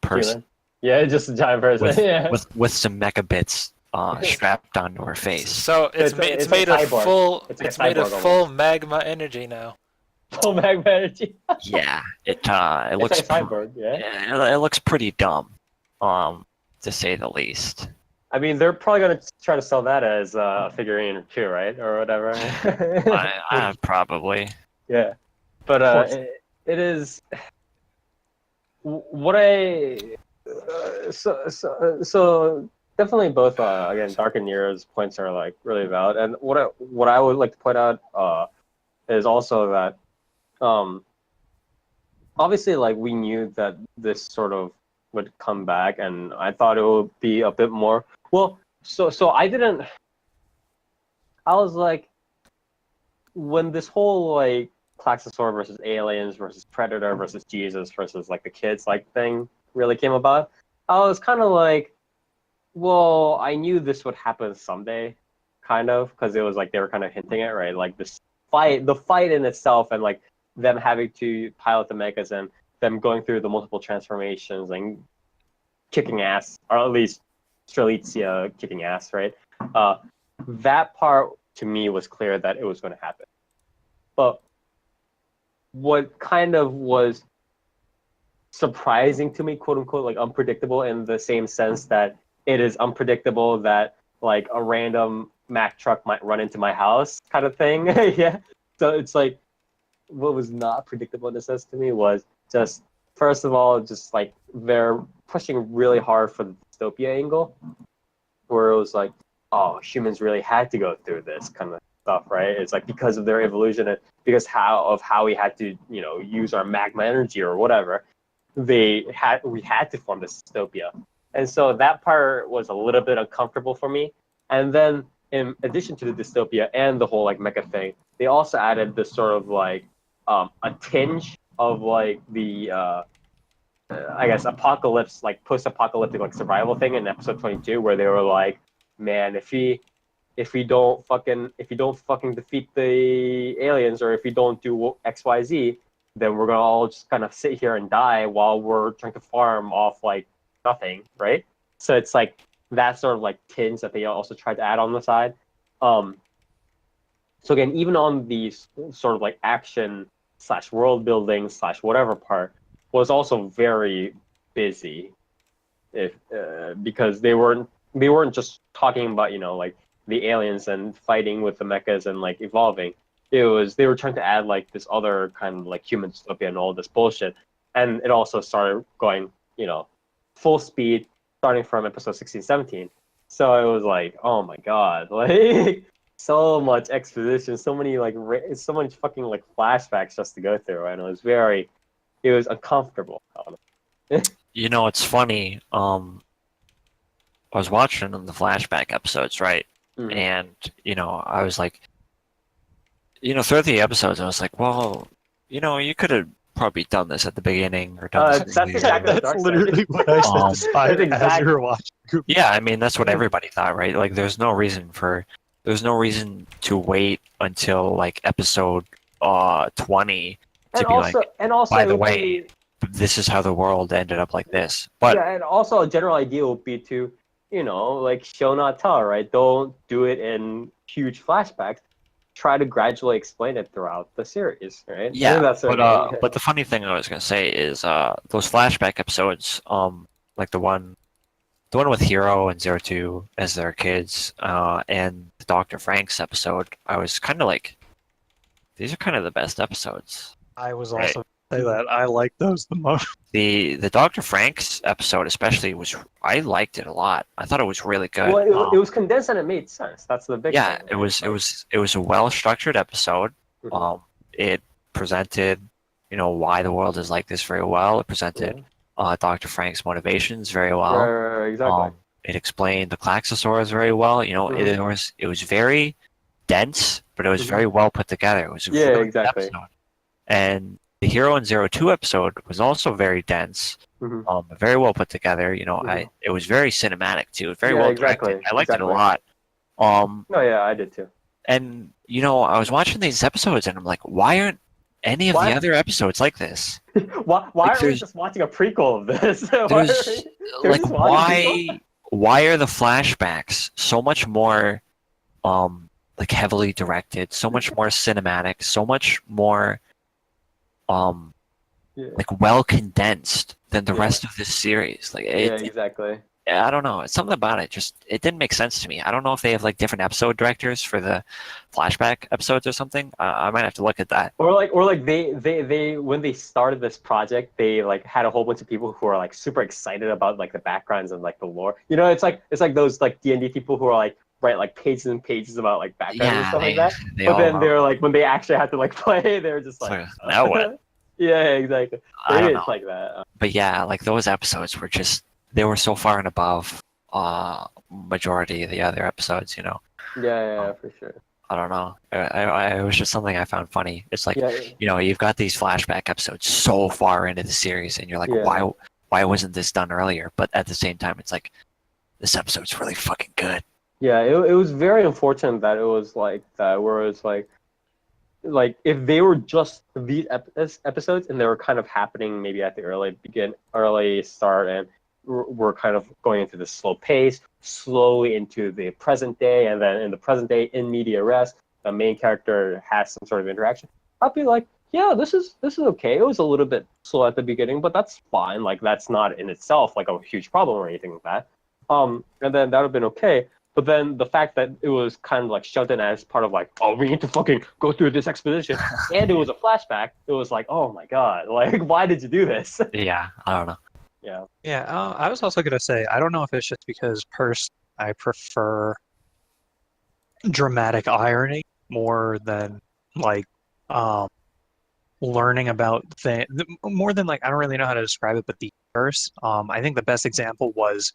person Human. Yeah, just a giant person. with, yeah. with some mecha bits strapped onto her face. So it's It's made like of cyborg. full It's like a it's made of cyborg full magma energy now. Full magma energy. Yeah, it It's looks like a cyborg, yeah. yeah, it looks pretty dumb, to say the least. I mean, they're probably gonna try to sell that as a figurine or two, right, or whatever. Probably. Yeah, but it is what I so definitely both again Dark and Near's points are like really valid, and what I would like to point out is also that obviously like we knew that this sort of would come back, and I thought it would be a bit more well. So I was like, when this whole like Klaxosaur versus aliens versus Predator versus Jesus versus like the kids like thing really came about, I was kind of like, well, I knew this would happen someday, kind of, because it was like they were kind of hinting at, right? Like the fight in itself, and like them having to pilot the mechas and them going through the multiple transformations and kicking ass, or at least Strelitzia kicking ass, right? That part to me was clear that it was going to happen. But what kind of was surprising to me, quote unquote, like unpredictable in the same sense that it is unpredictable that like a random Mack truck might run into my house kind of thing. Yeah. So it's like, what was not predictable in a sense to me was just, first of all, just like they're pushing really hard for the dystopia angle, where it was like, oh, humans really had to go through this kind of stuff, right? It's like because of their evolution and because how we had to, use our magma energy or whatever, we had to form this dystopia. And so that part was a little bit uncomfortable for me. And then in addition to the dystopia and the whole like mecha thing, they also added this sort of like a tinge of like the I guess apocalypse, like post-apocalyptic like survival thing in episode 22, where they were like, man, if we don't fucking defeat the aliens, or if we don't do XYZ, then we're gonna all just kind of sit here and die while we're trying to farm off like nothing, right? So it's like that sort of like tinge that they also tried to add on the side. So again, even on the sort of like action / world building / whatever part was also very busy, because they weren't just talking about like the aliens and fighting with the mechas and like evolving. They were trying to add like this other kind of like human dystopia and all this bullshit, and it also started going full speed. starting from episode 16, 17. So it was like, oh my god, like so much exposition, so many like so much fucking like flashbacks just to go through, and it was uncomfortable. You know, it's funny. I was watching the flashback episodes, right? Mhm. And I was like, throughout the episodes, I was like, well, you could have probably done this at the beginning or done this That's earlier. exactly what That's Dark literally said. what I said Um, to Spire That's as exactly- we were watching. Yeah, I mean that's what everybody thought, right? Like there's no reason to wait until like episode 20 to And be also, like, and also, by it the would way, be, this is how the world ended up like this. But yeah, and also a general idea would be to, like show not tell, right? Don't do it in huge flashbacks. Try to gradually explain it throughout the series, right? I yeah, think that's but the funny thing I was gonna say is those flashback episodes, like the one with Hero and Zero Two as their kids, and the Dr. Franxx episode, I was kind of like, these are kind of the best episodes. I was Right. also say that I like those the most. The Dr. Franxx episode especially I liked it a lot. I thought it was really good. Well, it was condensed and it made sense. That's the big Yeah, thing. it was a well structured episode. Mhm. It presented, why the world is like this very well. It presented Dr. Franxx's motivations very well. Right, exactly. It explained the Klaxosaurs very well. It was very dense, but it was Mhm. very well put together. It was a Yeah, really good exactly. episode. And the Hero and Zero Two episode was also very dense, Mhm. very well put together. Mhm. It was very cinematic too. Very Yeah, well exactly, directed. I liked it a exactly. lot. No, yeah, I did too. And I was watching these episodes, and I'm like, why aren't any of Why- the other episodes like this? Why Like, are we there's- just watching a prequel of this? Why are There's we- like, just watching why are the flashbacks so much more like heavily directed, so much more cinematic, so much more Yeah. like well condensed than the Yeah. rest of this series? Like Yeah, exactly. I don't know. It's something about it. It didn't make sense to me. I don't know if they have like different episode directors for the flashback episodes or something. I might have to look at that. Or like they when they started this project, they like had a whole bunch of people who are like super excited about like the backgrounds and like the lore. It's like those like D&D people who are like write like pages and pages about like backgrounds and Yeah, stuff like that. they But all then are. they're like when they actually had to like play, they're just like So, now what? Yeah, exactly. I Maybe don't it's know. like that. But yeah, like those episodes were they were so far and above majority of the other episodes. Yeah, for sure. I don't know. It was just something I found funny. It's like, Yeah, you've got these flashback episodes so far into the series, and you're like, Yeah. why wasn't this done earlier? But at the same time, it's like, this episode's really fucking good. yeah. It was very unfortunate that it was like that, where it's like if they were just these episodes and they were kind of happening maybe at the early start, and we're kind of going into the slow pace, slowly into the present day, and then in the present day, in media res, the main character has some sort of interaction. I'd be like, yeah, this is okay. It was a little bit slow at the beginning, but that's fine. Like that's not in itself like a huge problem or anything like that. And then that would have been okay. But then the fact that it was kind of like shoved in as part of like, oh, we need to fucking go through this exposition, and it was a flashback. It was like, oh my god, like why did you do this? Yeah, I don't know. Yeah. Yeah, I was also gonna say I don't know if it's just because I prefer dramatic irony more than like learning about more than like I don't really know how to describe it, but the verse. I think the best example was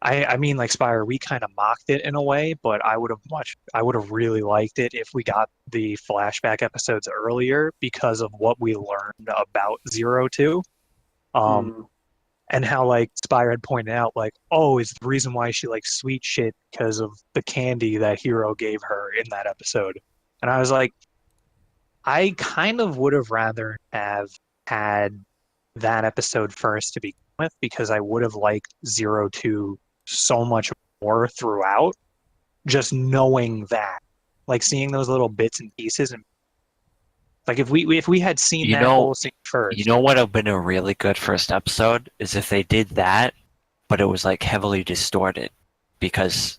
I mean like Spire, we kind of mocked it in a way, but I would have really liked it if we got the flashback episodes earlier because of what we learned about Zero Two. And how like Spire had pointed out, like, oh, is the reason why she likes sweet shit because of the candy that Hero gave her in that episode. And I was like, I kind of would have rather have had that episode first to begin with because I would have liked Zero Two so much more throughout, just knowing that, like seeing those little bits and pieces, and like if we had seen that whole scene first. You know what would have been a really good first episode is if they did that, but it was like heavily distorted because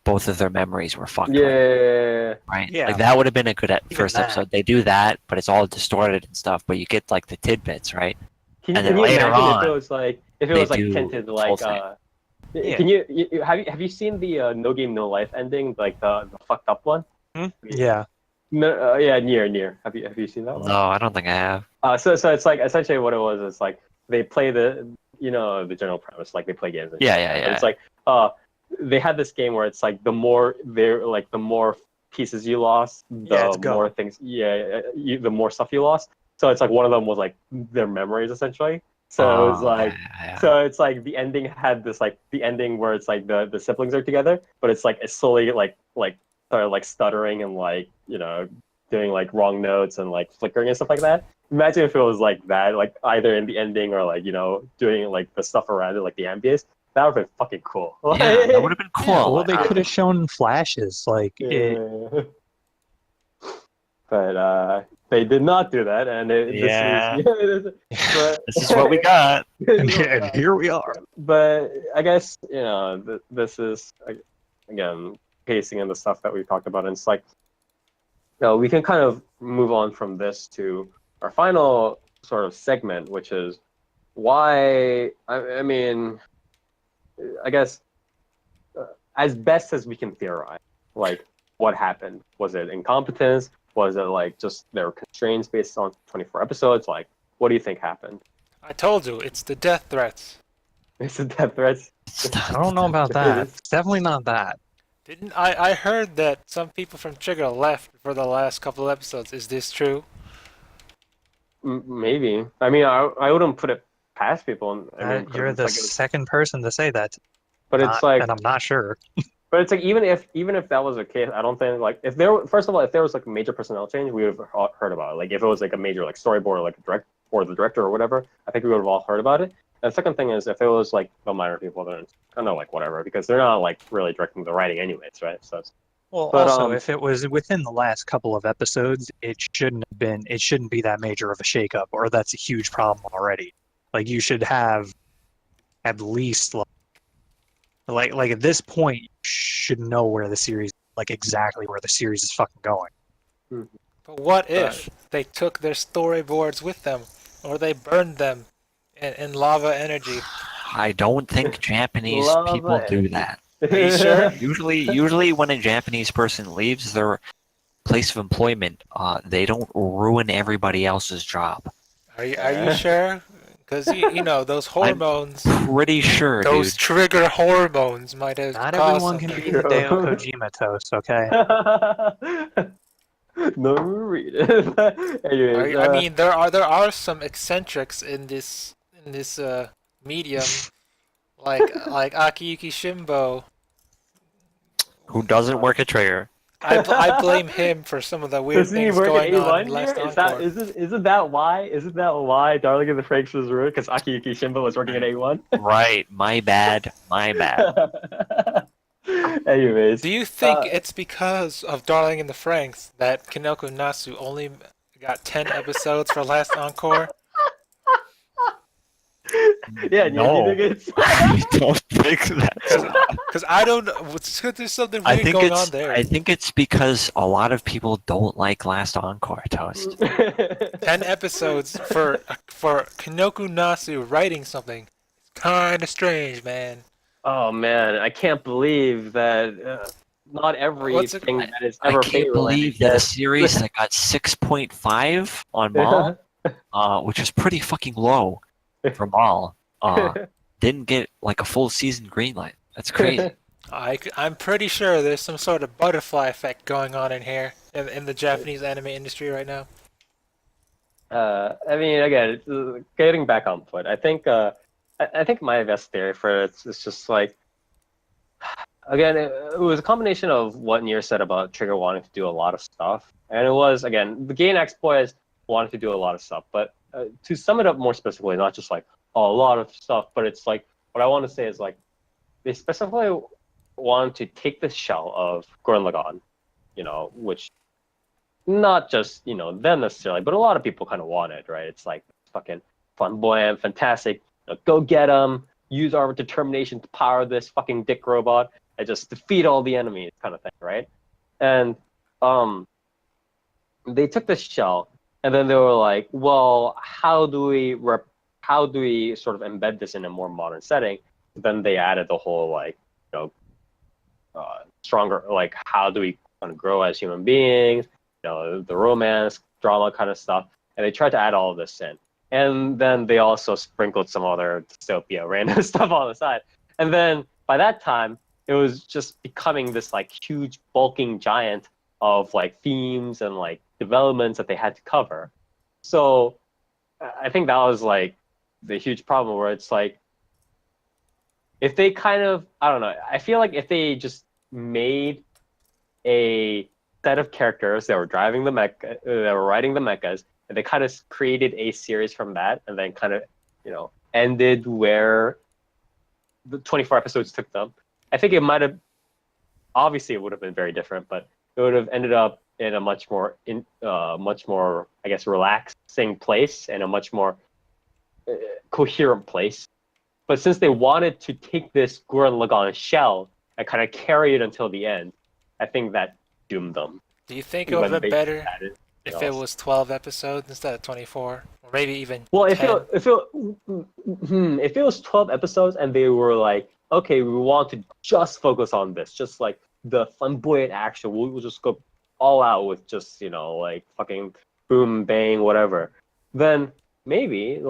both of their memories were fucked. Yeah. Right. Yeah. Like that would have been a good first that. episode. They do that, but it's all distorted and stuff. But you get like the tidbits, right? Can And then you later imagine on, if it was like they do tinted the like whole thing. Yeah. Can have you seen the No Game No Life ending, like the fucked up one? Yeah. No, yeah, near. Have you seen that one? No, I don't think I have. So it's like essentially what it was is like they play the the general premise, like they play games. And Yeah, shit. yeah, But yeah. it's like they had this game where it's like the more pieces you lost, Yeah, it's the more gone. things the more stuff you lost. So it's like one of them was like their memories essentially. So it was like yeah. so it's like the ending had this like the ending where it's like the siblings are together, but it's like it's slowly like started like stuttering and like doing like wrong notes and like flickering and stuff like that. Imagine if it was like that, like either in the ending or like doing like the stuff around it, like the ambience. That would have been fucking cool. Yeah, that would have been cool. Yeah, well, they could have shown flashes. Like, Yeah. But they did not do that, and Yeah. This is what we got. and here we are. But I guess this is again pacing and the stuff that we talked about, and it's like we can kind of move on from this to our final sort of segment, which is why I mean I guess as best as we can theorize, like what happened. Was it incompetence? Was it like just there were constraints based on 24 episodes? Like, what do you think happened? I told you, it's the death threats. Is it death threats? I don't know about that. It's definitely not that. Didn't I heard that some people from Trigger left for the last couple episodes. Is this true? Maybe. I mean, I wouldn't put it past people. I mean, You're the second person to say that. But it's like, and I'm not sure. But it's like even if that was the case, I don't think like if there first of all if there was like a major personnel change, we would have heard about it. Like if it was like a major like storyboard or like the director or whatever, I think we would have all heard about it. And the second thing is if it was like the minor people, then it's kind of like whatever because they're not like really directing the writing anyways, right? So. Well, But, also, if it was within the last couple of episodes, it shouldn't be that major of a shakeup, or that's a huge problem already. Like you should have at least like at this point, you should know where the series, like exactly where the series is fucking going. But what if they took their storyboards with them, or they burned them in lava energy? I don't think Japanese people do that. Are you sure? Usually when a Japanese person leaves their place of employment, they don't ruin everybody else's job. Are you sure? Because you know those hormones. I'm pretty sure, those dude. trigger hormones might have. Not caused everyone can something. be Hideo Kojima toast, okay? No, read it. Anyways, I mean, there are some eccentrics in this medium, like Akiyuki Shimbo. Who doesn't work at Trigger? I blame him for some of the weird things going on in Last Encore. Isn't that why Darling in the Franxx was ruined? Because Akiyuki Shimbo was working at A1? Right, my bad. Anyways. Do you think it's because of Darling in the Franxx that Kinoko Nasu only got 10 episodes for Last Encore? Yeah, no. you think it's... I don't think that. Because I don't know. There's something weird going on there. I think it's because a lot of people don't like Last Encore, Toast. 10 episodes for Kinoko Nasu writing something. It's kind of strange, man. Oh man, I can't believe that not everything that is ever I can't believe that a series that got 6.5 on Mall, which is pretty fucking low for Mall, didn't get like a full season greenlight. That's crazy. I'm pretty sure there's some sort of butterfly effect going on in here in the Japanese anime industry right now. I mean, again, getting back on foot, I think my best theory for it is just like, again, it was a combination of what Nier said about Trigger wanting to do a lot of stuff, and it was again the Gainax boys wanted to do a lot of stuff, but to sum it up more specifically, not just like a lot of stuff, but it's like what I want to say is like they specifically wanted to take the shell of Gurren Lagann, which not just them necessarily, but a lot of people kind of wanted, right? It's like fucking flamboyant, fantastic. Go get them. Use our determination to power this fucking dick robot and just defeat all the enemies, kind of thing, right? And they took this shell, and then they were like, "Well, how do we sort of embed this in a more modern setting?" then they added the whole like stronger, like how do we kind of grow as human beings, the romance drama kind of stuff, and they tried to add all of this in, and then they also sprinkled some other dystopia random stuff on the side, and then by that time it was just becoming this like huge bulking giant of like themes and like developments that they had to cover. So I think that was like the huge problem, where it's like, if they kind of, I don't know, I feel like if they just made a set of characters that were driving the mecha, that were riding the mechas, and they kind of created a series from that, and then kind of, ended where the 24 episodes took them, I think it might have, obviously it would have been very different, but it would have ended up in a much more, I guess, relaxing place, and a much more coherent place. But since they wanted to take this Gurren Lagann shell and kind of carry it until the end, I think that doomed them. Do you think it would have been better if else. it was 12 episodes instead of 24? Or maybe even Well, 10? if it was 12 episodes and they were like, okay, we want to just focus on this, just like the flamboyant action, we'll just go all out with just, like fucking boom, bang, whatever, then maybe it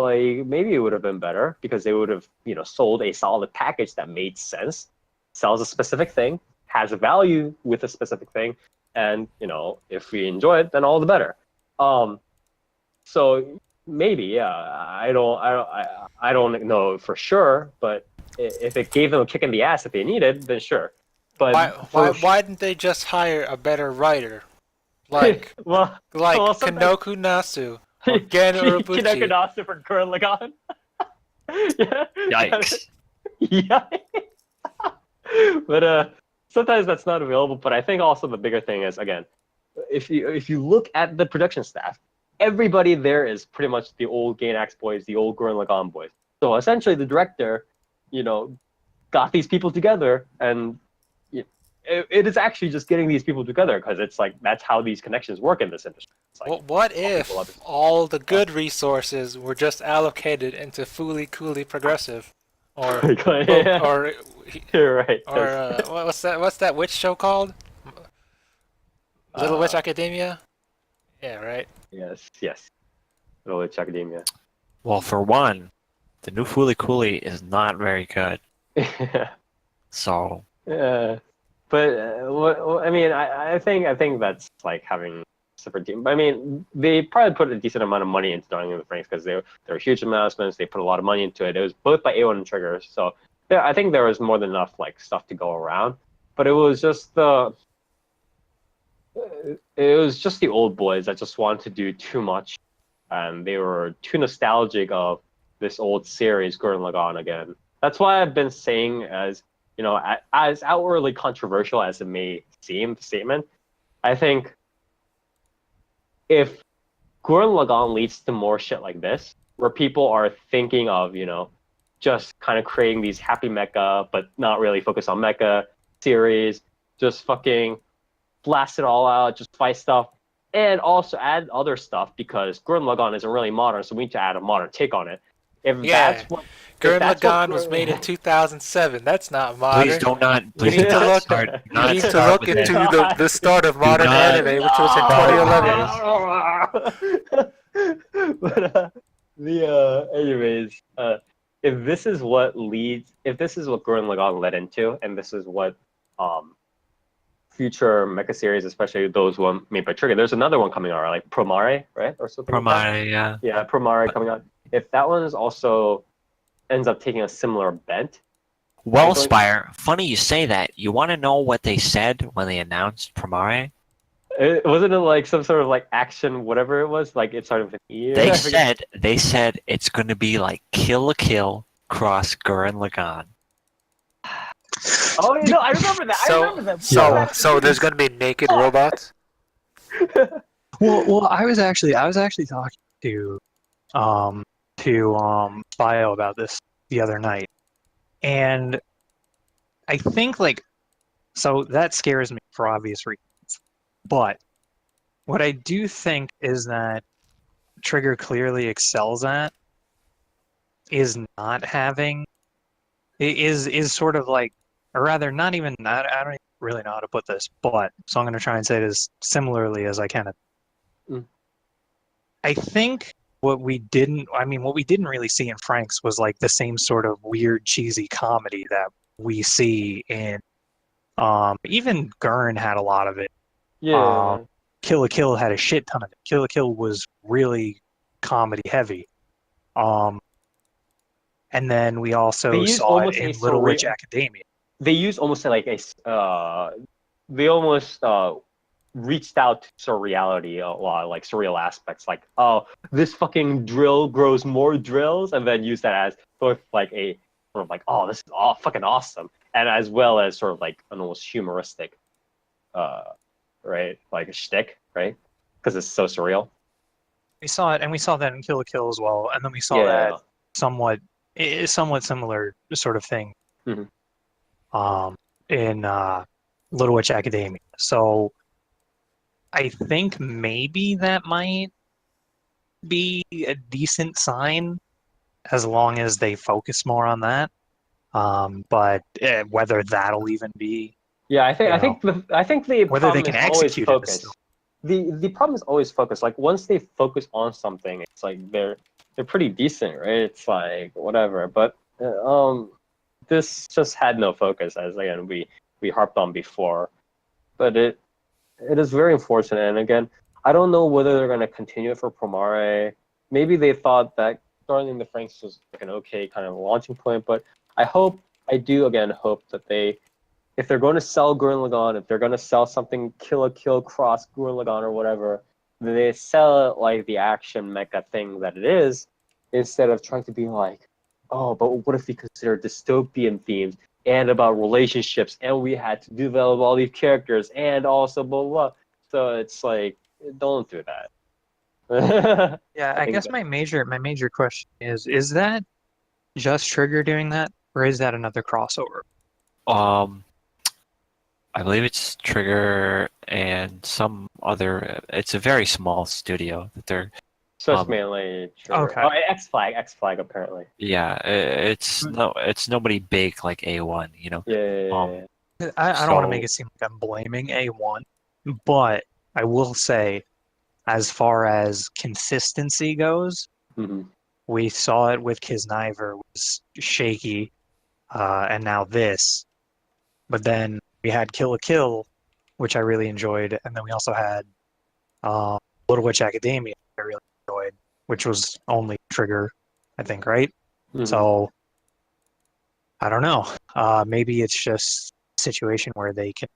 would have been better, because they would have, sold a solid package that made sense, sells a specific thing, has a value with a specific thing, and if we enjoy it, then all the better. So maybe, yeah, I don't know for sure, but if it gave them a kick in the ass that they needed, then sure. But why didn't they just hire a better writer, like Kanoku Nasu or Gen Urobuchi? Kanoku Nasu for Gurren Lagann. Yeah. Yikes. Yeah. But sometimes that's not available. But I think also the bigger thing is, again, if you look at the production staff, everybody there is pretty much the old Gainax boys, the old Gurren Lagann boys. So essentially, the director, got these people together, and it is actually just getting these people together, because it's like that's how these connections work in this industry. Like, well, what if all the good resources were just allocated into Fooly Cooly Progressive, or yeah. or You're right. or what's that witch show called? Little Witch Academia. Yeah, right. Yes. Little Witch Academia. Well, for one, the new Fooly Cooly is not very good. So. Yeah. But I mean, I think that's like having a separate team. But I mean, they probably put a decent amount of money into doing the Franxx, because they were huge announcements. They put a lot of money into it. It was both by A1 and Trigger, so I think there was more than enough like stuff to go around. But it was just the old boys that just wanted to do too much, and they were too nostalgic of this old series, Gurren Lagann again. That's why I've been saying, as as outwardly controversial as it may seem, the statement, I think if Gurren Lagann leads to more shit like this, where people are thinking of, just kind of creating these happy mecha, but not really focus on mecha series, just fucking blast it all out, just fight stuff, and also add other stuff, because Gurren Lagann isn't really modern, so we need to add a modern take on it. That's what Gurren Lagann was made in 2007. That's not modern. Please don't not. We Please need do to not look. start. We need to look into the start of modern anime, which was in 2011. But anyways, if this is what Gurren Lagann led into, and this is what future mecha series, especially those one made by Trigger, there's another one coming out, like Promare, right, or something. Promare, yeah. Yeah, Promare coming out. If that one is also ends up taking a similar bent. Well, Spire, funny you say that. You want to know what they said when they announced Promare? Wasn't it like some sort of like action, whatever it was? Like it started with an E? They said it's going to be like Kill la Kill cross Gurren Lagann. Oh, I remember that. So there's going to be naked robots? Well, I was actually talking to Bio about this the other night, and I think so that scares me for obvious reasons. But what I do think is that Trigger clearly excels at is not having is sort of like, or rather, not even. I don't really know how to put this, but so I'm going to try and say it as similarly as I can. Mm. I think what we didn't really see in Franxx was like the same sort of weird, cheesy comedy that we see in. Even Gurn had a lot of it. Yeah. Kill la Kill had a shit ton of it. Kill la Kill was really comedy heavy. And then we They also use saw it almost a in Little Witch surreal. Academia. They use almost like they almost reached out to surreality a lot, like surreal aspects, like, oh, this fucking drill grows more drills, and then use that as both like a sort of like, oh, this is all fucking awesome, and as well as sort of like an almost humoristic, right, like a shtick, right, because it's so surreal. We saw it, and we saw that in Kill la Kill as well, and then we saw that Yeah. somewhat similar sort of thing Mhm. in Little Witch Academia. So I think maybe that might be a decent sign as long as they focus more on that. But whether that'll even be, Yeah, you I know, think the whether they problem can is always execute it is focus. still. The problem is always focus. Like once they focus on something, it's like they're pretty decent, right? It's like whatever. But this just had no focus, as again we harped on before. But it is very unfortunate. And again, I don't know whether they're going to continue it for Promare. Maybe they thought that starting the Franxx was like an okay kind of launching point. But I do again hope that they, if they're going to sell Gurren Lagann, if they're going to sell something Kill la Kill cross Gurren Lagann or whatever, then they sell it like the action mecha thing that it is, instead of trying to be like, oh, but what if we consider dystopian themes and about relationships, and we had to develop all these characters, and also blah blah. Blah. So it's like, don't do that. Yeah, I I think guess my major question is that just Trigger doing that, or is that another crossover? Um, I believe it's Trigger and some other. It's a very small studio that they're. so it's mainly Trigger. Okay. Oh, X Flag apparently. Yeah, it's nobody big like A1, you know. Yeah. I don't want to make So it seem like I'm blaming A1, but I will say, as far as consistency goes, Mm-hmm. we saw it with Kisniver was shaky, and now this. But then we had Kill la Kill, which I really enjoyed, and then we also had Little Witch Academia, I really enjoyed, which was only Trigger, I think, right? Mm-hmm. So I don't know. Maybe it's just a situation where they can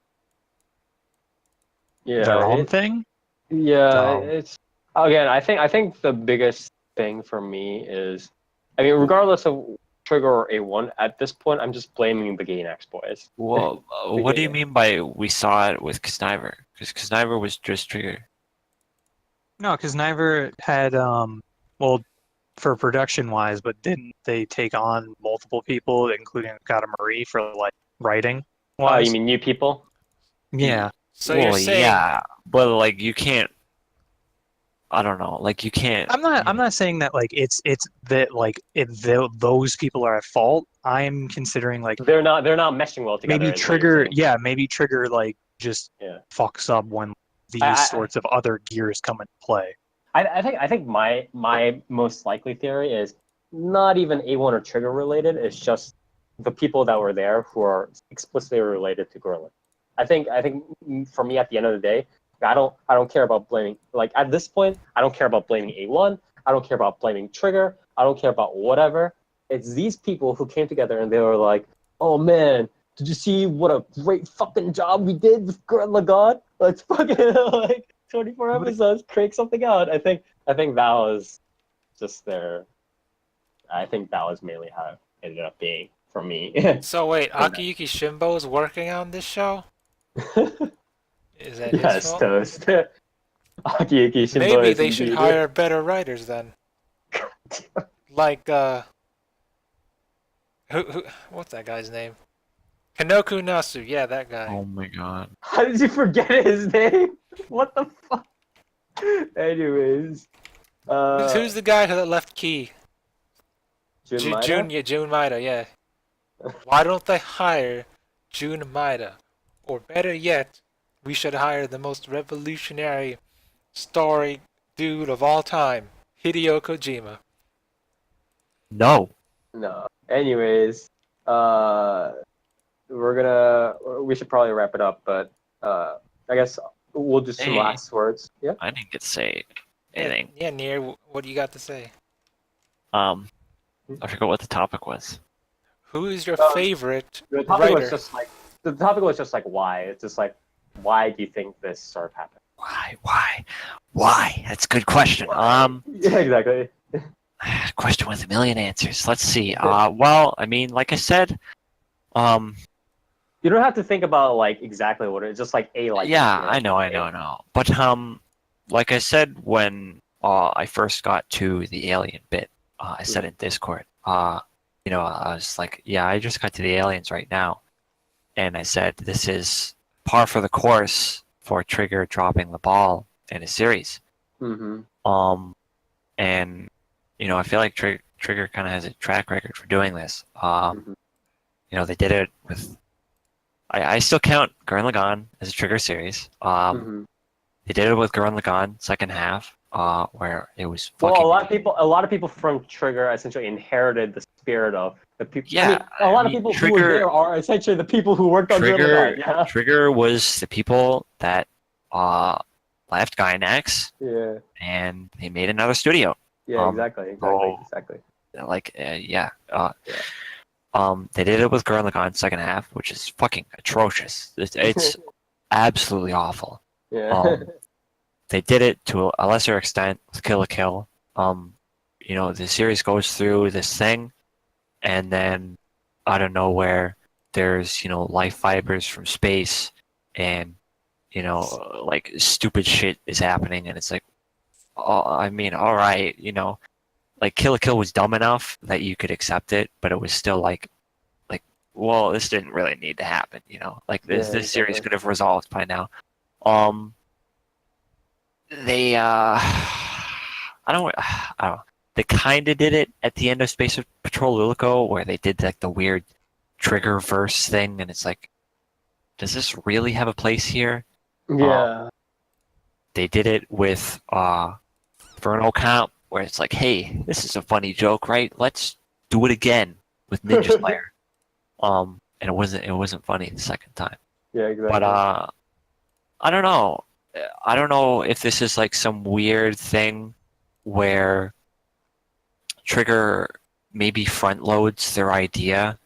their own thing. Yeah, So it's again. I think the biggest thing for me is, I mean, regardless of Trigger or A1, at this point, I'm just blaming the Gainax boys. well, what do you mean by we saw it with Kisniver? Because Kisniver was just Trigger. no, because Niver had well, for production wise, but didn't they take on multiple people, including Kata Marie for like writing Oh, you wise? mean new people? Yeah. So you're Well, saying yeah, but like you can't. I don't know. Like you can't. I'm not saying that like it's that like those people are at fault. I'm considering like They're not meshing well together. maybe Is what you're Trigger, saying? yeah, maybe Trigger like just Yeah. fucks up when I, these I sorts of other gears come into play. I think my most likely theory is not even A1 or Trigger related. It's just the people that were there who are explicitly related to Gurren. I think for me, at the end of the day, I don't care about blaming, like at this point I don't care about blaming A1. I don't care about blaming Trigger. I don't care about whatever. It's these people who came together and they were like, oh man, did you see what a great fucking job we did with Gurren Lagann? Let's fucking like 24 episodes, crank something out. I think that was just their. I think that was mainly how it ended up being for me. so. Wait, Akiyuki Shimbo's working on this show. Is that his Yes, fault? toast. Akiyuki Shinbo Maybe is they should indeed. hire better writers then. Like who what's that guy's name? Kanoku Nasu, yeah, that guy. Oh my god. How did you forget his name? What the fuck? Anyways, Who's the guy that left Key? Jun Maeda? Jun Maeda, yeah. Why don't they hire Jun Maeda? Or better yet, we should hire the most revolutionary story dude of all time, Hideo Kojima. No. No. Anyways, we should probably wrap it up, but I guess we'll do some Hey. last words. Yeah. I didn't get to say anything. Yeah, Nier, what do you got to say? I forgot what the topic was. Who is your favorite The topic writer? was just like why. It's just like, why do you think this sort of happened? Why? That's a good question. Yeah, exactly. Question with a million answers. Let's see. Well, I mean, like I said, You don't have to think about like exactly what it's just like a like. yeah, you know, I know. But like I said when I first got to the alien bit, I said in Discord, I was like, yeah, I just got to the aliens right now, and I said this is par for the course for Trigger dropping the ball in a series. Mm-hmm. And I feel like Trigger kind of has a track record for doing this. They did it with. I still count Gurren Lagann as a Trigger series. They did it with Gurren Lagann second half, where it was fucking. Well, a lot of people from Trigger essentially inherited the spirit of the people. Yeah, a lot of people who were there are essentially the people who worked on Gurren Lagann. Yeah. Trigger was the people that left Gainax, Yeah. and they made another studio. Yeah. Exactly. They did it with Gurren Lagann second half, which is fucking atrocious. It's absolutely awful. Yeah. They did it to a lesser extent with Kill la Kill. The series goes through this thing, and then out of nowhere, there's life fibers from space, and like stupid shit is happening, and it's like, I mean, all right, like Kill la Kill was dumb enough that you could accept it, but it was still like, well, this didn't really need to happen, like this series could have resolved by now. They I don't know. They kind of did it at the end of Space Patrol Lulico, where they did like the weird Trigger verse thing, and it's like, does this really have a place here? Yeah. They did it with Vernal Count, where it's like, hey, this is a funny joke, right? Let's do it again with Ninja Slayer. And it wasn't funny the second time. Yeah, exactly. But I don't know. I don't know if this is like some weird thing where Trigger maybe front loads their idea,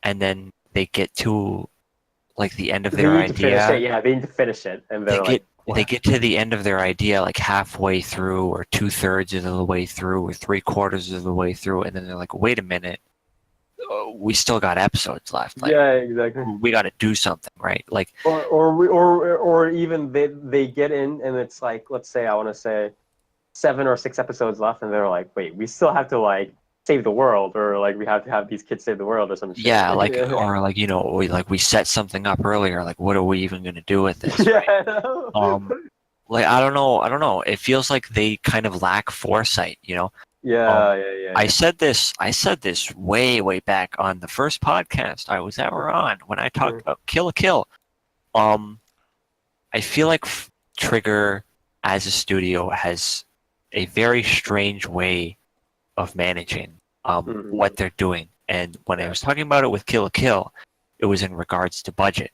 and then they get to like the end of their idea. They need to finish it, and they get to the end of their idea like halfway through, or 2/3 of the way through, or 3/4 of the way through, and then they're like, wait a minute, we still got episodes left. Like, yeah, exactly. We got to do something, right? Like, or even they get in, and it's like, let's say I want to say 7 or 6 episodes left, and they're like, wait, we still have to like save the world, or like we have to have these kids save the world, or something. Yeah, like or like we set something up earlier. Like, what are we even gonna do with this? Yeah. Right? Like I don't know. It feels like they kind of lack foresight. Yeah. I said this way back on the first podcast I was ever on when I talked about Kill la Kill. I feel like Trigger as a studio has a very strange way of managing what they're doing. And when I was talking about it with Kill la Kill, it was in regards to budget.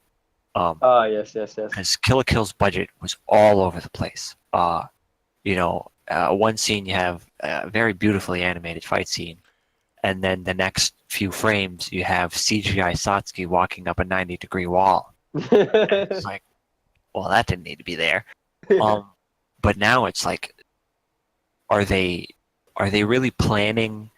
Yes. Because Kill la Kill's budget was all over the place. One scene you have a very beautifully animated fight scene, and then the next few frames you have CGI Satsuki walking up a 90-degree wall. It's like, well, that didn't need to be there. But now it's like, are they really planning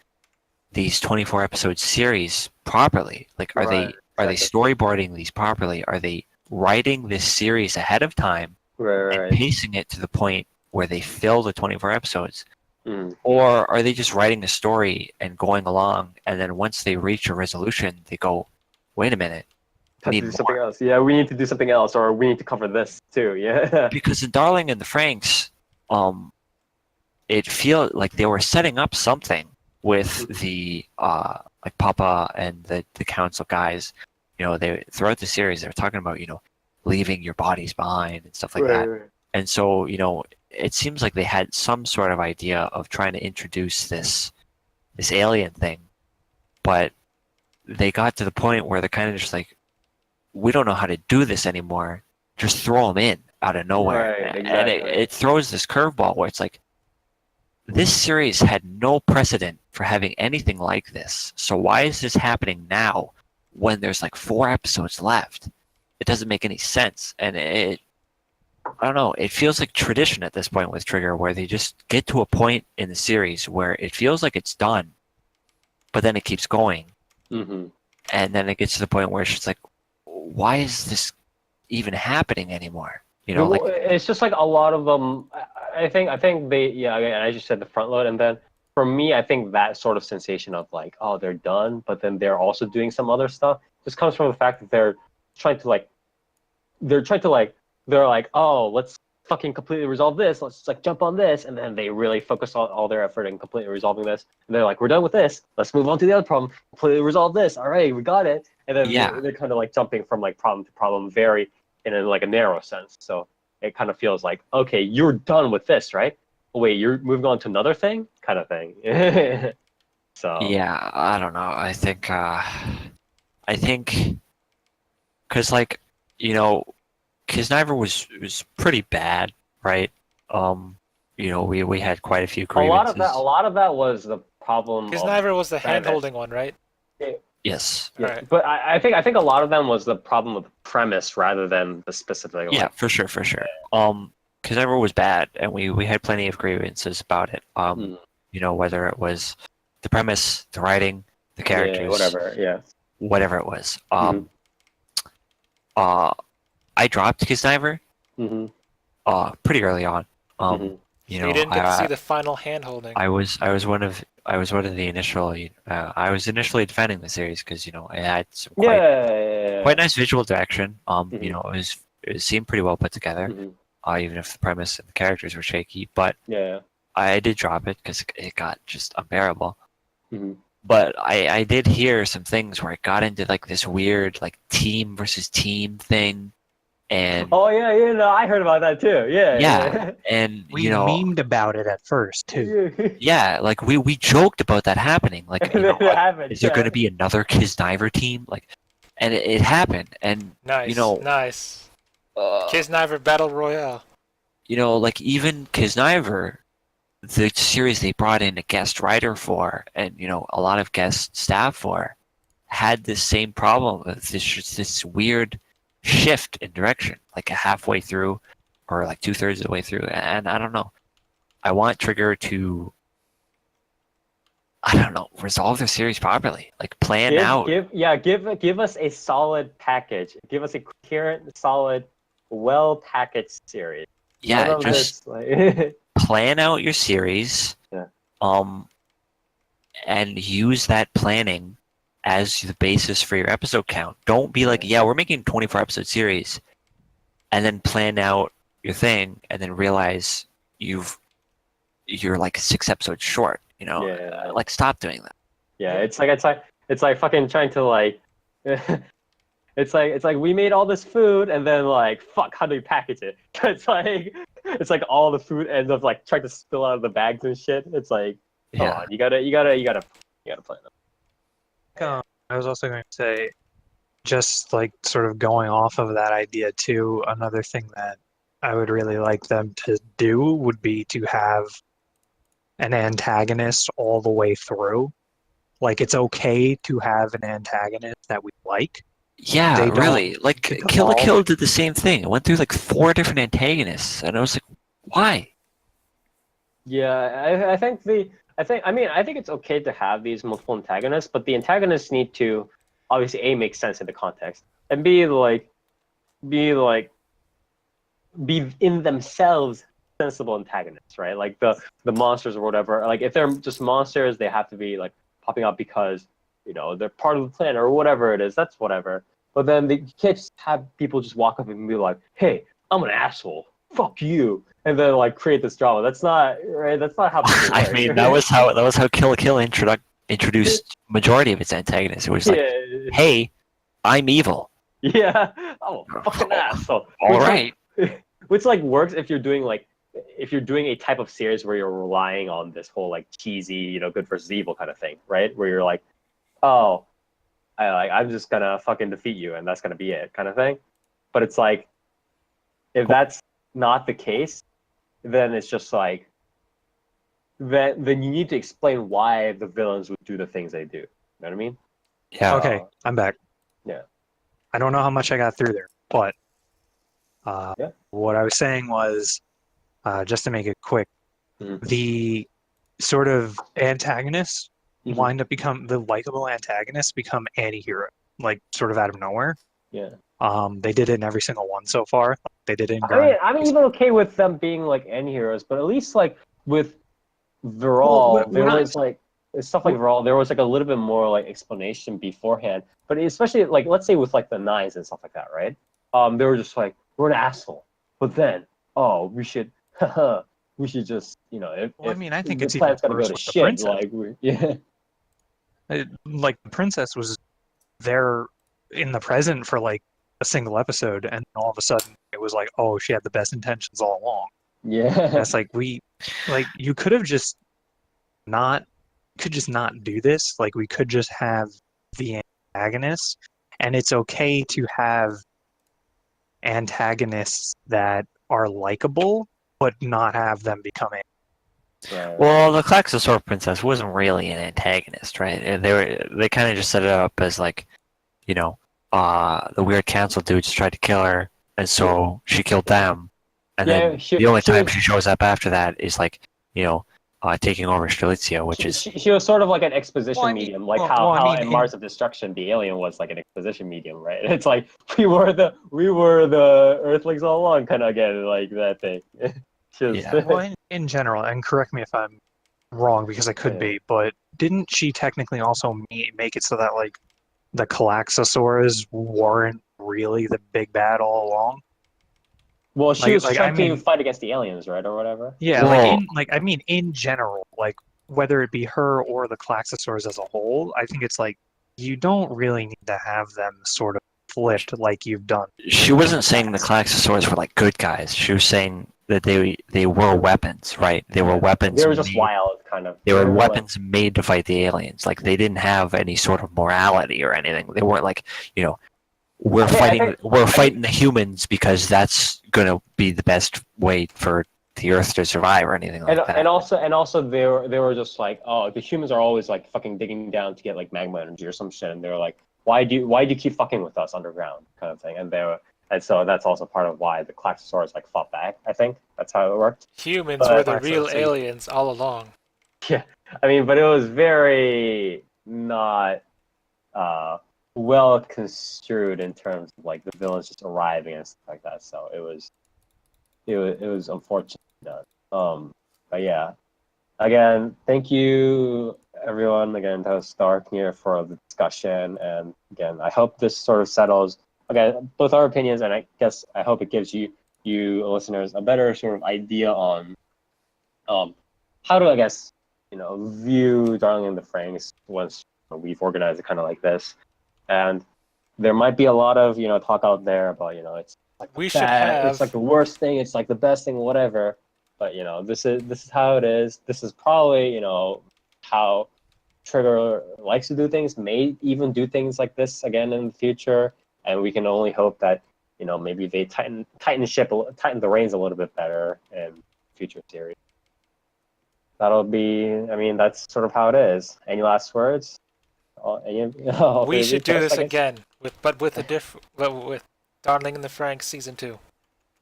these 24 episode series properly? Like, are they storyboarding these properly? Are they writing this series ahead of time and pacing it to the point where they fill the 24 episodes? Or are they just writing a story and going along, and then once they reach a resolution, they go, wait a minute, we need something else. Yeah, we need to do something else, or we need to cover this too. Yeah. Because in Darling and the Franxx, it feels like they were setting up something with the like Papa and the council guys. They throughout the series they're talking about leaving your bodies behind and stuff like that. Right. And so it seems like they had some sort of idea of trying to introduce this alien thing, but they got to the point where they're kind of just like, we don't know how to do this anymore. Just throw them in out of nowhere. Right, And exactly. it throws this curveball where it's like, this series had no precedent for having anything like this. So why is this happening now when there's like 4 episodes left? It doesn't make any sense. And I don't know, it feels like tradition at this point with Trigger, where they just get to a point in the series where it feels like it's done, but then it keeps going. Mm-hmm. And then it gets to the point where it's just like, why is this even happening anymore? Well, it's just like a lot of them. I think they, yeah. Again, I just said the front load, and then for me, I think that sort of sensation of like, oh, they're done, but then they're also doing some other stuff, just comes from the fact that they're like, oh, let's fucking completely resolve this. Let's like jump on this, and then they really focus all their effort in completely resolving this. And they're like, we're done with this. Let's move on to the other problem. Completely resolve this. All right, we got it. And then they're kind of like jumping from like problem to problem, very in a narrow sense. So it kind of feels like, okay, you're done with this, right? Oh, wait, you're moving on to another thing, kind of thing. So yeah, I don't know. I think because like Kisniver was pretty bad, right? We had quite a few grievances. a lot of that was the problem. Because Niver was the hand-holding one, right? Yes. Yeah, Right. but I think a lot of them was the problem of the premise rather than the specific. Yeah, for sure. Kisniver was bad, and we had plenty of grievances about it. Whether it was the premise, the writing, the characters, whatever it was. I dropped Kisniver pretty early on. You didn't get to see the final hand-holding. I was one of the initial. I was initially defending the series because it had some quite nice visual direction. It seemed pretty well put together. Even if the premise and the characters were shaky, but I did drop it because it got just unbearable. But I did hear some things where it got into like this weird like team versus team thing. And I heard about that too. And we memed about it at first too. Yeah, like we joked about that happening. Like, happened, is there going to be another Kisniver team? Like, and it happened. And nice. Kisniver Battle Royale. Like even Kisniver, the series they brought in a guest writer for, and a lot of guest staff for, had this same problem of this weird shift in direction, like halfway through or like 2/3 of the way through. And I don't know, I want Trigger to resolve their series properly, like plan out. Give us a solid package. Give us a coherent, solid, well packaged series. Yeah, just plan out your series. And use that planning as the basis for your episode count. Don't be like, we're making a 24 episode series, and then plan out your thing, and then realize you're like 6 episodes short. Like stop doing that. Yeah, it's like fucking trying to like. It's like we made all this food, and then like fuck, how do we package it? It's like all the food ends up like trying to spill out of the bags and shit. It's like, come on, you gotta plan them. I was also going to say, just like sort of going off of that idea too, another thing that I would really like them to do would be to have an antagonist all the way through. Like, it's okay to have an antagonist that we like. Yeah, really. Like, Kill la Kill did the same thing. It went through like 4 different antagonists, and I was like, why? Yeah, I think it's okay to have these multiple antagonists, but the antagonists need to obviously A, make sense in the context, and B, be in themselves sensible antagonists, right? Like the monsters or whatever. Like if they're just monsters, they have to be like popping up because they're part of the plan or whatever it is. That's whatever. But then you can't just have people just walk up and be like, "Hey, I'm an asshole. fuck you, and then like create this drama. That's not right. That's not how people work. I mean, that was how Kill la Kill introduced majority of its antagonists. It was like, yeah, hey, I'm evil. yeah. Oh, fucking asshole. All right. Which like works if you're doing a type of series where you're relying on this whole like cheesy, good versus evil kind of thing, right? Where you're like, oh, I'm just gonna fucking defeat you and that's gonna be it, kind of thing. But it's like, if that's not the case, then it's just like, then you need to explain why the villains would do the things they do. You know what I mean? Yeah. Okay, I'm back. Yeah. I don't know how much I got through there, but Yeah. what I was saying was, just to make it quick, Mhm. the sort of antagonists Mhm. the likable antagonists become anti-hero, like sort of out of nowhere. Yeah. They did it in every single one so far. They did it in I mean, Guardians. I'm even okay with them being like anti-heroes, but at least like with Well, Viral, there we're not- was like stuff like Viral, there was like a little bit more like explanation beforehand. But especially like let's say with like the nines and stuff like that, right? They were just like, we're an asshole. But then, oh, we should just, Well, I mean, I think the it's even planet's gonna go worse to with the shit, princess. like yeah. Like the princess was there in the present for like a single episode, and all of a sudden it was like, oh, she had the best intentions all along. Yeah. That's like you could have just not do this. Like we could just have the antagonists, and it's okay to have antagonists that are likable, but not have them become Right. Well, the Klaxosaur princess wasn't really an antagonist, right? They kind of just set it up as like, the weird council dudes tried to kill her, and so she killed them. And Yeah, then she- the only she time was- she shows up after that is like, taking over Strelitzia, which is she was sort of like an exposition Well, I mean- medium, like well, how I mean, in in- Mars of Destruction the alien was like an exposition medium, right? It's like we were the Earthlings all along, kind of again like that thing. Just, Yeah. Well, in general, and correct me if I'm wrong because I could Yeah. be, but didn't she technically also make it so that like the Calaxosaurs weren't really the big bad all along? well, she was I trying to mean, fight against the aliens, right, or whatever. yeah, Well- in general, like whether it be her or the Calaxosaurs as a whole, I think it's like you don't really need to have them sort of flipped like you've done. She wasn't saying the Klaxosaurs were like good guys. She was saying that they were weapons, right? They were weapons. They were just made- wild, kind of. They were like- weapons made to fight the aliens. Like they didn't have any sort of morality or anything. They weren't like, we're fighting the humans because that's gonna be the best way for the Earth to survive or anything like that. And also they were just like, oh, the humans are always like fucking digging down to get like magma energy or some shit, and they were like, why do you keep fucking with us underground, kind of thing, and so that's also part of why the Klaxosaurs like fought back. I think that's how it worked. Humans But- were the real aliens all along. Yeah, I mean, but it was very not well construed in terms of like the villains just arriving and stuff like that. So it was unfortunate. But yeah, again, thank you everyone. Again, that was Stark here for the discussion, and again, I hope this sort of settles again both our opinions, and I hope it gives you listeners a better sort of idea on how to view Darling in the Franxx once we've organized it kind of like this. And there might be a lot of talk out there about it's like We the should bad, have- it's like the worst thing, it's like the best thing, whatever. But this is how it is. This is probably how Trigger likes to do things. May even do things like this again in the future. And we can only hope that maybe they tighten the reins a little bit better in future series. That'll be. I mean, that's sort of how it is. Any last words? We should do this again with Darling in the Franxx season 2.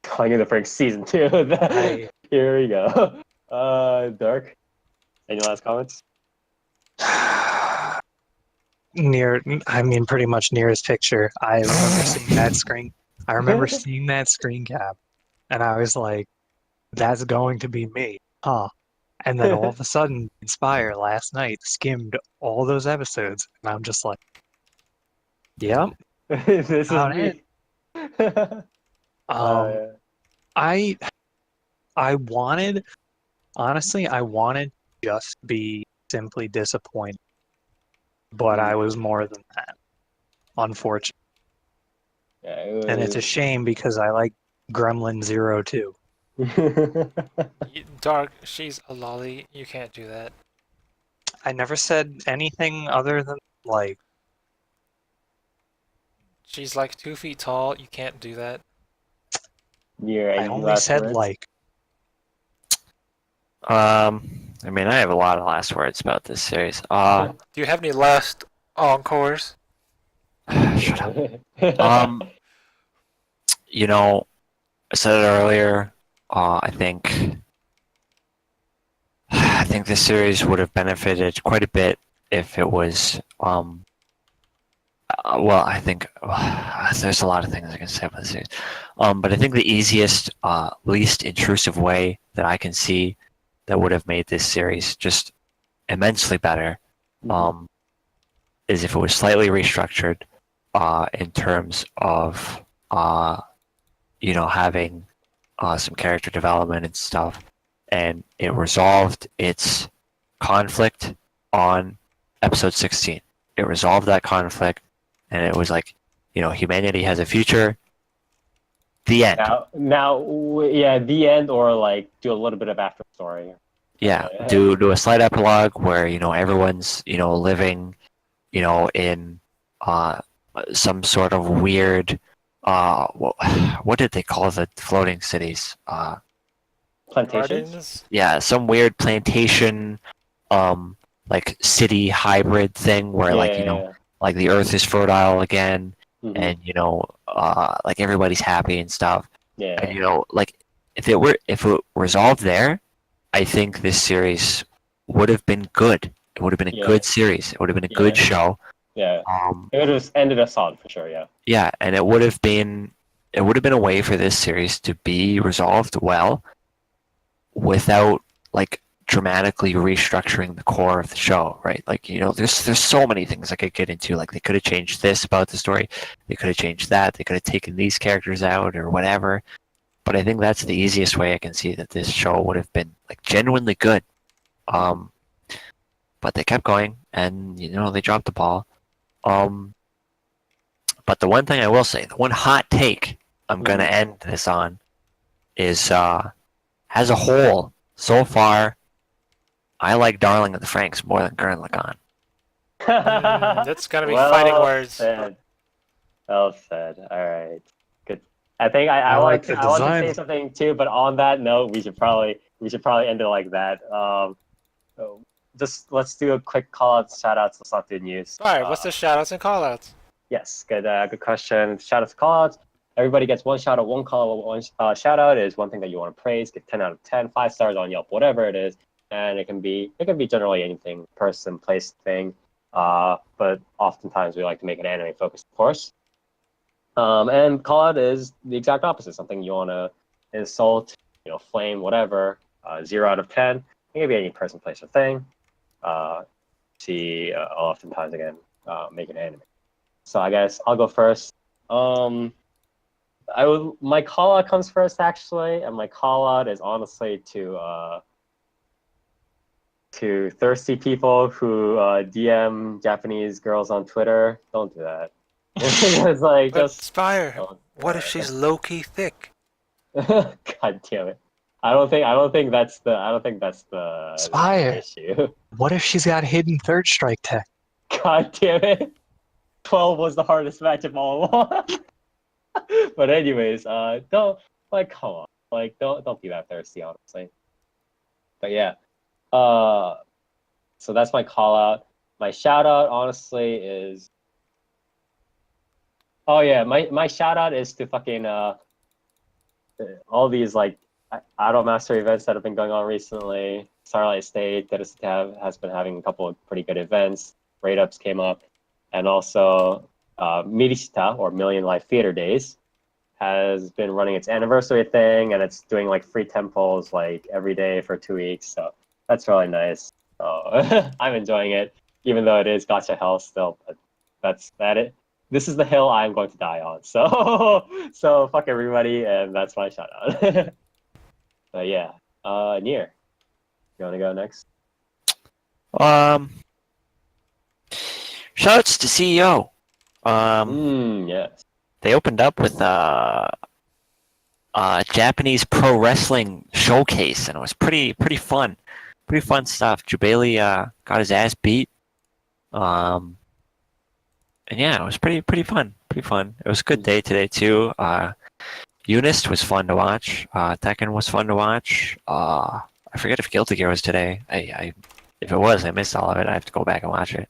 Darling in the Franxx season 2. Here we go. Dark. Any last comments? Pretty much nearest picture. I remember seeing that screen. I remember seeing that screen cap, and I was like, "That's going to be me, huh?" And then all of a sudden, Spire last night skimmed all those episodes, and I'm just like, "Yep." This is About me. I honestly, I wanted to just be simply disappointed, but I was more than that, unfortunately. Yeah, it And it's a was... shame because I like Gremlin Zero too. Dark, she's a lolly. You can't do that. I never said anything other than like. She's like 2 feet tall. You can't do that. Your I any only last said words? like. I mean, I have a lot of last words about this series. Do you have any last encores? Shut up. You know, I said it earlier. I think this series would have benefited quite a bit if it was. Well, I think there's a lot of things I can say about this series. But I think the easiest, least intrusive way that I can see that would have made this series just immensely better, is if it was slightly restructured, in terms of, having some character development and stuff, and it resolved its conflict on episode 16. It resolved that conflict, and it was like, humanity has a future. The end. Yeah, the end, or like do a little bit of after story. Yeah, do a slight epilogue where everyone's living, in some sort of weird, what did they call the floating cities? Plantations. Gardens? Yeah, some weird plantation, like city hybrid thing where like the earth is fertile again, and like everybody's happy and stuff. Yeah. And like if it resolved there, I think this series would have been good. It would have been a good series. It would have been a good show. Yeah. It would have ended us on for sure. Yeah. Yeah, and it would have been a way for this series to be resolved well, without like dramatically restructuring the core of the show, right? Like, there's so many things I could get into. Like, they could have changed this about the story, they could have changed that, they could have taken these characters out or whatever. But I think that's the easiest way I can see that this show would have been like genuinely good. But they kept going, and they dropped the ball. But the one thing I will say, the one hot take I'm gonna end this on is, as a whole, so far, I like Darling of the Franxx more than Gurren Lagann. That's gonna be fighting words. Said. Well said. All right. Good. I think I like want the to design. say something too, but on that note, we should probably end it like that. So just let's do a quick call out, shout outs. Let's not do news. Alright, what's the shoutouts and callouts? Yes, good question. Shout outs, call outs. Everybody gets one shout out, one call out, one shout out is one thing that you want to praise. Get 10 out of 10, 5 stars on Yelp, whatever it is. And it can be generally anything, person, place, thing. But oftentimes we like to make it anime focused, of course. And call out is the exact opposite, something you want to insult, flame, whatever. 0 out of 10. It can be any person, place, or thing. Oftentimes again, make it anime. So I guess I'll go first. My call out comes first actually, and my call out is honestly to thirsty people who DM Japanese girls on Twitter. Don't do that. It's like But just Spire, what if she's low-key thick? God damn it. I don't think that's the Spire. issue. What if she's got hidden third strike tech? God damn it. 12 was the hardest match of all along. But anyways, don't come on. Don't be that thirsty, honestly. But yeah. So that's my call out. My shout out honestly is my shout out is to fucking all these Idol Master events that have been going on recently. Starlight State has been having a couple of pretty good events. Raid ups came up, and also Mirishita, or Million Life Theater Days, has been running its anniversary thing, and it's doing free temples every day for 2 weeks. So that's really nice. So I'm enjoying it, even though it is gacha hell still. But that's it. This is the hill I'm going to die on. So fuck everybody, and that's my shout out. But yeah, Nier. You want to go next? Shoutouts to CEO. Yes. They opened up with Japanese pro wrestling showcase, and it was pretty fun. Pretty fun stuff. Jubali got his ass beat. And yeah, it was pretty fun. Pretty fun. It was a good day today too. Eunice was fun to watch. Tekken was fun to watch. I forget if Guilty Gear was today. If it was, I missed all of it. I have to go back and watch it.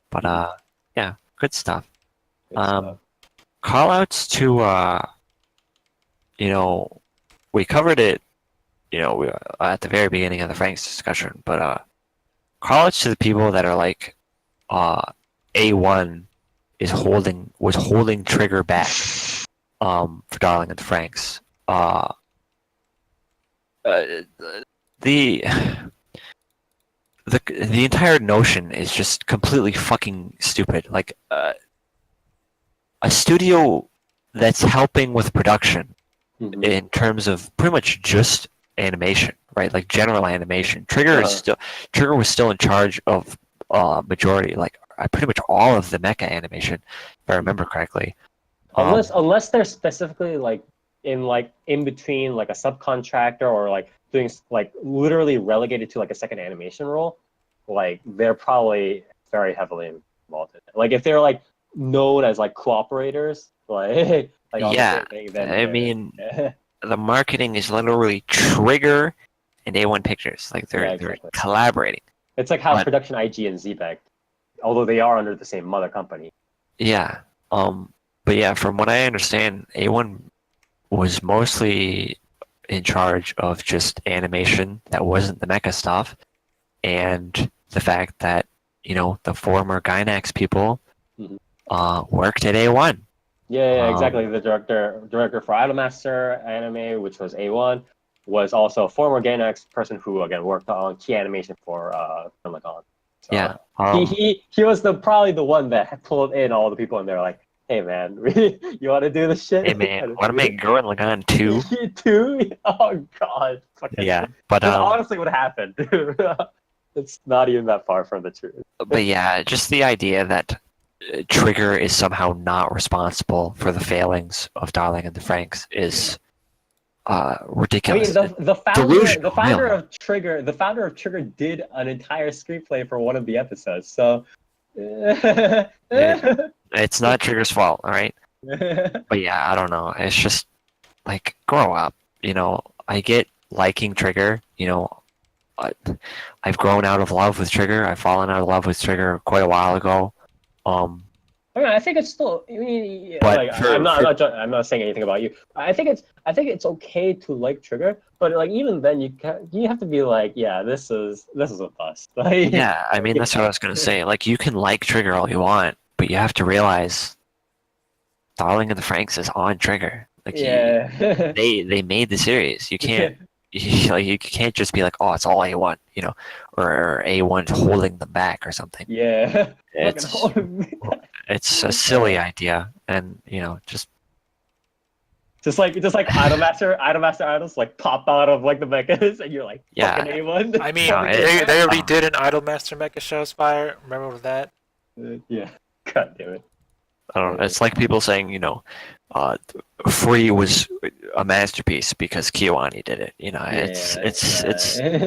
But yeah, good stuff. Good stuff. Callouts to we covered it, at the very beginning of the Franxx discussion. But callouts to the people that are like, A1 was holding Trigger back, for Darling and the Franxx. The entire notion is just completely fucking stupid. Like, a studio that's helping with production in terms of pretty much just animation, right? Like general animation. Trigger was still in charge of majority, like pretty much all of the mecha animation, if I remember correctly. Unless they're specifically like in between like a subcontractor or like doing like literally relegated to like a second animation role, like they're probably very heavily involved in it. Like if they're like known as like cooperators, like on Yeah, the same thing, then I mean, the marketing is literally Trigger and A1 Pictures. Like they're collaborating. It's like how production IG and Zebek, although they are under the same mother company. Yeah. But yeah, from what I understand, A1 was mostly in charge of just animation that wasn't the mecha stuff, and the fact that the former Gainax people worked at A1. Yeah, exactly. The director for Idolmaster anime, which was A1, was also a former Gainax person who again worked on key animation for Gurren-Lagann. So, yeah. He was probably the one that pulled in all the people, and they're like, "Hey man, you want to do this shit? Hey man, want to make Gurren-Lagann 2? 2? Oh god. Yeah, but that's honestly what happened. It's not even that far from the truth. But yeah, just the idea that Trigger is somehow not responsible for the failings of Darling and the Franxx is ridiculous. I mean, the founder of Trigger did an entire screenplay for one of the episodes, so it's not Trigger's fault, all right? But yeah, I don't know. It's just like, grow up. I get liking Trigger. I've grown out of love with Trigger. I've fallen out of love with Trigger quite a while ago. I mean, I think it's still. I mean, but like, I'm not saying anything about you. I think it's okay to like Trigger, but like even then, you have to be like, yeah, this is a bust. Like, yeah, I mean that's what I was gonna say. Like, you can like Trigger all you want, but you have to realize, Darling and the Franxx is on Trigger. Like, yeah, they made the series. You can't. You can't just be like, oh, it's all A1, or A1's holding them back or something. Yeah, it's a silly idea, and just like Idolmaster idols like pop out of like the mechas, and you're like, fucking A1. I mean, they already did an Idolmaster mecha show, Spire. Remember that? Yeah, god damn it. I don't know. It's like people saying, Free was a masterpiece because Kiwani did it. It's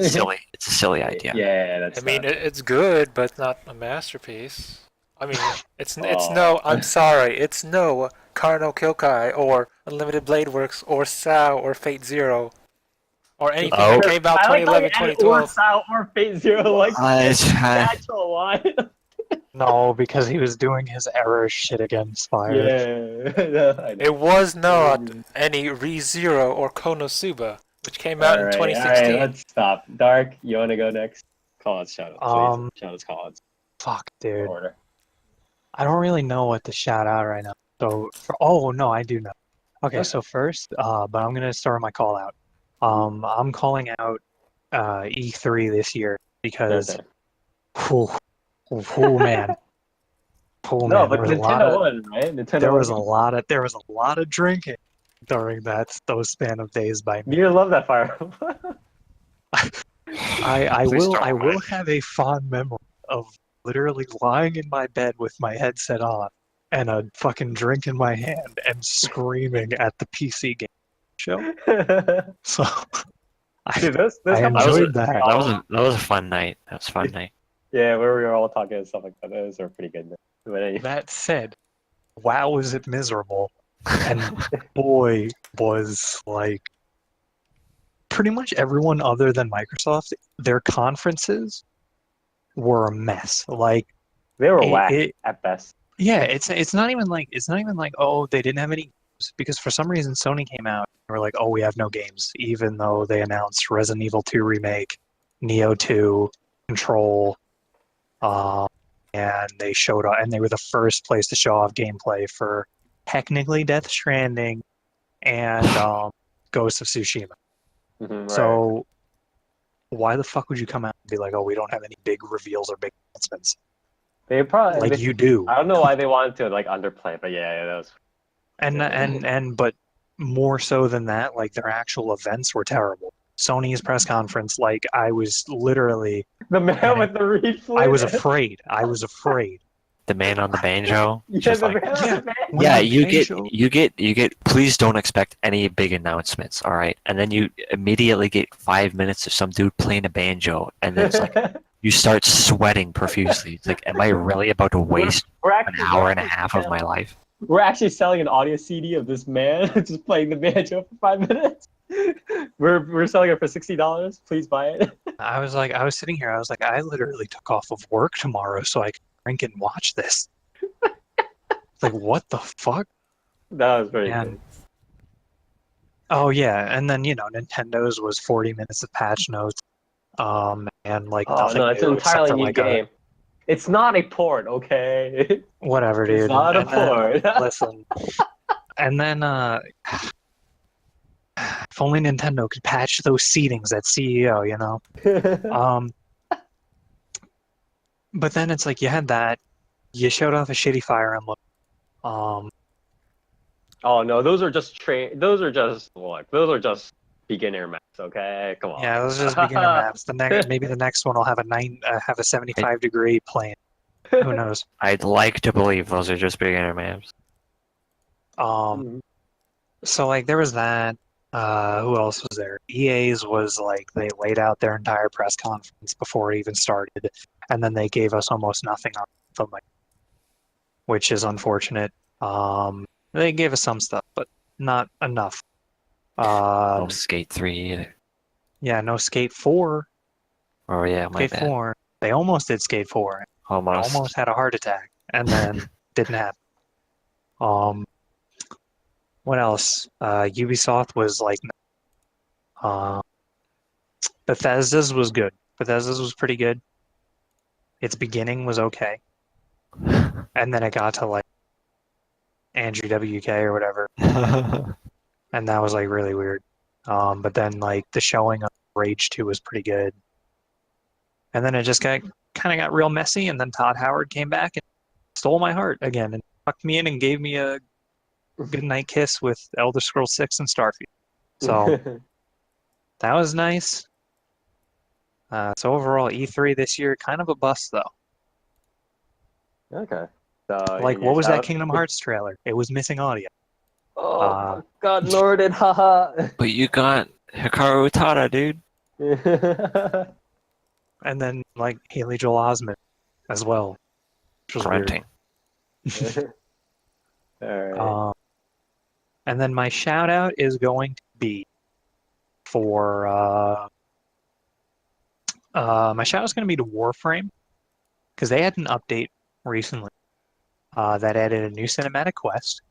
silly. It's a silly idea. Yeah, it's good, but not a masterpiece. I mean, it's no. I'm sorry. It's no Karno Kyokai or Unlimited Blade Works or SAO or Fate Zero or anything that came out 2011, 2012. Or SAO or Fate Zero, like natural line. No, because he was doing his error shit again, Spire. Yeah. It was not any ReZero or Konosuba, which came out in 2016. Alright, let's stop. Dark, you want to go next? Callouts, shoutouts, please. Shoutouts, callouts. Fuck, dude. Order. I don't really know what to shout out right now. So, no, I do know. Okay, so first, but I'm gonna start my call out. I'm calling out E3 this year because, oh man. No, but Nintendo won, right? There was a lot of drinking. during those span of days by me. You love that Fire Emblem. I Please will don't. have a fond memory of literally lying in my bed with my headset on and a fucking drink in my hand and screaming at the PC game show. So Dude, this I happened enjoyed to- that. That was a fun night. That was a fun night. Yeah, where we were all talking and stuff like that. Those are pretty good. But anyway. That said, wow, was it miserable? And boy, was like pretty much everyone other than Microsoft, their conferences were a mess. Like They were it, whack it at best. yeah, it's not even like oh they didn't have any games because for some reason Sony came out and were like oh we have no games even though they announced Resident Evil 2 remake, Neo 2, Control, and they showed up and they were the first place to show off gameplay for technically Death Stranding and Ghost of Tsushima. Right. So why the fuck would you come out and be like, oh, we don't have any big reveals or big announcements? They probably Like you do. I don't know why they wanted to like underplay, but yeah, that was. But more so than that, like their actual events were terrible. Sony's press conference, like I was literally, The man with the reed flute. I was afraid. I was afraid. The man on the banjo. Yeah, Just the like, man with Yeah. the man. When yeah, the you banjo- get. Please don't expect any big announcements. All right, and then you immediately get 5 minutes of some dude playing a banjo, and then it's like you start sweating profusely. It's like, am I really about to waste We're an actually, hour and a half of my life? We're actually selling an audio CD of this man just playing the banjo for 5 minutes. We're selling it for $60. Please buy it. I was sitting here. I was like, I literally took off of work tomorrow so I could drink and watch this. Like, what the fuck? That was very And good. oh yeah, and then Nintendo's was 40 minutes of patch notes, and like Oh nothing no, it's an new except entirely for new like game. It's not a port, okay? whatever, It's dude. not a And then, port. listen, and then if only Nintendo could patch those seatings at CEO, you know. But then it's like you had that, you showed off a shitty Fire Emblem. Oh no, those are just those are just beginner maps, okay? Come on. Yeah, those are just beginner maps. Maybe the next one will have a 75-degree plane. Who knows? I'd like to believe those are just beginner maps. So like there was that. Who else was there? EA's was like they laid out their entire press conference before it even started, and then they gave us almost nothing on them, which is unfortunate. They gave us some stuff, but not enough. No Skate 3 either. Yeah, no Skate 4. Oh yeah, my Skate bad. 4. They almost did Skate 4. Almost. Almost had a heart attack, and then didn't happen. What else? Ubisoft was like, Bethesda's was good. Bethesda's was pretty good. Its beginning was okay, and then it got to like Andrew WK or whatever, and that was like really weird. But then like the showing of Rage 2 was pretty good, and then it just kind of got real messy, and then Todd Howard came back and stole my heart again and tucked me in and gave me a good night kiss with Elder Scrolls 6 and Starfield. So that was nice. So overall, E3 this year, kind of a bust though. Okay. So Like, what was that Kingdom Hearts trailer? It was missing audio. Oh my god, Norded, haha. But you got Hikaru Utada, dude. And then, like, Haley Joel Osment as well. Which was Grunting. Alright. And then my shout out is going to be for my shout out is going to be to Warframe because they had an update recently that added a new cinematic quest,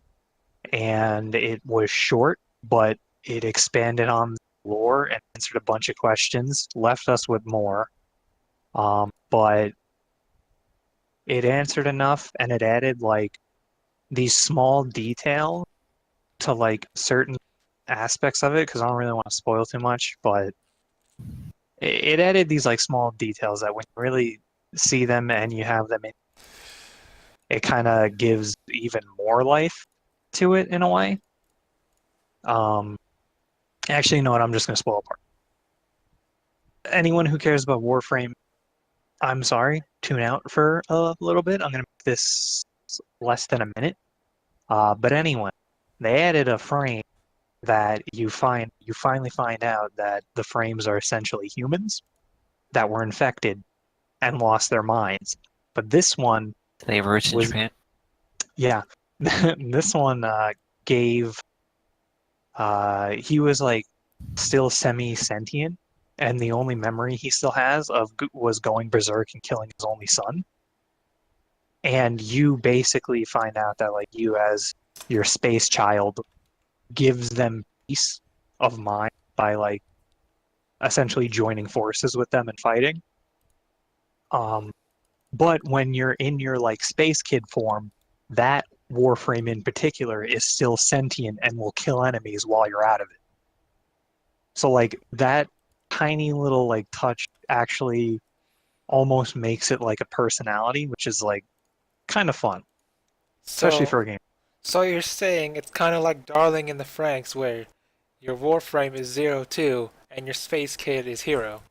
and it was short, but it expanded on the lore and answered a bunch of questions, left us with more, but it answered enough, and it added like these small details to like certain aspects of it because I don't really want to spoil too much, but it added these like small details that when you really see them and you have them in, it kind of gives even more life to it in a way. Actually, you know what? I'm just gonna spoil part. Anyone who cares about Warframe, I'm sorry, tune out for a little bit. I'm gonna make this less than a minute. But anyway, they added a frame that you finally find out that the frames are essentially humans that were infected and lost their minds. But this one They have roots in was, Japan. yeah, this one gave he was like still semi-sentient, and the only memory he still has was going berserk and killing his only son. And you basically find out that like you as your space child gives them peace of mind by like essentially joining forces with them and fighting. But when you're in your like space kid form, that Warframe in particular is still sentient and will kill enemies while you're out of it. So like that tiny little like touch actually almost makes it like a personality, which is like kind of fun, especially for a game. So you're saying it's kind of like Darling in the Franxx, where your Warframe is 02 and your Space Kid is Hero.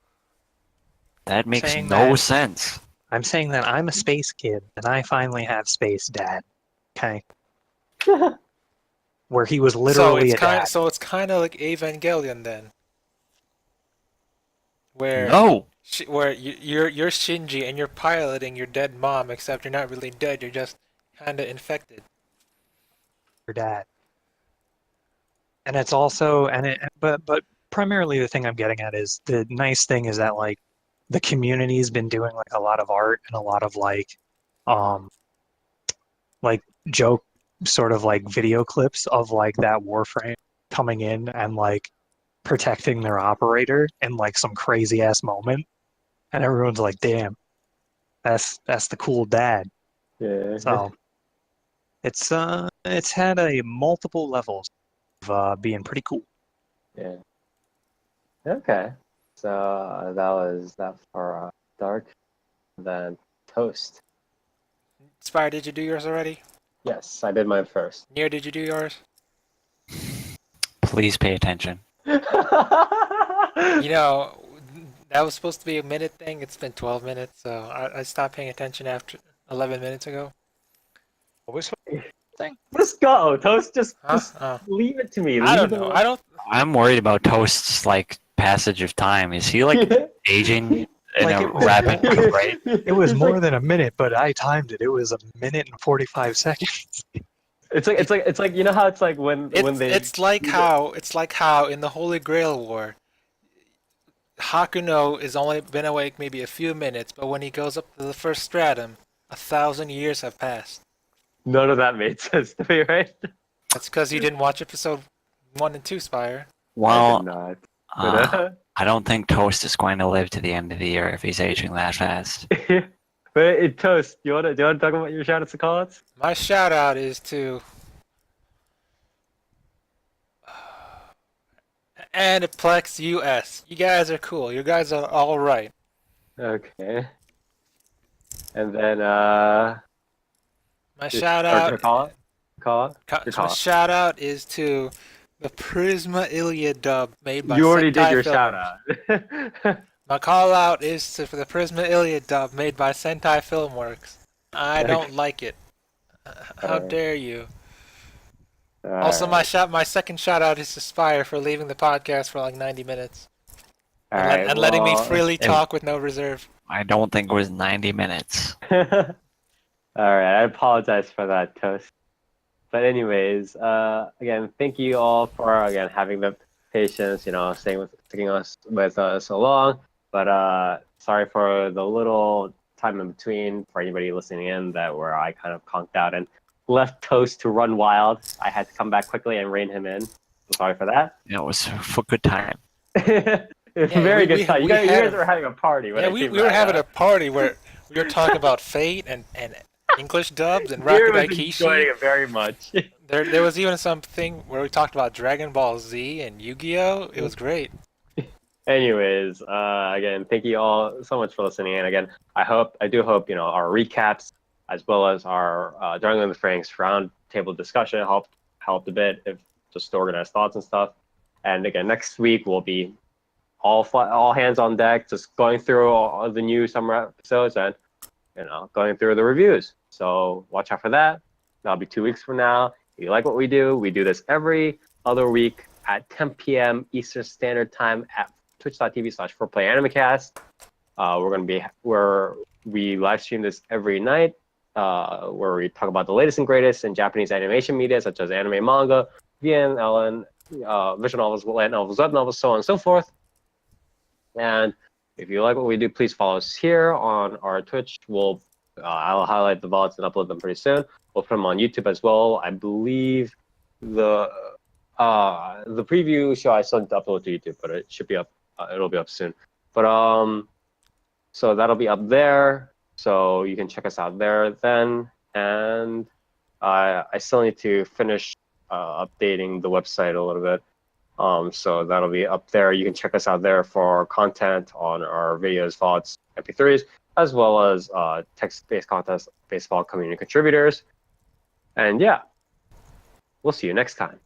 That makes Saying no that- sense. I'm saying that I'm a space kid and I finally have space dad. Okay. Where he was literally a dad. So it's kind of like Evangelion then, where No! where you're Shinji and you're piloting your dead mom, except you're not really dead. You're just kind of infected. Your dad. And it's also but primarily the thing I'm getting at is the nice thing is that like the community's been doing like a lot of art and a lot of like joke sort of like video clips of like that Warframe coming in and like protecting their operator in like some crazy ass moment, and everyone's like, damn, that's the cool dad. Yeah. So it's had a multiple levels of being pretty cool. Yeah. Okay. So that was that for Dark. Then Toast. Spire, did you do yours already? Yes, I did mine first. Nier, did you do yours? Please pay attention. You know, that was supposed to be a minute thing. It's been 12 minutes, so I stopped paying attention after 11 minutes ago. Just go, Toast. Just Huh? leave it to me. I don't Leave it know. alone. I don't. I'm worried about Toast's like passage of time. Is he like aging in Like a rapid rate? It was It's more like, than a minute, but I timed it. It was a minute and 45 seconds. it's like you know how it's like when they It's like how in the Holy Grail War, Hakuno has only been awake maybe a few minutes, but when he goes up to the first stratum, 1,000 years have passed. none of that made sense to me, right? That's because you didn't watch episode 1 and 2, Spire. I Well, did not. I don't think Toast is going to live to the end of the year if he's aging that fast. But Toast, do you wanna talk about your shoutouts and callouts? My shout out is to Aniplex US. You guys are cool. You guys are all right. Okay. And then My just- shout or out. your call out? Your My call. shout out is to the Prisma Ilya dub made by You already did Sentai your Filmworks. shout out. My call out is for the Prisma Ilya dub made by Sentai Filmworks. I don't like it. How Alright. dare you? Also, my second shout out is to Spire for leaving the podcast for like 90 minutes and letting me freely talk with no reserve. I don't think it was 90 minutes. Alright, I apologize for that, Toast. But anyways, again, thank you all for again having the patience, sticking with us so long. But sorry for the little time in between for anybody listening in where I kind of conked out and left Toast to run wild. I had to come back quickly and rein him in. So sorry for that. It was for good time. It's a very good time. You guys were having a party. Yeah, we were having a party where we were talking about Fate and English dubs and Rakudai enjoying Kishi. it very much. There was even something where we talked about Dragon Ball Z and Yu-Gi-Oh! It was great. Anyways, again, thank you all so much for listening. And again, I do hope, our recaps as well as our Darling in the Franxx round table discussion helped a bit. If just to organize thoughts and stuff. And again, next week will be all hands on deck, just going through all the new summer episodes and going through the reviews. So watch out for that. That'll be 2 weeks from now. If you like what we do this every other week at 10 p.m. Eastern Standard Time at twitch.tv/4PlayerAnimecast. Where we live stream this every night, where we talk about the latest and greatest in Japanese animation media, such as anime, manga, VN, visual novels, light novels, web novels, so on and so forth. And if you like what we do, please follow us here on our Twitch. I'll highlight the VODs and upload them pretty soon. We'll put them on YouTube as well. I believe the preview show I still need to upload to YouTube, but it should be up. It'll be up soon. But so that'll be up there. So you can check us out there then. And I still need to finish updating the website a little bit. So that'll be up there. You can check us out there for content on our videos, VODs, MP3s, as well as text-based content based on community contributors. And yeah, we'll see you next time.